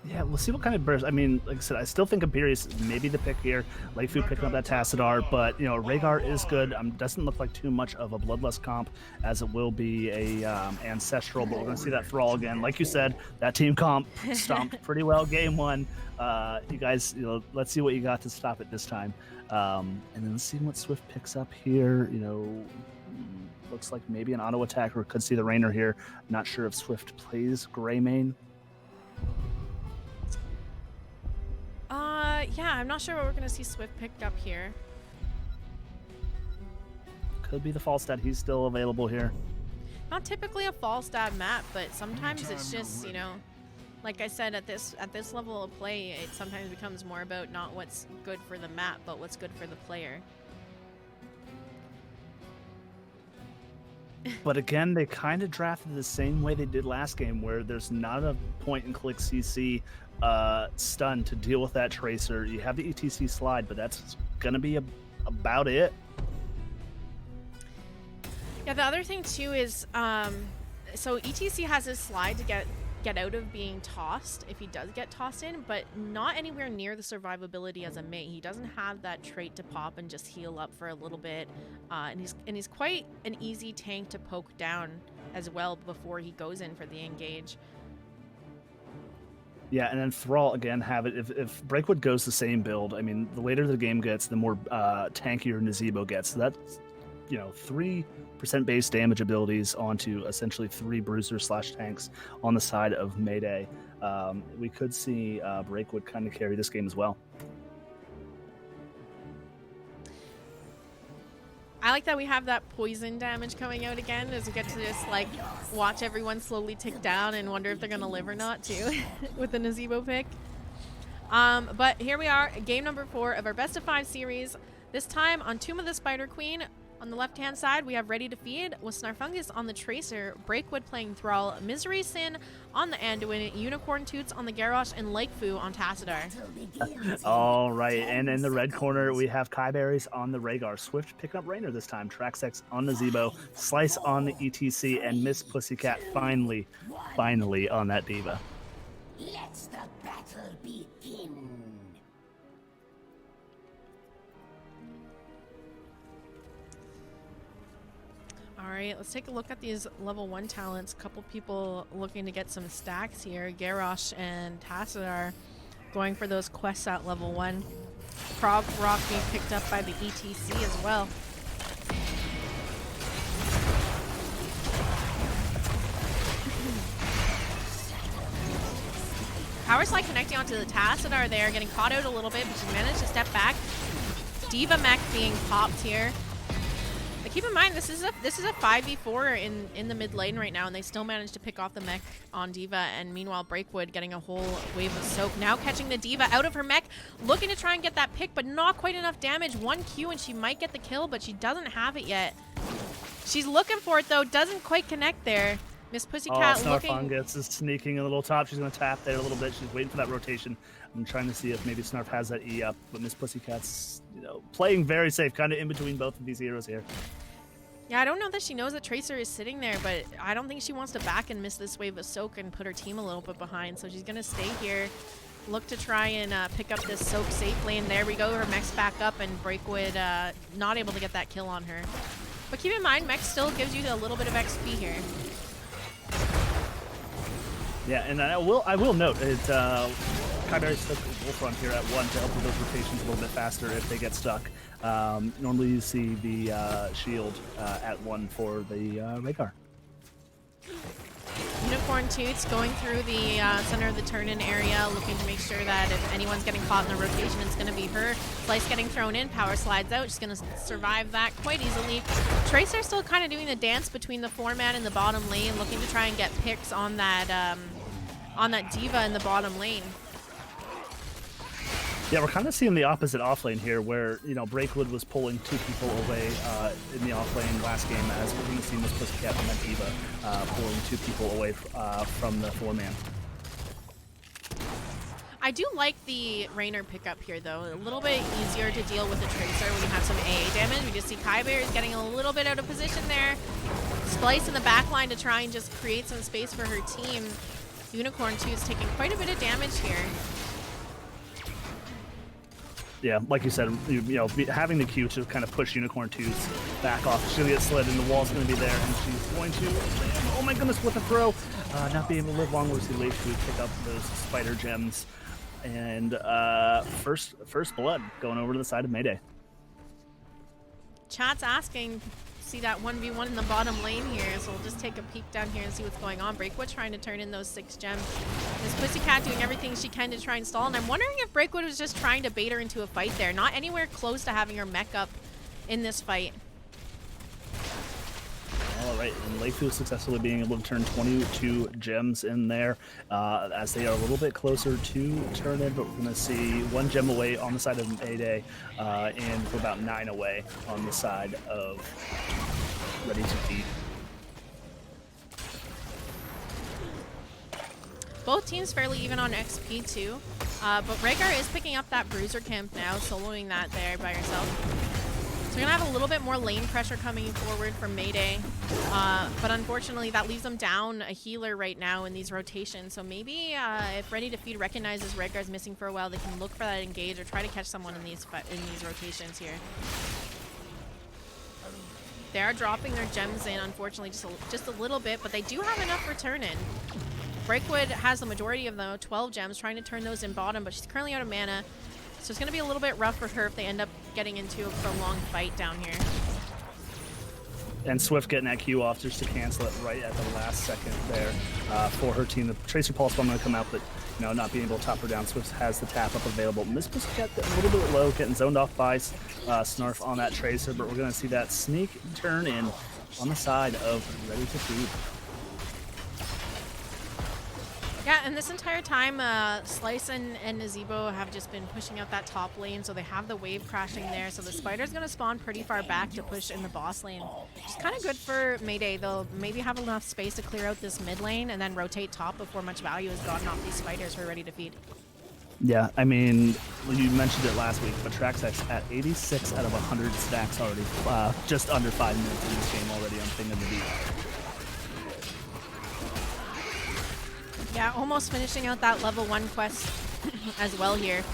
Yeah, we'll see what kind of burst. I mean, like I said, I still think Imperius is maybe the pick here. Lakefu picking up that Tassadar, but Rhaegar is good. Doesn't look like too much of a Bloodlust comp, as it will be a Ancestral, but we're going to see that Thrall again. Like you said, that team comp stomped pretty well game one. You guys, let's see what you got to stop it this time. And then let's see what Swyft picks up here. Looks like maybe an auto attack, or could see the Rainer here. Not sure if Swyft plays Greymane. Yeah, I'm not sure what we're going to see Swyft picked up here. Could be the Falstad. He's still available here. Not typically a fall stab map, but sometimes it's just, like I said, at this level of play, it sometimes becomes more about not what's good for the map, but what's good for the player. But again, they kind of drafted the same way they did last game, where there's not a point-and-click CC stun to deal with that Tracer. You have the ETC slide, but that's going to be about it. Yeah, the other thing, too, is so ETC has his slide to get out of being tossed if he does get tossed in, but not anywhere near the survivability as a mate. He doesn't have that trait to pop and just heal up for a little bit, and he's quite an easy tank to poke down as well before he goes in for the engage. Yeah, and then Thrall again have it. If Breakwood goes the same build, I mean, the later the game gets, the more tankier Nazebo gets. So that's 3% base damage abilities onto essentially 3 bruisers/tanks on the side of Mayday. We could see Breakwood kind of carry this game as well. I like that we have that poison damage coming out again, as we get to just like watch everyone slowly tick down and wonder if they're gonna live or not too with the Nazebo pick. But here we are, game number 4 of our best of 5 series. This time on Tomb of the Spider Queen. On the left-hand side, we have Rdy2Feed with Snarfungus on the Tracer, Breakwood playing Thrall, Myserysyn on the Anduin, Unicorn Toots on the Garrosh, and Lakefu on Tassadar. All right, and in the red corner, we have Kiyeberries on the Rhaegar, Swyft picking up Rainer this time, Traxex on the Nazebo, Slice on the ETC, and Miss Pussycat finally on that diva. Let the battle begin. All right, let's take a look at these level 1 talents. A couple people looking to get some stacks here. Garrosh and Tassadar going for those quests at level 1. Prog Rock being picked up by the ETC as well. Power Slide connecting onto the Tassadar there, getting caught out a little bit, but she managed to step back. Diva mech being popped here. But keep in mind, this is a 5v4 in the mid lane right now, and they still managed to pick off the mech on Diva. And meanwhile, Breakwood getting a whole wave of soak. Now catching the Diva out of her mech, looking to try and get that pick, but not quite enough damage. 1 Q and she might get the kill, but she doesn't have it yet. She's looking for it though, doesn't quite connect there. Miss Pussycat looking. Snarfungus is sneaking a little top. She's going to tap there a little bit. She's waiting for that rotation. I'm trying to see if maybe Snarf has that E up, but Miss Pussycat's, playing very safe, kind of in between both of these heroes here. Yeah, I don't know that she knows that Tracer is sitting there, but I don't think she wants to back and miss this wave of soak and put her team a little bit behind. So she's going to stay here, look to try and pick up this soak safely. And there we go. Her mech's back up, and Breakwood not able to get that kill on her. But keep in mind, mech still gives you a little bit of XP here. Yeah, and I will note it. Kiyeberries took Wolf Run here at 1 to help with those rotations a little bit faster if they get stuck. Normally you see the shield at 1 for the Rhaegar. Unicorn Toots going through the center of the turn-in area, looking to make sure that if anyone's getting caught in the rotation, it's going to be her. Slice getting thrown in, power slides out. She's going to survive that quite easily. Tracer still kind of doing the dance between the 4-man and the bottom lane, looking to try and get picks on that Diva in the bottom lane. Yeah, we're kind of seeing the opposite off lane here, where Breakwood was pulling 2 people away in the off lane last game, as we're going to see Miss Pussycat and that Diva pulling 2 people away from the 4-man. I do like the Rainer pickup here, though. A little bit easier to deal with the Tracer when you have some AA damage. We just see Kiyeberries getting a little bit out of position there. Splice in the back line to try and just create some space for her team. Unicorn 2 is taking quite a bit of damage here. Yeah, like you said, having the Q to kind of push Unicorn 2's back off. She'll get slid, and the wall's going to be there, and she's going to. Oh my goodness, with a throw! Not being able to live long. We'll see Lakefu pick up those spider gems, and first blood going over to the side of Mayday. Chat's asking, see that 1v1 in the bottom lane here, so we'll just take a peek down here and see what's going on. Breakwood trying to turn in those 6 gems. Miss Pussycat doing everything she can to try and stall, and I'm wondering if Breakwood was just trying to bait her into a fight there. Not anywhere close to having her mech up in this fight. All right, and Lakefu successfully being able to turn 22 gems in there as they are a little bit closer to turn in, but we're going to see 1 gem away on the side of Mayday, and we're about 9 away on the side of Rdy2Feed. Both teams fairly even on XP too, but Rhaegar is picking up that Bruiser Camp now, soloing that there by herself. So we're going to have a little bit more lane pressure coming forward from Mayday, but unfortunately that leaves them down a healer right now in these rotations. So maybe if Rdy2Feed recognizes Rhaegar's missing for a while, they can look for that engage or try to catch someone in these rotations here. They are dropping their gems in, unfortunately, just a little bit, but they do have enough return in. Breakwood has the majority of them, 12 gems, trying to turn those in bottom, but she's currently out of mana. So it's going to be a little bit rough for her if they end up getting into a prolonged fight down here. And Swyft getting that Q off just to cancel it right at the last second there for her team. The Tracer Pulse Bomb going to come out, but not being able to top her down. Swyft has the tap up available. Miss Pussycat a little bit low, getting zoned off by Snarf on that Tracer, but we're going to see that sneak turn in on the side of Rdy2Feed. Yeah, and this entire time, Slice and Nazebo have just been pushing out that top lane, so they have the wave crashing there. So the Spider's going to spawn pretty far back to push in the boss lane, which is kind of good for Mayday. They'll maybe have enough space to clear out this mid lane and then rotate top before much value is gotten off these Spiders who are Rdy2Feed. Yeah, I mean, you mentioned it last week, but Traxex at 86 out of 100 stacks already, just under 5 minutes in this game already on Thing of the Beat. Yeah, almost finishing out that level 1 quest as well here.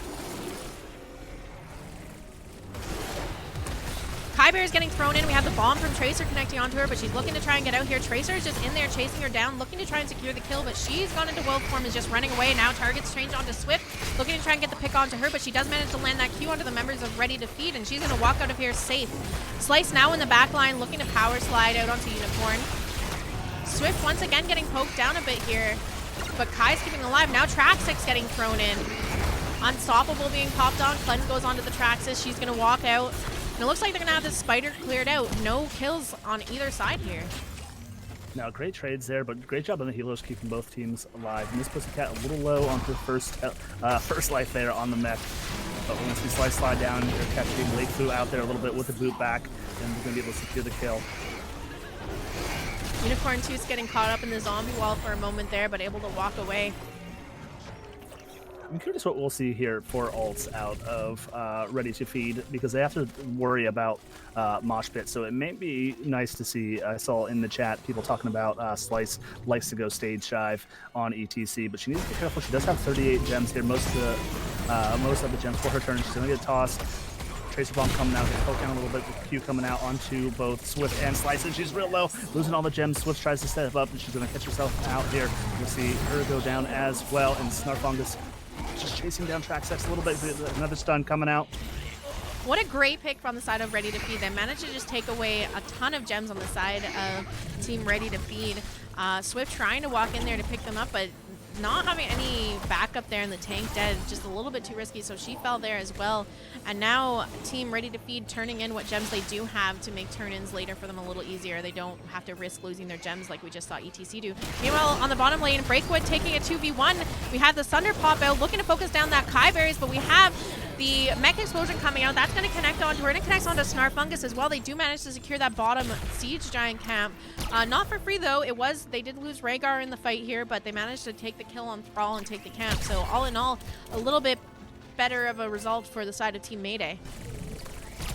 Kiyeberries getting thrown in. We have the bomb from Tracer connecting onto her, but she's looking to try and get out here. Tracer is just in there chasing her down, looking to try and secure the kill, but she's gone into wolf form, is just running away. Now targets changed onto Swyft, looking to try and get the pick onto her, but she does manage to land that Q onto the members of Rdy2Feed, and she's going to walk out of here safe. Slice now in the back line, looking to power slide out onto Unicorn. Swyft once again getting poked down a bit here, but Kai's keeping alive. Now Traxex getting thrown in. Unstoppable being popped on. Cleanse goes onto the Traxxas. She's going to walk out. And it looks like they're going to have this spider cleared out. No kills on either side here. Now, great trades there, but great job on the healers keeping both teams alive. Miss Pussycat a little low on her first life there on the mech. But we're going to see Slice slide down. They're catching Lakefu out there a little bit with the boot back, and we're going to be able to secure the kill. Unicorn 2's getting caught up in the zombie wall for a moment there, but able to walk away. I'm curious what we'll see here for ults out of Rdy2Feed, because they have to worry about mosh pit. So it may be nice to see. I saw in the chat people talking about Slice likes to go stage dive on ETC, but she needs to be careful. She does have 38 gems here. Most of the gems for her turn. She's going to get tossed. Tracer bomb coming out, get poked down a little bit with Q coming out onto both Swyft and Slice, and she's real low, losing all the gems. Swyft tries to step up, and she's going to catch herself out here. You'll see her go down as well, and Snarfungus just chasing down Traxex a little bit. Another stun coming out. What a great pick from the side of Rdy2Feed. They managed to just take away a ton of gems on the side of Team Rdy2Feed. Swyft trying to walk in there to pick them up, but not having any backup there in the tank dead, just a little bit too risky, so she fell there as well. And now Team Rdy2Feed turning in what gems they do have to make turn-ins later for them a little easier. They don't have to risk losing their gems like we just saw ETC do. Meanwhile, on the bottom lane, Breakwood taking a 2v1. We have the Thunder pop out, looking to focus down that Kiyeberries, but we have the mech explosion coming out. That's going to connect onto her, and it connects onto Snarfungus as well. They do manage to secure that bottom siege giant camp. Not for free though. They did lose Rhaegar in the fight here, but they managed to take the kill on Thrall and take the camp. So all in all, a little bit better of a result for the side of Team Mayday.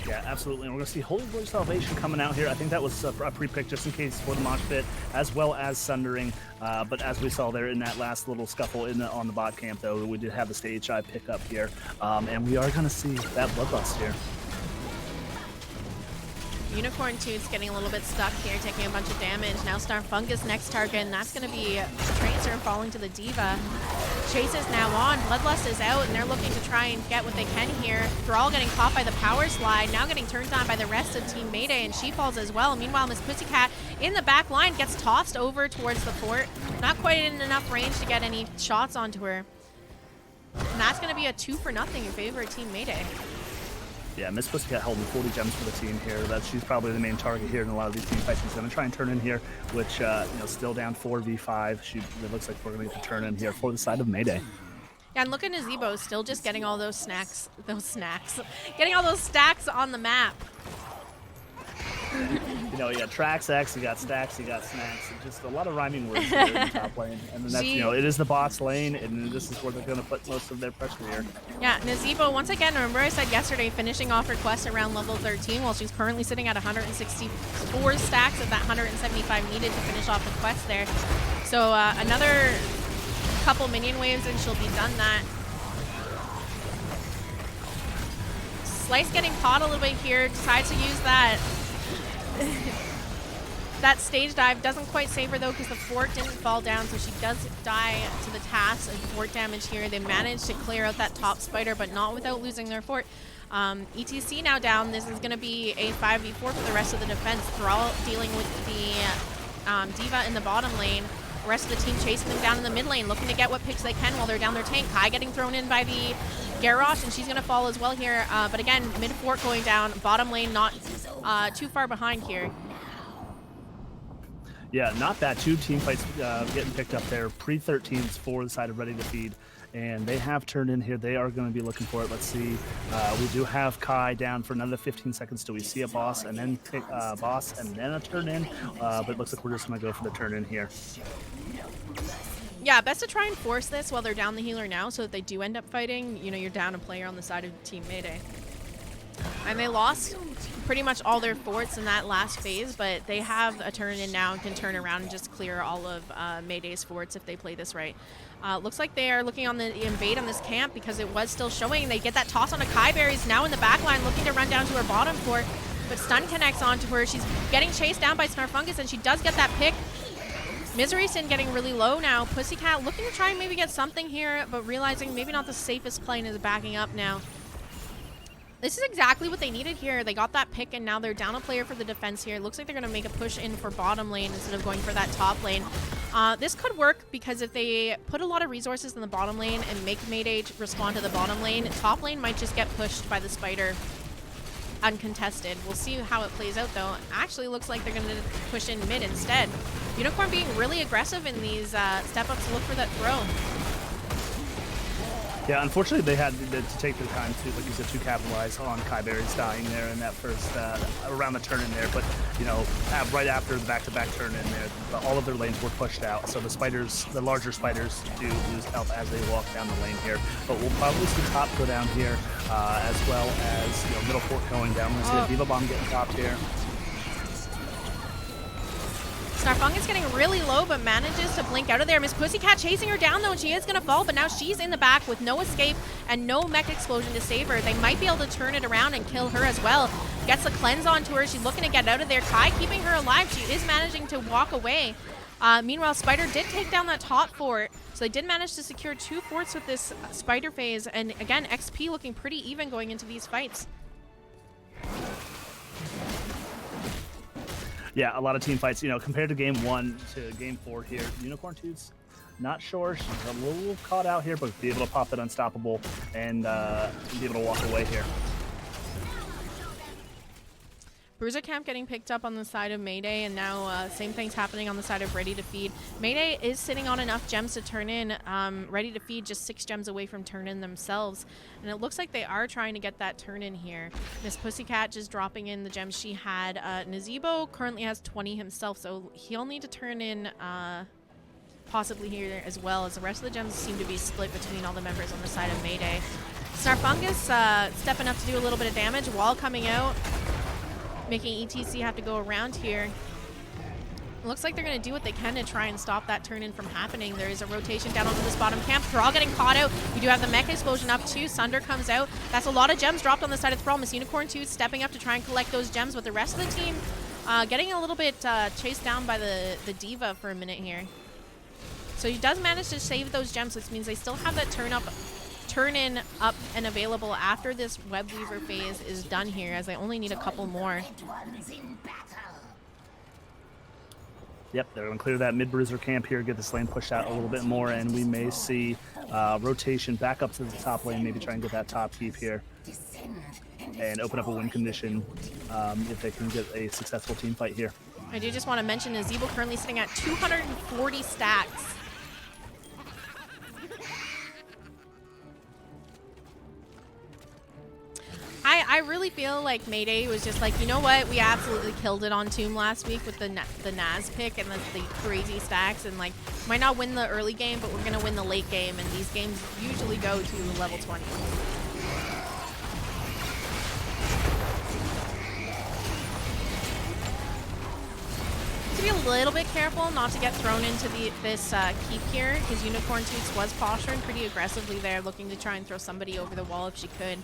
Yeah, absolutely. And we're going to see Holy Blade Salvation coming out here. I think that was a pre-pick just in case for the mosh pit, as well as Sundering. But as we saw there in that last little scuffle on the bot camp, though, we did have the stage eye pick up here. And we are going to see that bloodlust here. Unicorn 2 is getting a little bit stuck here, taking a bunch of damage. Now Snarfungus next target, and that's going to be Tracer falling to the Diva. Chase is now on, Bloodlust is out, and they're looking to try and get what they can here. Thrall getting caught by the power slide, now getting turned on by the rest of Team Mayday, and she falls as well. Meanwhile, Miss Pussycat in the back line gets tossed over towards the fort. Not quite in enough range to get any shots onto her. And that's going to be a 2-0 in favor of Team Mayday. Yeah, Miss Pussycat holding 40 gems for the team here. She's probably the main target here in a lot of these team fights. She's going to try and turn in here, which, still down 4v5. It looks like we're going to get the turn in here for the side of Mayday. Yeah, and look at Nazebo, still just getting all those getting all those stacks on the map. You got Traxex, you got stacks, you got snacks. Just a lot of rhyming words here in the top lane. And then that's, it is the box lane, and this is where they're going to put most of their pressure here. Yeah, Nazebo, once again, remember I said yesterday, finishing off her quest around level 13, while she's currently sitting at 164 stacks of that 175 needed to finish off the quest there. So another couple minion waves, and she'll be done that. Slice getting caught a little bit here, decides to use that that stage dive. Doesn't quite save her though, because the fort didn't fall down, so she does die to the task of fort damage here. They managed to clear out that top spider, but not without losing their fort. ETC now down. This is going to be a 5v4 for the rest of the defense. Thrall dealing with the Diva in the bottom lane. The rest of the team chasing them down in the mid lane, looking to get what picks they can while they're down their tank. Kai getting thrown in by the Garrosh, and she's going to fall as well here. But again, mid fort going down, bottom lane not too far behind here. Yeah, not bad. 2 team fights getting picked up there. Pre-13s for the side of Rdy2Feed. And they have turned in here. They are going to be looking for it. Let's see. We do have Kai down for another 15 seconds. Do we see a boss and then pick boss and then a turn in? But it looks like we're just going to go for the turn in here. Yeah, best to try and force this while they're down the healer now, so if they do end up fighting, you're down a player on the side of Team Mayday. And they lost pretty much all their forts in that last phase, but they have a turn in now and can turn around and just clear all of Mayday's forts if they play this right. Looks like they are looking on the invade on this camp, because it was still showing. They get that toss on a Kiyeberries now in the back line, looking to run down to her bottom fort. but stun connects onto her. She's getting chased down by Snarfungus, and she does get that pick. Myserysyn getting really low now. Pussycat looking to try and maybe get something here, but realizing maybe not the safest play and is backing up now. This is exactly what they needed here. They got that pick, and now they're down a player for the defense here. It looks like they're going to make a push in for bottom lane instead of going for that top lane. This could work because if they put a lot of resources in the bottom lane and make Mayday respond to the bottom lane, top lane might just get pushed by the spider uncontested. We'll see how it plays out, though. Actually looks like they're going to push in mid instead. Unicorn being really aggressive in these step-ups to look for that throw. Yeah, unfortunately, they had to take their time to, like you said, to capitalize on Kiyeberries dying there in that first, around the turn in there. But, you know, right after the back-to-back turn in there, all of their lanes were pushed out. So the spiders, the larger spiders, do lose health as they walk down the lane here. But we'll probably see top go down here, as well as, you know, middle fort going down. We'll see a Diva Bomb getting topped here. Snarfungus getting really low, but manages to blink out of there. Miss Pussycat chasing her down, though, and she is going to fall, but now she's in the back with no escape and no mech explosion to save her. They might be able to turn it around and kill her as well. Gets the cleanse onto her. She's looking to get out of there. Kai keeping her alive. She is managing to walk away. Meanwhile, Spider did take down that top fort, so they did manage to secure 2 forts with this Spider phase. And again, XP looking pretty even going into these fights. Yeah, a lot of team fights. You know, compared to game 1 to game 4 here, Unicorn2's not sure. She's a little caught out here, but be able to pop that unstoppable and be able to walk away here. Bruiser Camp getting picked up on the side of Mayday, and now same thing's happening on the side of Rdy2Feed. Mayday is sitting on enough gems to turn in. Rdy2Feed just 6 gems away from turn in themselves, and it looks like they are trying to get that turn in here. Miss Pussycat just dropping in the gems she had. Nazebo currently has 20 himself, so he'll need to turn in possibly here as well, as the rest of the gems seem to be split between all the members on the side of Mayday. Snarfungus stepping up to do a little bit of damage while coming out, making ETC have to go around here. It looks like they're going to do what they can to try and stop that turn-in from happening. There is a rotation down onto this bottom camp. Thrall getting caught out. We do have the mech explosion up too. Sunder comes out. That's a lot of gems dropped on the side of Thrall. MissUnicornFarts stepping up to try and collect those gems, but the rest of the team getting a little bit chased down by the Diva for a minute here. So he does manage to save those gems, which means they still have that turn-in up and available after this Web Weaver phase is done here, as they only need a couple more. Yep, they're going to clear that mid-bruiser camp here, get this lane pushed out a little bit more, and we may see rotation back up to the top lane, maybe try and get that top keep here and open up a win condition if they can get a successful team fight here. I do just want to mention Nazebo currently sitting at 240 stacks. I really feel like Mayday was just like, you know what, we absolutely killed it on Tomb last week with the Naz pick and the crazy stacks, and like, might not win the early game, but we're going to win the late game, and these games usually go to level 20. To be a little bit careful not to get thrown into this keep here, because UnicornToots was posturing pretty aggressively there, looking to try and throw somebody over the wall if she could.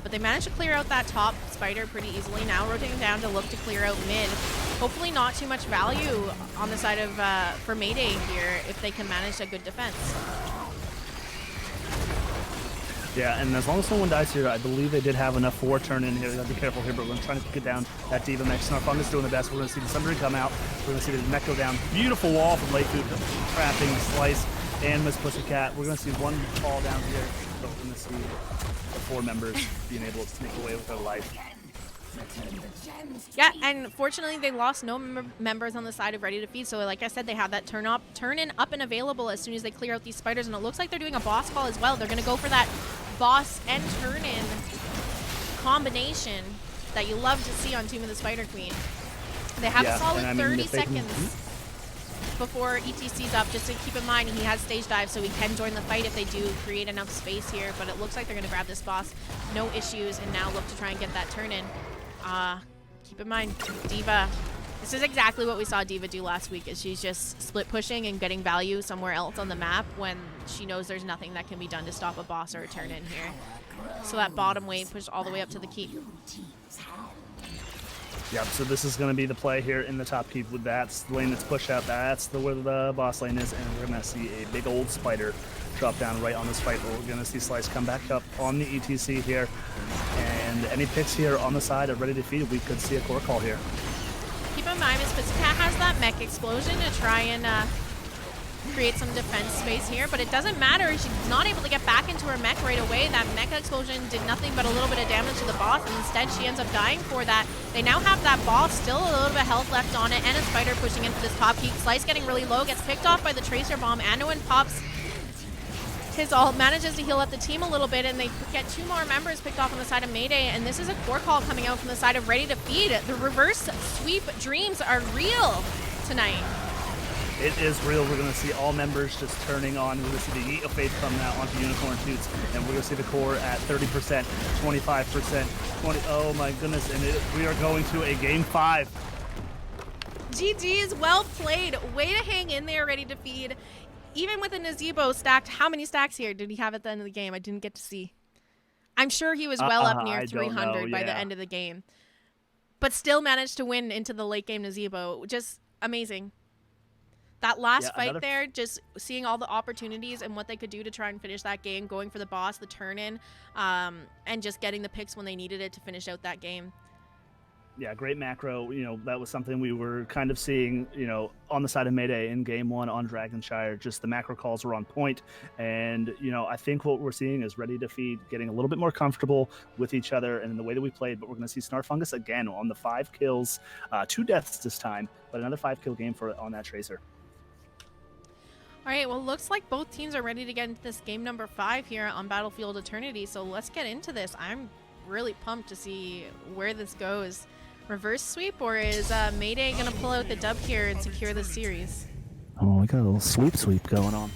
But they managed to clear out that top spider pretty easily. Now rotating down to look to clear out mid. Hopefully not too much value on the side of for Mayday here if they can manage a good defense. Yeah, and as long as someone dies here, I believe they did have enough for turn in here. They gotta be careful here, but we're trying to get down that Diva mech. Snarfungus doing the best. We're gonna see the Sunder come out. We're gonna see the mech go down. Beautiful wall from Lakefu, trapping Slice and Miss Pussycat. We're gonna see one fall down here, but we're gonna see the 4 members being able to sneak away with their life. Yeah, and fortunately they lost no members on the side of Rdy2Feed, so like I said, they have that turn-in up and available as soon as they clear out these spiders, and it looks like they're doing a boss call as well. They're going to go for that boss and turn-in combination that you love to see on Tomb of the Spider Queen. They have a solid 30 seconds before ETC's up, just to keep in mind he has stage dive, so he can join the fight if they do create enough space here, but it looks like they're going to grab this boss, no issues, and now look to try and get that turn-in. Keep in mind, Diva, this is exactly what we saw Diva do last week, is she's just split pushing and getting value somewhere else on the map when she knows there's nothing that can be done to stop a boss or a turn-in here. So that bottom wave pushed all the way up to the keep. Yep, so this is going to be the play here in the top keep. That's the lane that's pushed out. That's where the boss lane is, and we're going to see a big old spider drop down right on this fight. We're going to see Slice come back up on the ETC here, and any picks here on the side of Rdy2Feed, we could see a core call here. Keep in mind, Miss Pussycat has that mech explosion to try and create some defense space here, but it doesn't matter. She's not able to get back into her mech right away. That mech explosion did nothing but a little bit of damage to the boss, and instead she ends up dying for that. They now have that boss, still a little bit of health left on it, and a spider pushing into this top keep. Slice getting really low, gets picked off by the Tracer Bomb. Anduin pops his ult, manages to heal up the team a little bit, and they get 2 more members picked off on the side of Mayday, and this is a core call coming out from the side of Rdy2Feed. The reverse sweep dreams are real tonight. It is real. We're going to see all members just turning on. We're going to see the Yeet of Faith come out onto Unicorn Toots, and we're going to see the core at 30%, 25%, 20. Oh my goodness! And we are going to a game 5. GG's, well played. Way to hang in there, Rdy2Feed. Even with a Nazebo stacked, how many stacks here did he have at the end of the game? I didn't get to see. I'm sure he was well up near 300 by the end of the game, but still managed to win into the late game Nazebo. Just amazing. That last fight there, just seeing all the opportunities and what they could do to try and finish that game, going for the boss, the turn-in, and just getting the picks when they needed it to finish out that game. Yeah, great macro. You know, that was something we were kind of seeing, you know, on the side of Mayday in game 1 on Dragonshire. Just the macro calls were on point. And, you know, I think what we're seeing is Rdy2Feed getting a little bit more comfortable with each other and in the way that we played. But we're going to see Snarfungus again on the 5 kills, 2 deaths this time, but another 5-kill game on that Tracer. All right, well, looks like both teams are ready to get into this game number 5 here on Battlefield Eternity. So let's get into this. I'm really pumped to see where this goes. Reverse sweep, or is Mayday going to pull out the dub here and secure the series? Oh, we got a little sweep going on.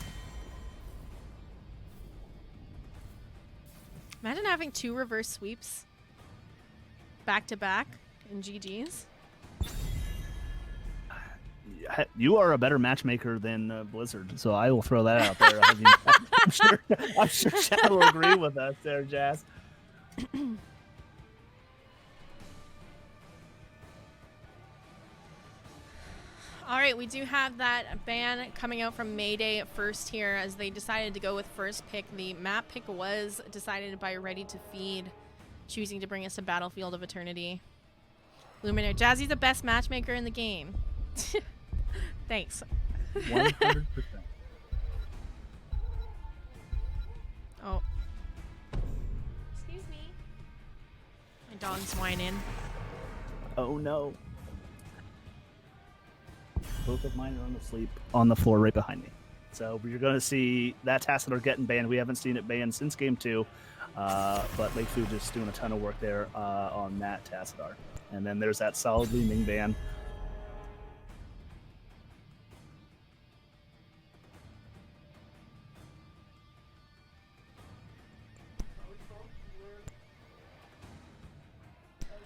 Imagine having 2 reverse sweeps back to back in GG's. You are a better matchmaker than Blizzard, so I will throw that out there. I mean, I'm sure Chad will agree with us there, Jazz. All right, we do have that ban coming out from Mayday first here as they decided to go with first pick. The map pick was decided by Rdy2Feed, choosing to bring us to Battlefield of Eternity. Luminaire, Jazzy's the best matchmaker in the game. Thanks. 100%. Oh. Excuse me. My dog's whining. Oh no. Both of mine are asleep on the floor right behind me. So you're going to see that Tassadar getting banned. We haven't seen it banned since game 2, but Lakefu just doing a ton of work there on that Tassadar. And then there's that solidly Ming ban.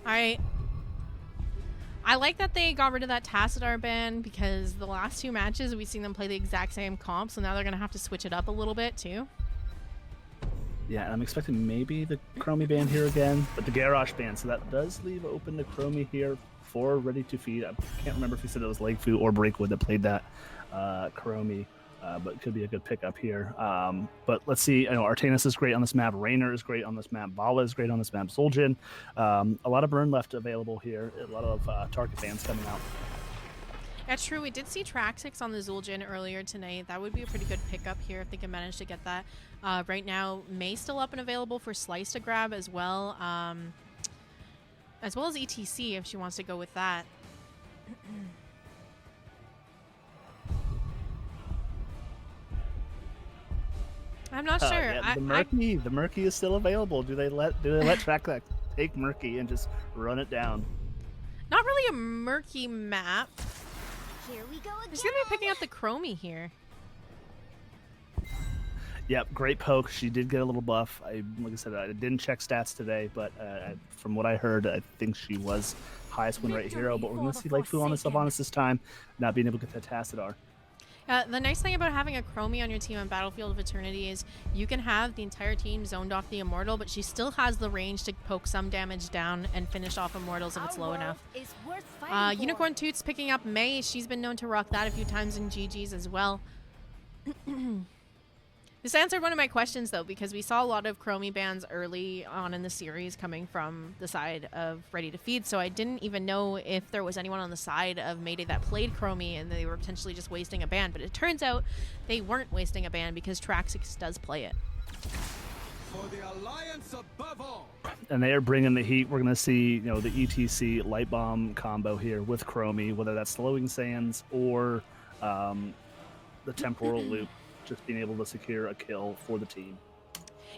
All right. I like that they got rid of that Tassadar ban because the last 2 matches we've seen them play the exact same comp, so now they're going to have to switch it up a little bit too. Yeah, I'm expecting maybe the Chromie ban here again, but the Garrosh ban, so that does leave open the Chromie here for Rdy2Feed. I can't remember if he said it was Lakefu or Breakwood that played that Chromie, but it could be a good pickup here. But let's see, you know, Artanis is great on this map, Raynor is great on this map, Vala is great on this map, Zul'jin. A lot of burn left available here, a lot of target bans coming out. That's true. We did see Traxex on the Zul'jin earlier tonight. That would be a pretty good pickup here if they can manage to get that. Right now, May's still up and available for Slice to grab as well as ETC if she wants to go with that. I'm not sure. Yeah, the Murky is still available. Do they let Traxex take Murky and just run it down? Not really a murky map. Here we go again. He's gonna be picking up the Chromie here. Yep, great poke. She did get a little buff. Like I said, I didn't check stats today, but from what I heard, I think she was highest win rate hero. But we're going to see Lakefu on the Sylvanas this time, not being able to get that Tassadar. The nice thing about having a Chromie on your team on Battlefield of Eternity is you can have the entire team zoned off the Immortal, but she still has the range to poke some damage down and finish off Immortals if it's low enough. Unicorn Toots picking up May. She's been known to rock that a few times in GGs as well. This answered one of my questions, though, because we saw a lot of Chromie bans early on in the series coming from the side of Rdy2Feed, so I didn't even know if there was anyone on the side of Mayday that played Chromie and they were potentially just wasting a ban, but it turns out they weren't wasting a ban because Traxex does play it. For the alliance above all. And they are bringing the heat. We're going to see, the ETC Light Bomb combo here with Chromie, whether that's Slowing Sands or the Temporal Loop. Just being able to secure a kill for the team.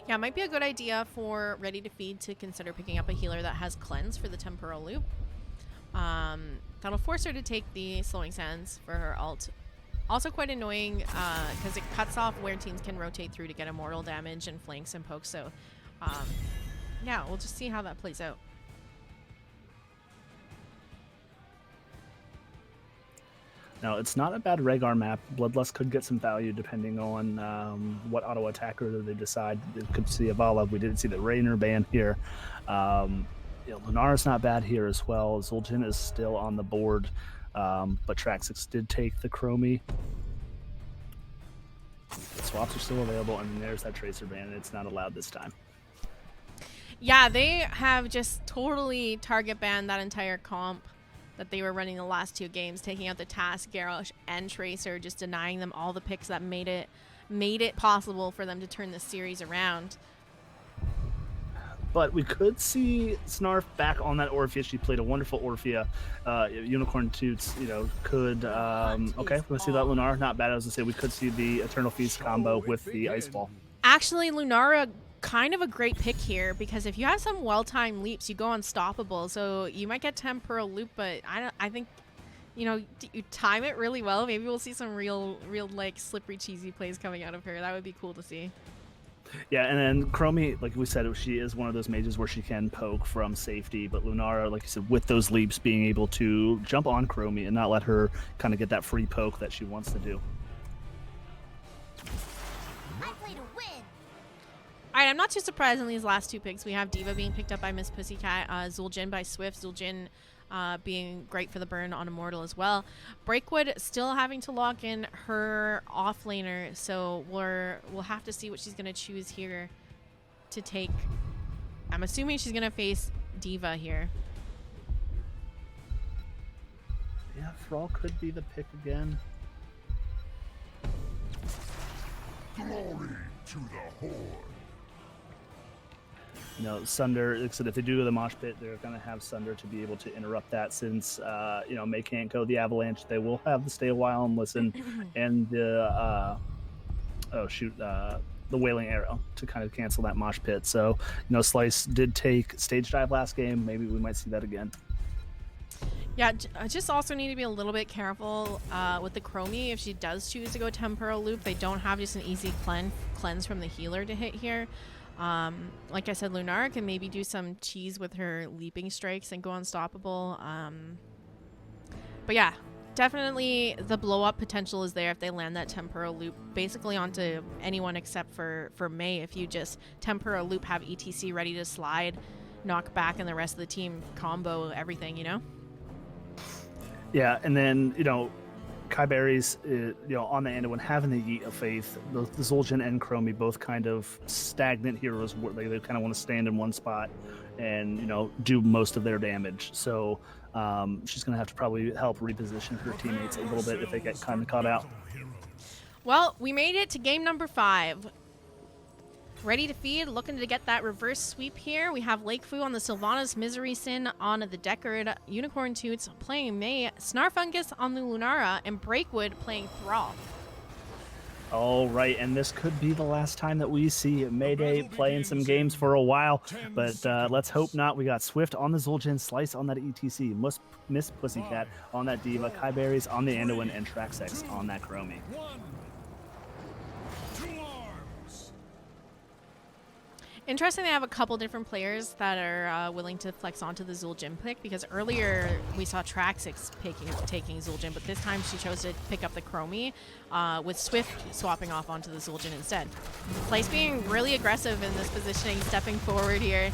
Yeah, it might be a good idea for Rdy2Feed to consider picking up a healer that has Cleanse for the Temporal Loop. That'll force her to take the Slowing Sands for her ult. Also quite annoying because it cuts off where teams can rotate through to get immortal damage and flanks and pokes. So, yeah, we'll just see how that plays out. Now, it's not a bad Rhaegar map. Bloodlust could get some value depending on what auto attacker they decide. They could see Avala. We didn't see the Raynor ban here. Lunara's not bad here as well. Zul'jin is still on the board, but Traxex did take the Chromie. The swaps are still available, and there's that Tracer ban, and it's not allowed this time. Yeah, they have just totally target banned that entire comp that they were running the last two games, taking out the Task, Garrosh, and Tracer, just denying them all the picks that made it possible for them to turn this series around. But we could see Snarf back on that Orphea. She played a wonderful Orphea. Unicorn Toots, could... okay, we're going to see that Lunar. Not bad, as I say. We could see the Eternal Feast combo with the Ice Ball. Actually, Lunara, kind of a great pick here, because if you have some well-timed leaps, you go unstoppable. So you might get Temporal Loop, but I think, you time it really well. Maybe we'll see some real like slippery, cheesy plays coming out of her. That would be cool to see. Yeah, and then Chromie, like we said, she is one of those mages where she can poke from safety, but Lunara, like you said, with those leaps, being able to jump on Chromie and not let her kind of get that free poke that she wants to do. All right, I'm not too surprised in these last two picks. We have D.Va being picked up by Miss Pussycat, Zul'jin by Swyft, Zul'jin being great for the burn on Immortal as well. Breakwood still having to lock in her offlaner, so we'll have to see what she's going to choose here to take. I'm assuming she's going to face D.Va here. Yeah, Thrall could be the pick again. Glory to the Horde. Sunder, like I said, if they do the mosh pit, they're going to have Sunder to be able to interrupt that since, May can't go the Avalanche. They will have the Stay a While and Listen and the, the Wailing Arrow to kind of cancel that mosh pit. So, Slice did take Stage Dive last game. Maybe we might see that again. Yeah, I just also need to be a little bit careful with the Chromie. If she does choose to go Temporal Loop, they don't have just an easy cleanse from the healer to hit here. Like I said, Lunara can maybe do some cheese with her leaping strikes and go unstoppable. But yeah, definitely the blow up potential is there if they land that Temporal Loop basically onto anyone except for May. If you just Temporal Loop, have ETC ready to slide, knock back, and the rest of the team combo everything, Yeah, and then, Kiyeberries, on the end when having the Yeet of Faith, the Zul'jin and Chromie both kind of stagnant heroes. They kind of want to stand in one spot and, do most of their damage. So she's going to have to probably help reposition her teammates a little bit if they get kind of caught out. Well, we made it to game number 5. Rdy2Feed looking to get that reverse sweep here. We have Lakefu on the Sylvanas, Myserysyn on the Deckard, Unicorn Toots playing May, Snarfungus on the Lunara, and Breakwood playing Thrall. All right, and this could be the last time that we see Mayday playing some games for a while, but let's hope not. We got Swyft on the Zul'jin, Slice on that ETC, Miss Pussycat on that D.Va, Kiyeberries on the Anduin, and Traxex on that Chromie. Interesting, they have a couple different players that are willing to flex onto the Zul'jin pick, because earlier we saw Traxex taking Zul'jin, but this time she chose to pick up the Chromie, with Swyft swapping off onto the Zul'jin instead. Slice being really aggressive in this positioning, stepping forward here,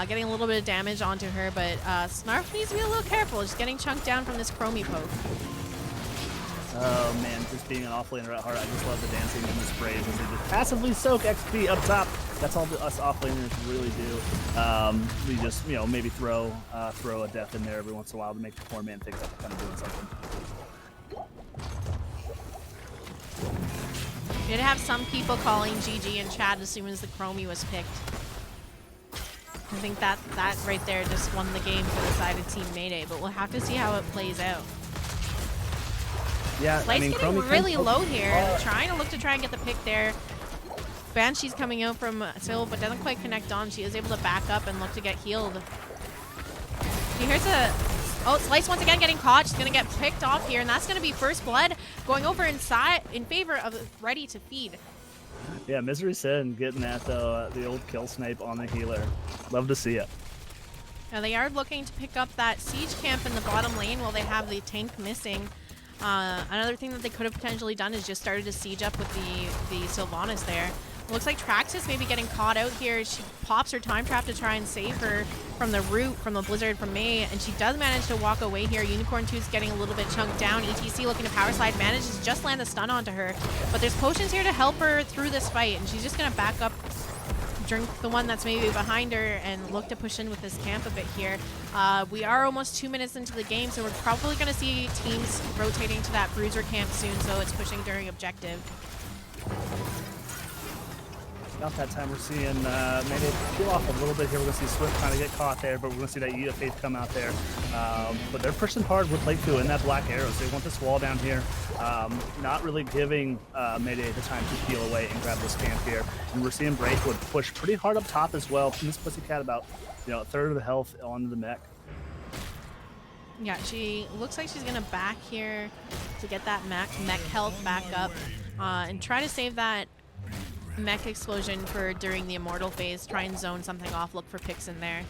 getting a little bit of damage onto her, but Snarf needs to be a little careful, just getting chunked down from this Chromie poke. Oh man, just being an offlaner at heart, I just love the dancing and the sprays as they just passively soak XP up top. That's all us offlaners really do. We just, you know, maybe throw a death in there every once in a while to make the poor man think that we're kind of doing something. Did have some people calling GG in chat as soon as the Chromie was picked. I think that right there just won the game for the side of Team Mayday, but we'll have to see how it plays out. Yeah, Slice I mean, getting Chromie really low here, trying to look to try and get the pick there. Banshee's coming out from Syl, but doesn't quite connect on. She is able to back up and look to get healed. Here's a... Oh, Slice once again getting caught. She's going to get picked off here, and that's going to be first blood going over inside in favor of Rdy2Feed. Yeah, Myserysyn getting at the old kill snipe on the healer. Love to see it. Now they are looking to pick up that siege camp in the bottom lane while they have the tank missing. Another thing that they could have potentially done is just started to siege up with the Sylvanas there. Looks like Traxex maybe getting caught out here. She pops her time trap to try and save her from the root, from the blizzard from May, and she does manage to walk away here. Unicorn2's getting a little bit chunked down. ETC looking to power slide, manages to just land a stun onto her. But there's potions here to help her through this fight, and she's just going to back up, drink the one that's maybe behind her, and look to push in with this camp a bit here. We are almost 2 minutes into the game, so we're probably going to see teams rotating to that bruiser camp soon, so it's pushing during objective. About that time, we're seeing maybe peel off a little bit here. We're going to see Swyft kind of get caught there, but we're going to see that Rdy2Feed come out there. But they're pushing hard with Lakefu and that black arrow, so they want this wall down here. Not really giving Mayday the time to peel away and grab this camp here. And we're seeing Breakwood push pretty hard up top as well. Miss Pussycat about, you know, a third of the health onto the mech. Yeah, she looks like she's going to back here to get that mech health back up and try to save that mech explosion for during the immortal phase. Try and zone something off, look for picks in there.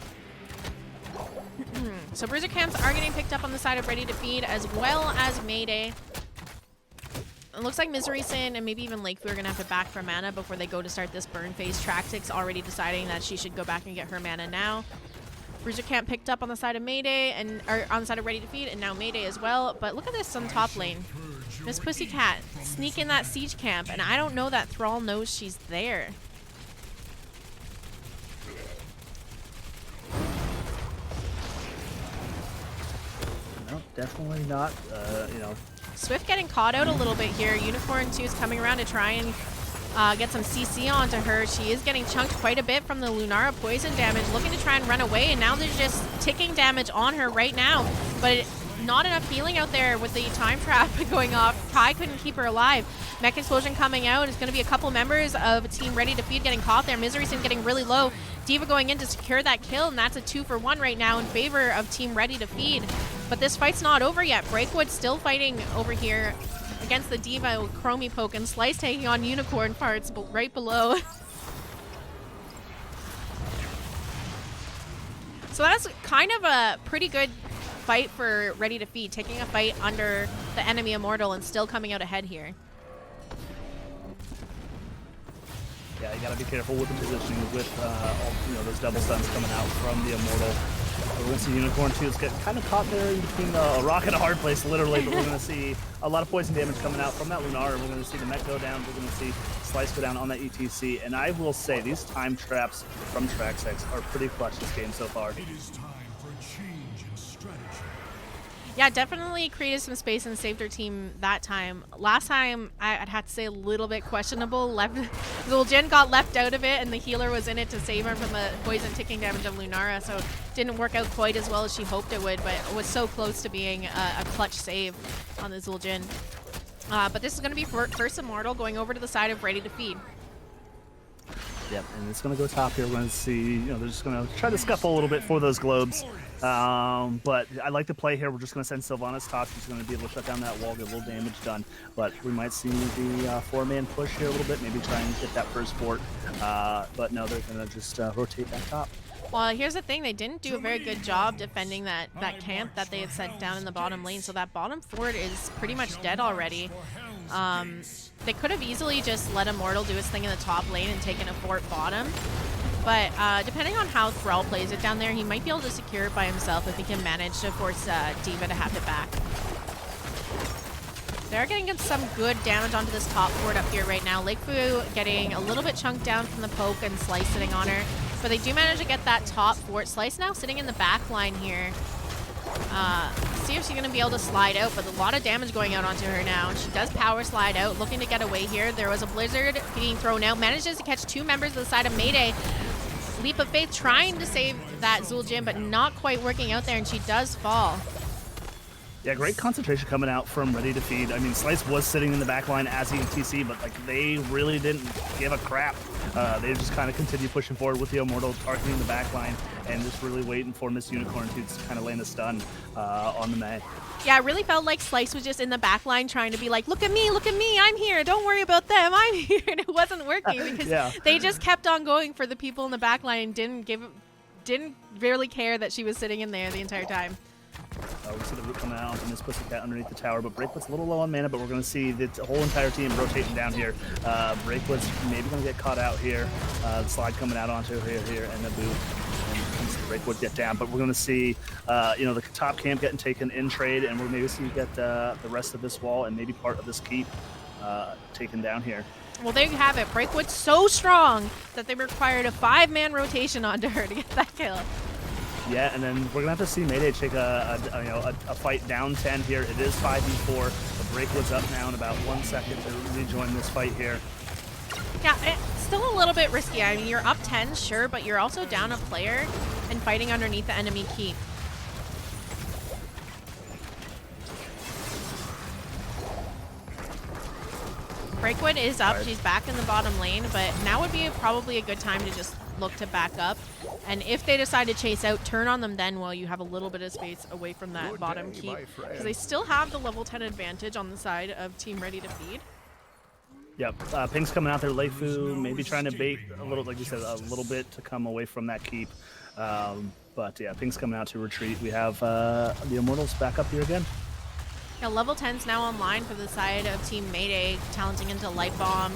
So bruiser camps are getting picked up on the side of Rdy2Feed as well as Mayday. It looks like Myserysyn and maybe even Lakefu are going to have to back for mana before they go to start this burn phase. Traxex already deciding that she should go back and get her mana now. Bruiser camp picked up on the side of Mayday and or on the side of Rdy2Feed, and now Mayday as well. But look at this on top lane. Miss Pussycat sneak in that siege camp, and I don't know that Thrall knows she's there. No, definitely not. You know, Swyft getting caught out a little bit here. Unicorn2 is coming around to try and get some CC onto her. She is getting chunked quite a bit from the Lunara poison damage, looking to try and run away, and now there's just ticking damage on her right now. But not enough healing out there with the time trap going off. Kai couldn't keep her alive. Mech explosion coming out. It's going to be a couple members of Team Rdy2Feed getting caught there. Myserysyn getting really low. D.Va going in to secure that kill, and that's a 2-for-1 right now in favor of Team Rdy2Feed. But this fight's not over yet. Breakwood still fighting over here against the D.Va with Chromie poke, and Slice taking on UnicornFarts right below. So that's kind of a pretty good fight for Rdy2Feed, taking a fight under the enemy immortal and still coming out ahead here. yeah, you got to be careful with the positioning with all, you know, those double stuns coming out from the immortal. We're going to see Unicorn2 is getting kind of caught there in between a rock and a hard place, literally, but we're going to see a lot of poison damage coming out from that Lunara. We're going to see the mech go down. We're going to see Slice go down on that ETC. And I will say, these time traps from Traxex are pretty clutch this game so far. It is time for a change in strategy. Yeah, definitely created some space and saved her team that time. Last time, I'd have to say a little bit questionable. Zul'jin got left out of it, and the healer was in it to save her from the poison ticking damage of Lunara, so it didn't work out quite as well as she hoped it would, but it was so close to being a clutch save on the Zul'jin. But this is going to be first Immortal going over to the side of Rdy2Feed. Yep, and it's going to go top here. We're going to see, they're just going to try to scuffle a little bit for those globes. But I like the play here. We're just going to send Sylvanas top. She's going to be able to shut down that wall, get a little damage done. But we might see the four-man push here a little bit, maybe try and get that first fort. But no, they're going to just rotate back top. Well, here's the thing. They didn't do a very good job defending that camp that they had set down in the bottom lane. So that bottom fort is pretty much dead already. They could have easily just let Immortal do his thing in the top lane and taken a fort bottom. But depending on how Thrall plays it down there, he might be able to secure it by himself if he can manage to force D.Va to have it back. They're getting some good damage onto this top fort up here right now. Lakefu getting a little bit chunked down from the poke and Slice sitting on her. But they do manage to get that top fort. Slice now sitting in the back line here. See if she's going to be able to slide out, but a lot of damage going out onto her now. She does power slide out, looking to get away here. There was a blizzard being thrown out. Manages to catch two members of the side of Mayday. Leap of Faith trying to save that Zul'jin, but not quite working out there, and she does fall. Yeah, great concentration coming out from Rdy2Feed. I mean, Slice was sitting in the back line as ETC, but like they really didn't give a crap. They just kind of continued pushing forward with the Immortal targeting the back line and just really waiting for MissUnicorn to kind of land a stun on the May. Yeah, it really felt like Slice was just in the back line trying to be like, look at me, I'm here, don't worry about them, I'm here. And it wasn't working because they just kept on going for the people in the back line and didn't really care that she was sitting in there the entire time. We see the root coming out and this Pussycat underneath the tower, but Breakwood's a little low on mana, but we're going to see the whole entire team rotating down here. Breakwood's maybe going to get caught out here. The slide coming out onto here, and the boot. And Breakwood get down, but we're going to see, the top camp getting taken in trade, and we'll maybe see get the rest of this wall and maybe part of this keep taken down here. Well, there you have it. Breakwood's so strong that they required a 5-man rotation onto her to get that kill. Yeah, and then we're gonna have to see Mayday take a fight down 10 here. It is 5v4. The Breakwood's up now in about 1 second to rejoin this fight here. Yeah, it's still a little bit risky. I mean, you're up 10, sure, but you're also down a player and fighting underneath the enemy keep. Breakwood is up. She's back in the bottom lane, but now would be probably a good time to just look to back up. And if they decide to chase out, turn on them then while you have a little bit of space away from that bottom keep. Because they still have the level 10 advantage on the side of Team Rdy2Feed. Yep, Ping's coming out there. Lakefu maybe trying to bait a little, like you said, a little bit to come away from that keep. But yeah, Ping's coming out to retreat. We have the Immortals back up here again. Yeah, level 10's now online for the side of Team Mayday, talenting into Light Bomb,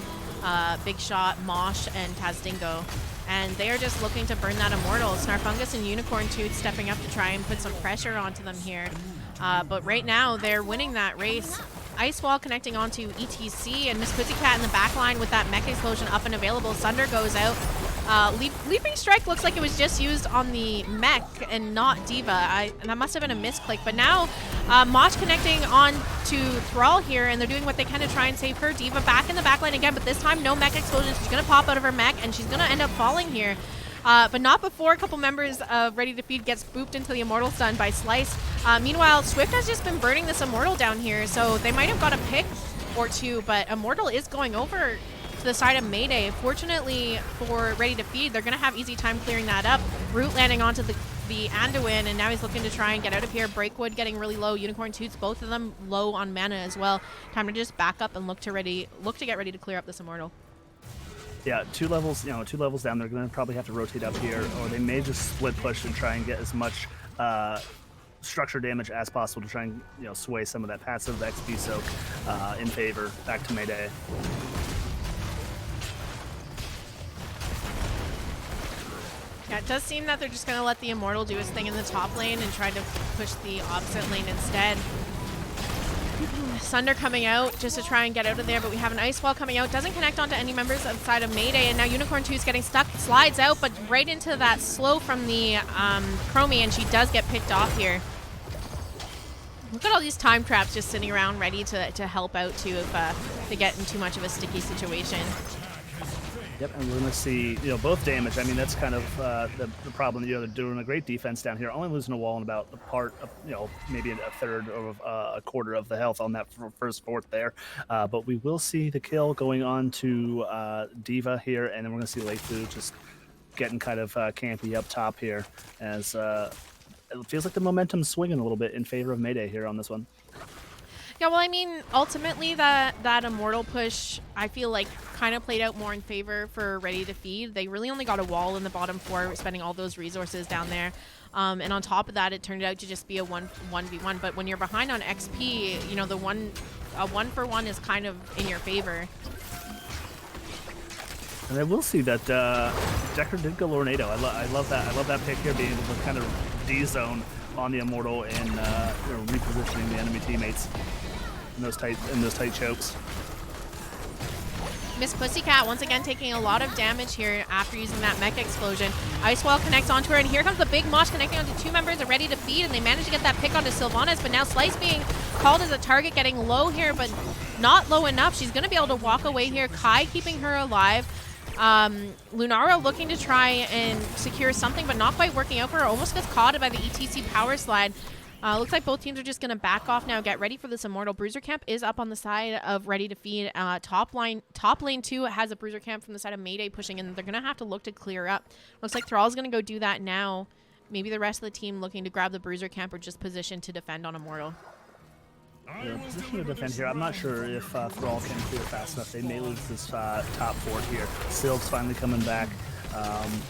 Big Shot, Mosh, and Tazdingo. And they are just looking to burn that Immortal. Snarfungus and Unicorn Tooth stepping up to try and put some pressure onto them here. But right now, they're winning that race. Ice Wall connecting onto ETC, and Miss Pussycat in the back line with that mech explosion up and available. Sunder goes out. Leaping Strike looks like it was just used on the mech and not D.Va. And that must have been a misclick. But now, Mosh connecting on to Thrall here, and they're doing what they can to try and save her. D.Va back in the back line again, but this time no mech explosion. She's going to pop out of her mech, and she's going to end up falling here. But not before a couple members of Rdy2Feed gets booped into the Immortal stun by Slice. Meanwhile, Swyft has just been burning this Immortal down here, so they might have got a pick or two, but Immortal is going over to the side of Mayday. Fortunately for Rdy2Feed, they're going to have easy time clearing that up. Root landing onto the Anduin, and now he's looking to try and get out of here. Breakwood getting really low. Unicorn Toots, both of them low on mana as well. Time to just back up and look to get ready to clear up this Immortal. Yeah, two levels down. They're going to probably have to rotate up here, or they may just split push and try and get as much structure damage as possible to try and sway some of that passive XP soak in favor. Back to Mayday. Yeah, it does seem that they're just going to let the Immortal do his thing in the top lane and try to push the opposite lane instead. Sunder coming out just to try and get out of there, but we have an Ice Wall coming out. Doesn't connect onto any members outside of Mayday, and now Unicorn 2 is getting stuck. Slides out, but right into that slow from the Chromie, and she does get picked off here. Look at all these time traps just sitting around ready to help out too if they get in too much of a sticky situation. Yep, and we're going to see, both damage. I mean, that's kind of the problem. They're doing a great defense down here, only losing a wall in about a part of, maybe a third or a quarter of the health on that first fourth there. But we will see the kill going on to D.Va here, and then we're going to see Lakefu just getting kind of campy up top here as it feels like the momentum's swinging a little bit in favor of Mayday here on this one. Yeah, well, I mean, ultimately that Immortal push, I feel like, kind of played out more in favor for Rdy2Feed. They really only got a wall in the bottom 4, spending all those resources down there. And on top of that, it turned out to just be a 1v1. But when you're behind on XP, a 1-for-1 is kind of in your favor. And I will see that Decker did go Lornado. I love that. I love that pick here, being able to kind of D-zone on the Immortal and repositioning the enemy teammates in those tight chokes. Miss Pussycat once again taking a lot of damage here after using that Mech Explosion. Ice Wall connects onto her, and here comes the big Mosh connecting onto 2 members of Rdy2Feed, and they manage to get that pick onto Sylvanas, but now Slice being called as a target, getting low here, but not low enough. She's going to be able to walk away here. Kai keeping her alive. Lunara looking to try and secure something, but not quite working out for her. Almost gets caught by the ETC power slide. Looks like both teams are just going to back off now, get ready for this Immortal. Bruiser Camp is up on the side of Rdy2Feed. Top lane 2 has a Bruiser Camp from the side of Mayday pushing in. They're going to have to look to clear up. Looks like Thrall's going to go do that now. Maybe the rest of the team looking to grab the Bruiser Camp or just position to defend on Immortal. Yeah, position to defend here. I'm not sure if Thrall can clear fast enough. They may lose this top fort here. Sylv's finally coming back.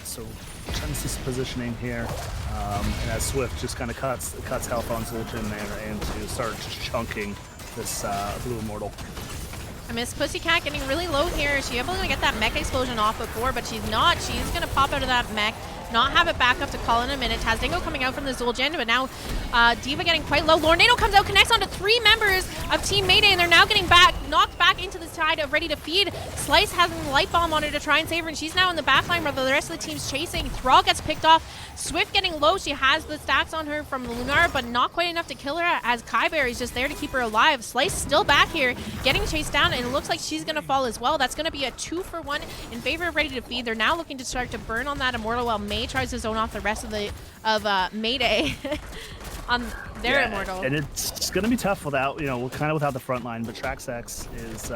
So trying to see some positioning here. And as Swyft just kind of cuts health on Zul'jin there and to start just chunking this blue Immortal. I miss Pussycat getting really low here. She able to get that Mech Explosion off before, but she's not. She's going to pop out of that Mech. Not have it back up to call in a minute. Tazdingo coming out from the Zul'jin, but now D.Va getting quite low. Lornado comes out, connects onto 3 members of Team Mayday, and they're now getting knocked back into the side of Rdy2Feed. Slice has a light bomb on her to try and save her, and she's now in the back line where the rest of the team's chasing. Thrall gets picked off. Swyft getting low. She has the stacks on her from Lunar, but not quite enough to kill her, as Kiyeberries just there to keep her alive. Slice still back here, getting chased down, and it looks like she's going to fall as well. That's going to be a 2-for-1 in favor of Rdy2Feed. They're now looking to start to burn on that Immortal while May tries to zone off the rest of Mayday on their Immortal. And it's going to be tough without, kind of without the front line, but Traxex is,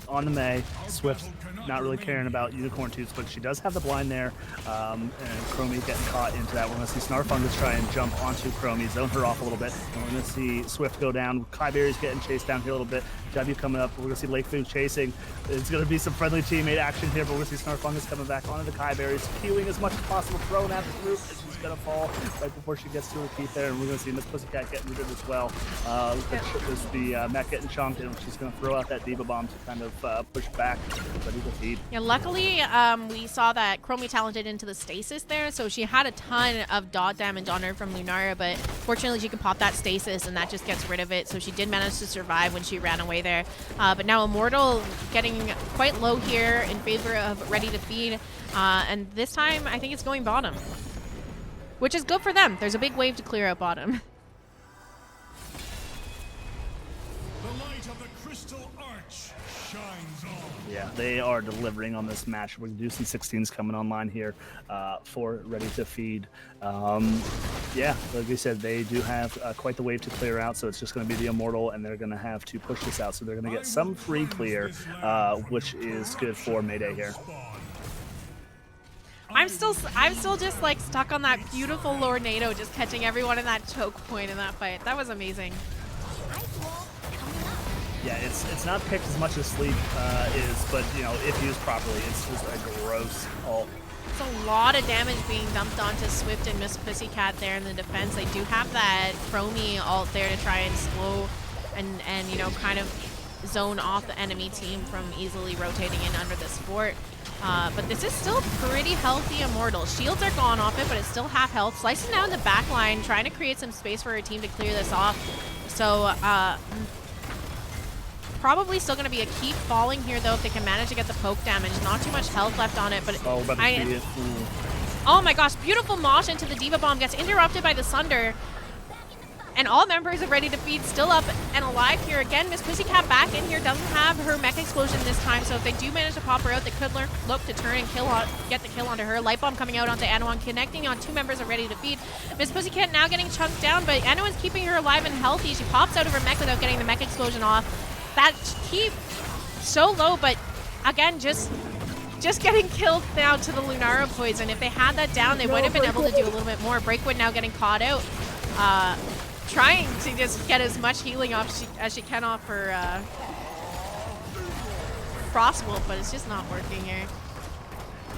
on the May. Swyft not really caring about Unicorn Toots, but she does have the blind there, and Chromie getting caught into that. We're going to see Snarfungus try and jump onto Chromie, zone her off a little bit. And we're going to see Swyft go down. Kiyeberries getting chased down here a little bit. W coming up. We're going to see Lakefu chasing. It's going to be some friendly teammate action here, but we're going to see Snarfungus coming back onto the Kiyeberries, queuing as much as possible, throwing at the roof. She's going to fall right before she gets to her feet there, and we're going to see Miss Pussycat getting rid of as well. There's the Mech getting chunked, and she's going to throw out that D.Va bomb to kind of push back Rdy2Feed. Yeah, luckily we saw that Chromie talented into the stasis there, so she had a ton of dot damage on her from Lunara, but fortunately she could pop that stasis and that just gets rid of it, so she did manage to survive when she ran away there. But now Immortal getting quite low here in favor of Rdy2Feed, and this time I think it's going bottom, which is good for them. There's a big wave to clear out bottom. The light of the crystal arch shines on. Yeah, they are delivering on this match. We're going to do some 16s coming online here for Rdy2Feed. Yeah, like we said, they do have quite the wave to clear out, so it's just going to be the Immortal, and they're going to have to push this out. So they're going to get some free clear, which is good for Mayday here. I'm still just like stuck on that beautiful Lornado, just catching everyone in that choke point in that fight. That was amazing. Yeah, it's not picked as much as Sleep is, but if used properly, it's just a gross ult. It's a lot of damage being dumped onto Swyft and Miss Pussycat there in the defense. They do have that Chromie ult there to try and slow and kind of zone off the enemy team from easily rotating in under this fort. But this is still pretty healthy Immortal. Shields are gone off it, but it's still half health. Slice is now in the back line, trying to create some space for her team to clear this off. So probably still going to be a keep falling here, though, if they can manage to get the poke damage. Not too much health left on it, but oh my gosh, beautiful mosh into the D.Va bomb. Gets interrupted by the Sunder. And all members of Rdy2Feed still up and alive here. Again, Miss Pussycat back in here, doesn't have her mech explosion this time, so if they do manage to pop her out, they could look to turn and get the kill onto her. Light Bomb coming out onto Anawan, connecting on 2 members of Rdy2Feed. Miss Pussycat now getting chunked down, but Anawan's keeping her alive and healthy. She pops out of her mech without getting the mech explosion off. That keep so low, but again, just getting killed now to the Lunara poison. If they had that down, they would have been able to do a little bit more. Breakwood now getting caught out. Trying to just get as much healing off as she can off her Frostwolf, but it's just not working here.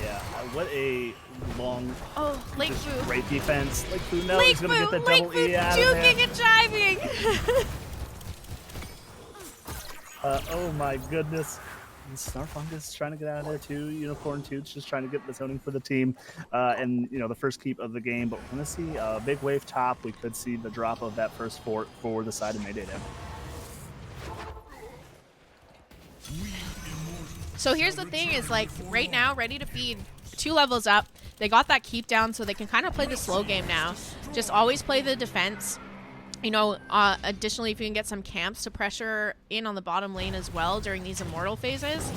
Yeah, what a long, Lakefu. great defense. Lakefu, no, he's gonna get the double E out of there. Juking and jiving. Oh my goodness. And Snarfungus trying to get out of there too. Unicorn Toots just trying to get the zoning for the team. And, you know, the first keep of the game. But we're going to see a big wave top. We could see the drop of that first fort for the side of Mayday. So here's the thing is, like, right now, Rdy2Feed 2 levels up. They got that keep down, so they can kind of play the slow game now. Just always play the defense. You know, additionally, if you can get some camps to pressure in on the bottom lane as well during these immortal phases,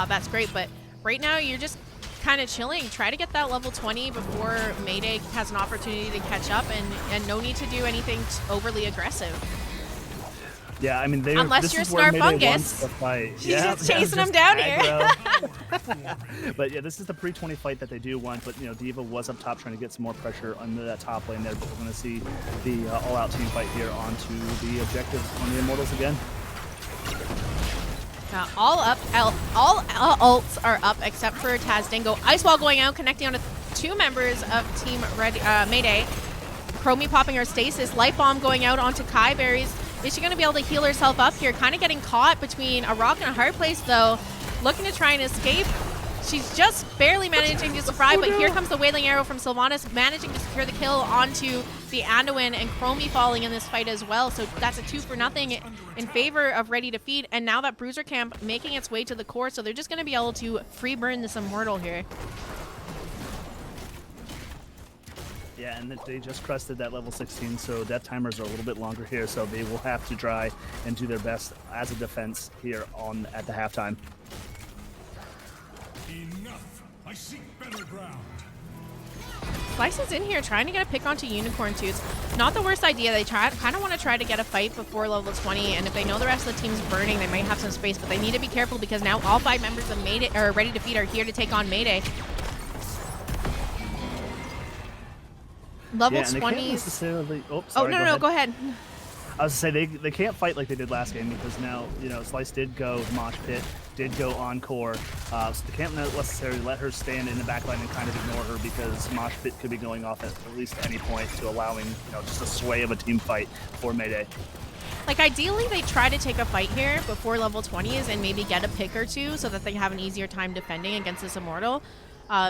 that's great. But right now, you're just kind of chilling. Try to get that level 20 before Mayday has an opportunity to catch up, and no need to do anything overly aggressive. Yeah, I mean, unless you're Snarfungus, she's just chasing them down here. But yeah, this is the pre-20 fight that they do want. But you know, D.Va was up top trying to get some more pressure under that top lane there. But we're going to see the all-out team fight here onto the objective on the Immortals again. All ults are up except for Taz Dingo. Ice Wall going out, connecting onto 2 members of Team Mayday. Chromie popping her stasis. Light Bomb going out onto Kiyeberries. Is she going to be able to heal herself up here? Kind of getting caught between a rock and a hard place, though. Looking to try and escape. She's just barely managing to survive, but here comes the Wailing Arrow from Sylvanas, managing to secure the kill onto the Anduin, and Chromie falling in this fight as well. So that's a 2-0 in favor of Rdy2Feed. And now that Bruiser Camp making its way to the core, so they're just going to be able to free burn this Immortal here. Yeah, and they just crested that level 16, so death timers are a little bit longer here, so they will have to try and do their best as a defense here at the halftime. Enough! I seek better ground. Slice is in here trying to get a pick onto Unicorn Toots. Not the worst idea. They kind of want to try to get a fight before level 20, and if they know the rest of the team's burning, they might have some space, but they need to be careful because now all 5 members of Mayday, or Rdy2Feed, are here to take on Mayday. Level 20s. Oh, no, go ahead. I was going to say, they can't fight like they did last game because now, you know, Slice did go Mosh Pit, did go Encore, so they can't necessarily let her stand in the backline and kind of ignore her because Mosh Pit could be going off at least any point to allowing, you know, just a sway of a team fight for Mayday. Like, ideally, they try to take a fight here before level 20s and maybe get a pick or 2 so that they have an easier time defending against this Immortal.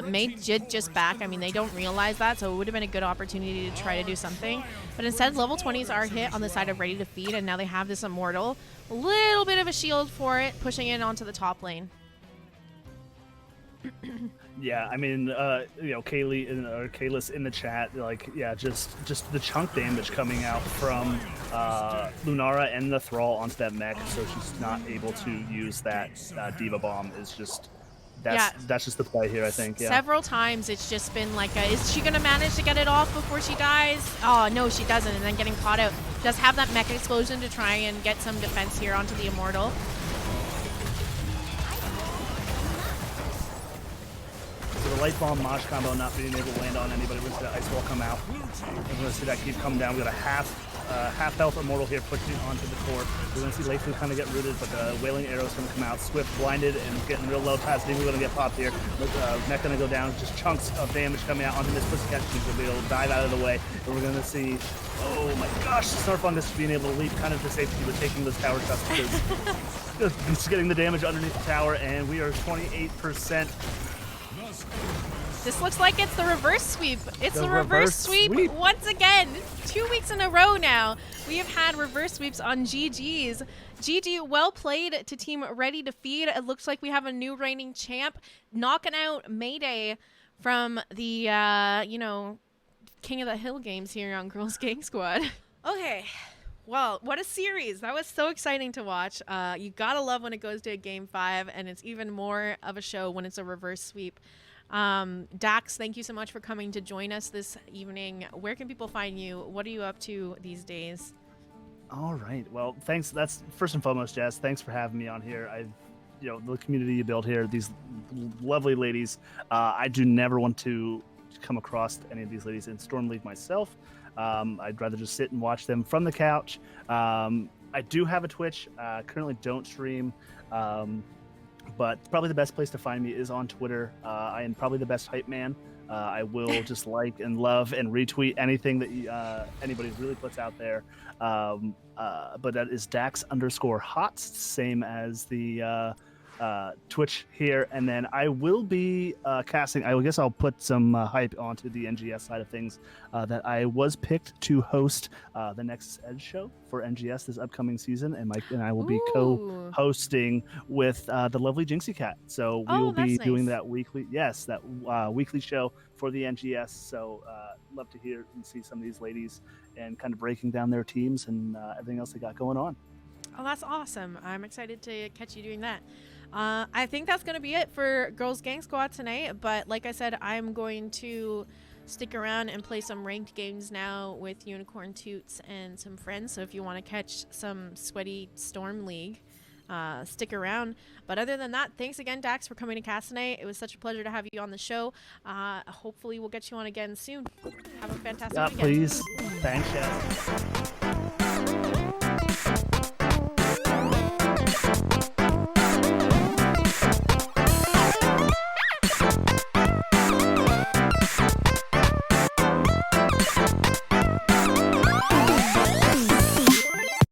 May did just back. I mean, they don't realize that, so it would have been a good opportunity to try to do something. But instead, level 20s are hit on the side of Rdy2Feed, and now they have this Immortal. A little bit of a shield for it, pushing it onto the top lane. Yeah, I mean, you know, Kaylis in the chat, like, yeah, just the chunk damage coming out from Lunara and the Thrall onto that mech, so she's not able to use that D.Va bomb is just... That's just the play here, I think. Yeah. Several times it's just been like, is she going to manage to get it off before she dies? Oh, no, she doesn't, and then getting caught out. Just have that mech explosion to try and get some defense here onto the Immortal. So the Light Bomb Mosh combo not being able to land on anybody. We're going to see that Ice Wall come out. We're going to see that keep coming down. We got a half health Immortal here pushing onto the core. We're going to see Lakefu kind of get rooted, but the Wailing Arrow's going to come out. Swyft blinded and getting real low. Taz Dingo going to get popped here. Mech going to go down. Just chunks of damage coming out onto Miss Pussycat. She's going to be able to dive out of the way. And we're going to see, oh my gosh, Snarfungus being able to leap kind of to safety with taking those tower shots because just getting the damage underneath the tower, and we are 28%. This looks like it's the reverse sweep. It's the reverse sweep once again. 2 weeks in a row now. We have had reverse sweeps on GG's. GG, well played to Team Rdy2Feed. It looks like we have a new reigning champ knocking out Mayday from the, you know, King of the Hill games here on Girls Gang Squad. Okay. Well, what a series. That was so exciting to watch. You gotta love when it goes to a game 5, and it's even more of a show when it's a reverse sweep. Daxx, thank you so much for coming to join us this evening. Where can people find you? What are you up to these days? All right. Well, thanks. That's first and foremost, Jazz. Thanks for having me on here. The community you built here, these lovely ladies. I do never want to come across any of these ladies in Storm League myself. I'd rather just sit and watch them from the couch. I do have a Twitch. Currently don't stream, but probably the best place to find me is on Twitter. I am probably the best hype man. I will just like and love and retweet anything that anybody really puts out there. But that is Daxx_HOTS, same as the Twitch here. And then I will be casting. I guess I'll put some hype onto the NGS side of things. That I was picked to host the Nexus Edge show for NGS this upcoming season, and Mike and I will be co-hosting with the lovely Jinxie Cat. So we will be doing that weekly. Yes, that weekly show for the NGS. So love to hear and see some of these ladies and kind of breaking down their teams and everything else they got going on. Oh, that's awesome. I'm excited to catch you doing that. I think that's going to be it for Girls Gang Squad tonight. But like I said, I'm going to stick around and play some ranked games now with Unicorn Toots and some friends. So if you want to catch some sweaty Storm League, stick around. But other than that, thanks again, Daxx, for coming to cast tonight. It was such a pleasure to have you on the show. Hopefully we'll get you on again soon. Have a fantastic weekend. Please. Thanks, Jazz.